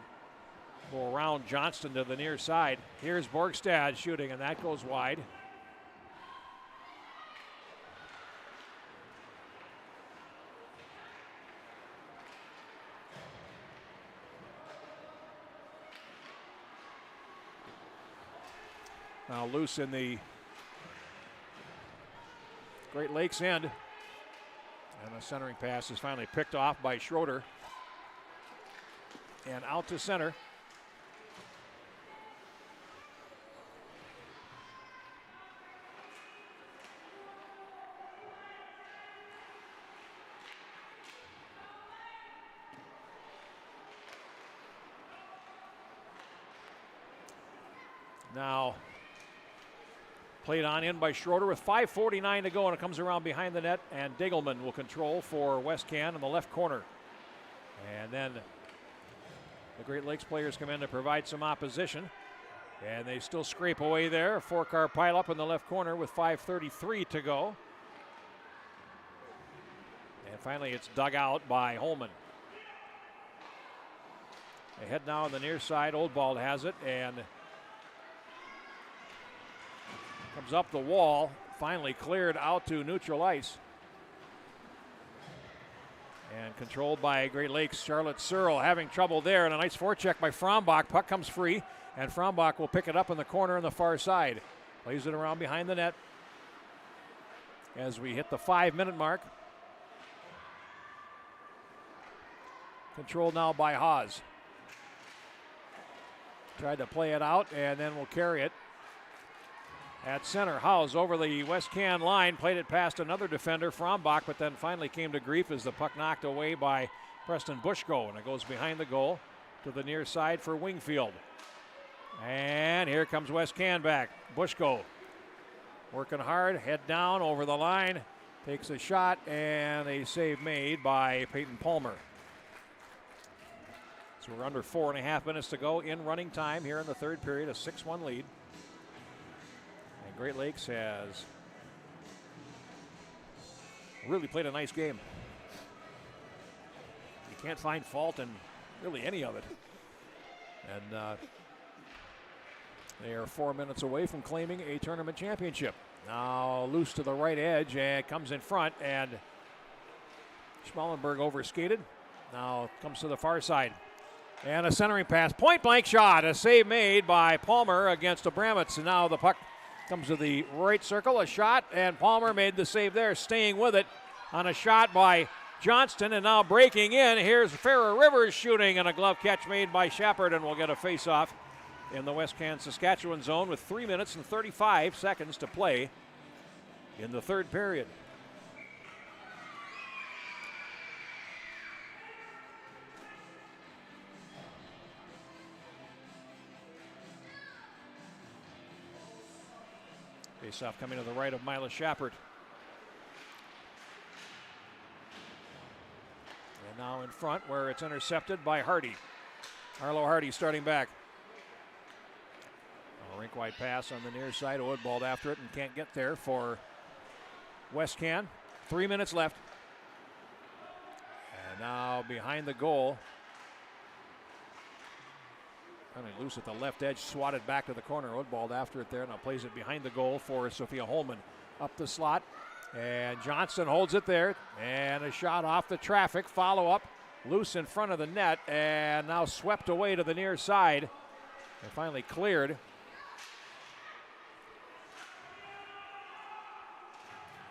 go around Johnston to the near side. Here's Borgstad shooting, and that goes wide. Now loose in the Great Lakes end. And the centering pass is finally picked off by Schroeder. And out to center. Now played on in by Schroeder with 5:49 to go, and it comes around behind the net, and Digelman will control for WestCan in the left corner. And then the Great Lakes players come in to provide some opposition, and they still scrape away there. A 4-car pileup in the left corner with 5:33 to go. And finally it's dug out by Holman. They head now on the near side. Oldbald has it and comes up the wall. Finally cleared out to neutral ice. And controlled by Great Lakes. Charlotte Searle having trouble there. And a nice forecheck by Frombach. Puck comes free. And Frombach will pick it up in the corner on the far side. Plays it around behind the net as we hit the 5-minute mark. Controlled now by Haas. Tried to play it out and then will carry it. At center, Haas over the WestCan line, played it past another defender, Frombach, but then finally came to grief as the puck knocked away by Preston Bushko, and it goes behind the goal to the near side for Wingfield. And here comes WestCan back. Bushko working hard, head down over the line, takes a shot, and a save made by Peyton Palmer. So we're under 4.5 minutes to go in running time here in the third period, a 6-1 lead. And Great Lakes has really played a nice game. You can't find fault in really any of it. And they are 4 minutes away from claiming a tournament championship. Now loose to the right edge and comes in front, and Schmallenberg overskated. Now comes to the far side. And a centering pass, point blank shot, a save made by Palmer against Abramowitz. And now the puck comes to the right circle, a shot, and Palmer made the save there, staying with it on a shot by Johnston. And now breaking in, here's Farrah Rivers shooting, and a glove catch made by Shepard, and will get a face-off in the WestCan Saskatchewan zone with 3 minutes and 35 seconds to play in the third period. Face-off coming to the right of Mila Shepard. And now in front where it's intercepted by Hardy. Arlo Hardy starting back. A rink-wide pass on the near side. Oldbald after it and can't get there for WestCan. 3 minutes left. And now behind the goal. Kind of loose at the left edge, swatted back to the corner. Oldbald after it there, now plays it behind the goal for Sophia Holman. Up the slot, and Johnson holds it there, and a shot off the traffic. Follow-up, loose in front of the net, and now swept away to the near side, and finally cleared.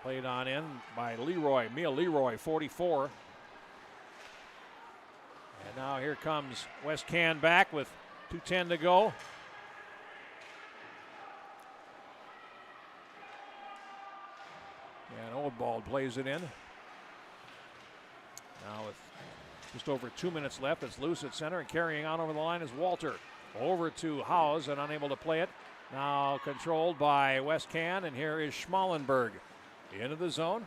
Played on in by Leroy, Mia Leroy, 44. And now here comes WestCan back with 2:10 to go. And Oldbald plays it in. Now with just over 2 minutes left, it's loose at center, and carrying on over the line is Walter. Over to Howes and unable to play it. Now controlled by WestCan, and here is Schmallenberg into the zone.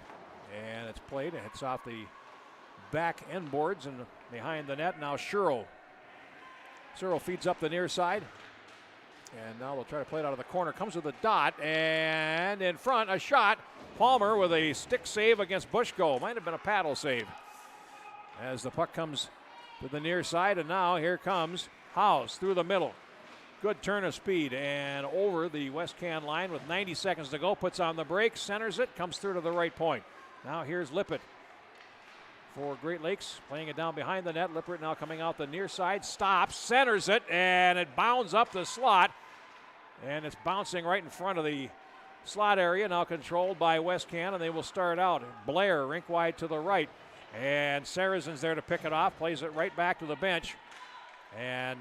And it's played, and it's off the back end boards and behind the net. Now Searle feeds up the near side. And now they'll try to play it out of the corner. Comes with a dot, and in front, a shot. Palmer with a stick save against Bushko. Might have been a paddle save. As the puck comes to the near side, and now here comes House through the middle. Good turn of speed, and over the WestCan line with 90 seconds to go. Puts on the brakes, centers it, comes through to the right point. Now here's Lippert for Great Lakes, playing it down behind the net. Lippert now coming out the near side, stops, centers it, and it bounds up the slot. And it's bouncing right in front of the slot area, now controlled by WestCan, and they will start out. Blair, rink wide to the right, and Sarazen's there to pick it off, plays it right back to the bench. And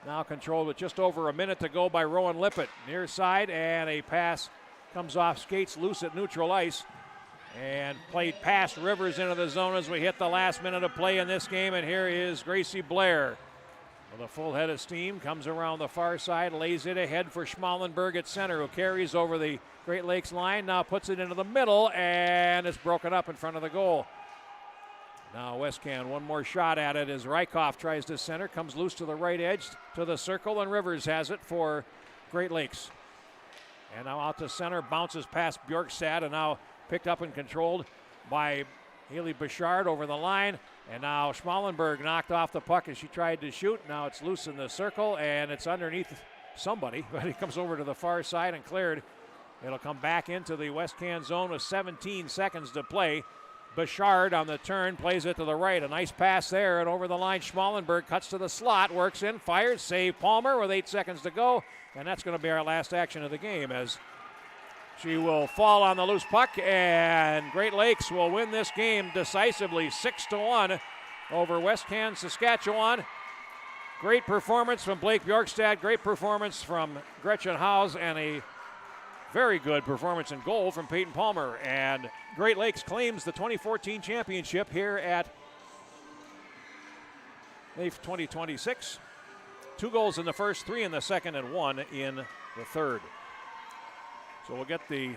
now controlled with just over a minute to go by Rowan Lippert. Near side, and a pass comes off skates, loose at neutral ice. And played past Rivers into the zone as we hit the last minute of play in this game. And here is Gracie Blair. With a full head of steam, comes around the far side, lays it ahead for Schmallenberg at center, who carries over the Great Lakes line, now puts it into the middle, and it's broken up in front of the goal. Now WestCan, one more shot at it as Rykoff tries to center, comes loose to the right edge, to the circle, and Rivers has it for Great Lakes. And now out to center, bounces past Bjorkstad, and now picked up and controlled by Haley Bouchard over the line. And now Schmallenberg knocked off the puck as she tried to shoot. Now it's loose in the circle, and it's underneath somebody, but it comes over to the far side and cleared. It'll come back into the WestCan zone with 17 seconds to play. Bouchard on the turn, plays it to the right. A nice pass there, and over the line, Schmallenberg cuts to the slot, works in, fires, save Palmer with 8 seconds to go. And that's going to be our last action of the game as she will fall on the loose puck, and Great Lakes will win this game decisively 6-1 over WestCan Saskatchewan. Great performance from Blake Bjorkstad, great performance from Gretchen Howes, and a very good performance in goal from Peyton Palmer. And Great Lakes claims the 2014 championship here at NAFE 2026. 2 goals in the first, 3 in the second, and 1 in the third. So we'll get the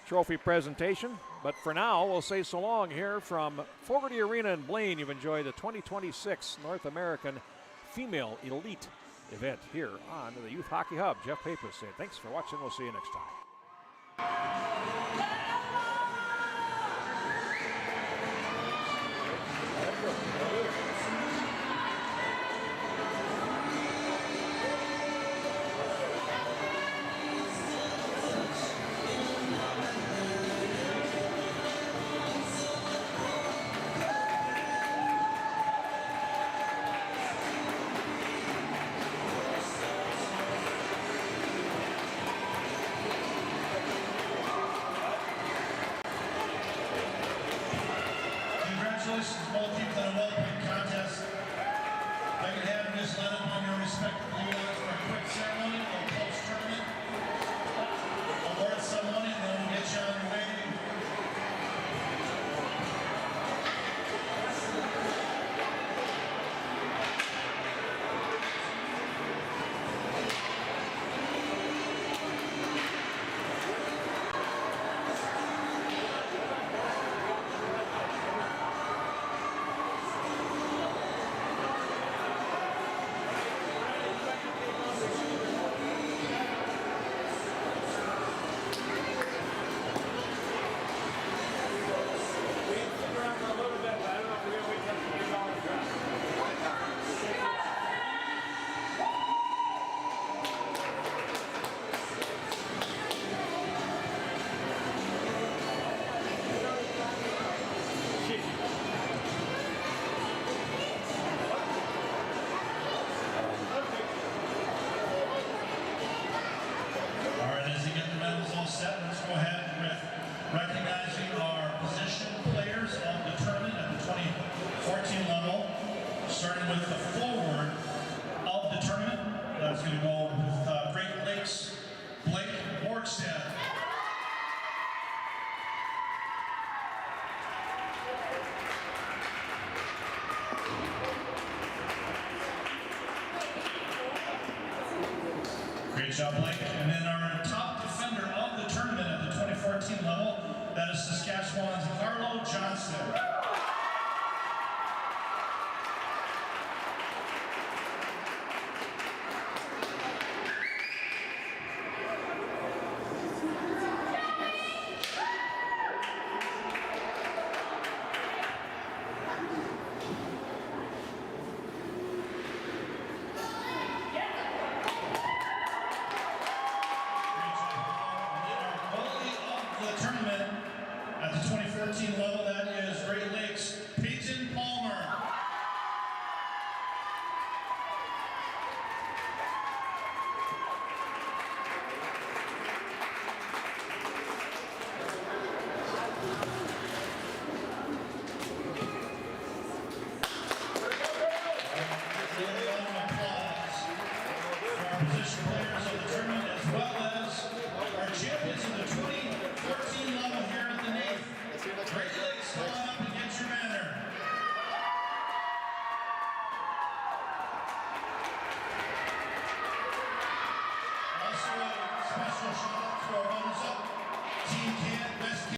trophy presentation. But for now, we'll say so long here from Fogerty Arena in Blaine. You've enjoyed the 2026 North American Female Elite event here on the Youth Hockey Hub. Jeff Pappas saying thanks for watching. We'll see you next time. Congratulations to both teams on a well-played contest. If I could have Ms. Lennon on your respective blue lines for a quick ceremony or post-tournament award ceremony, and then we'll get you on your way. Starting with the forward of the tournament. That's going to go with Great Lakes, Blake Bjorkstad. Great job, Blake. And then our top defender of the tournament at the 2014 level, that is Saskatchewan's Carlo Johnston. At the 2014 level, that is Great Lakes, Peyton Palmer. Applause for our position players of the tournament, as well as our champions of the 2014 level here at the NAFE. Great Lakes, come on up and get your banner.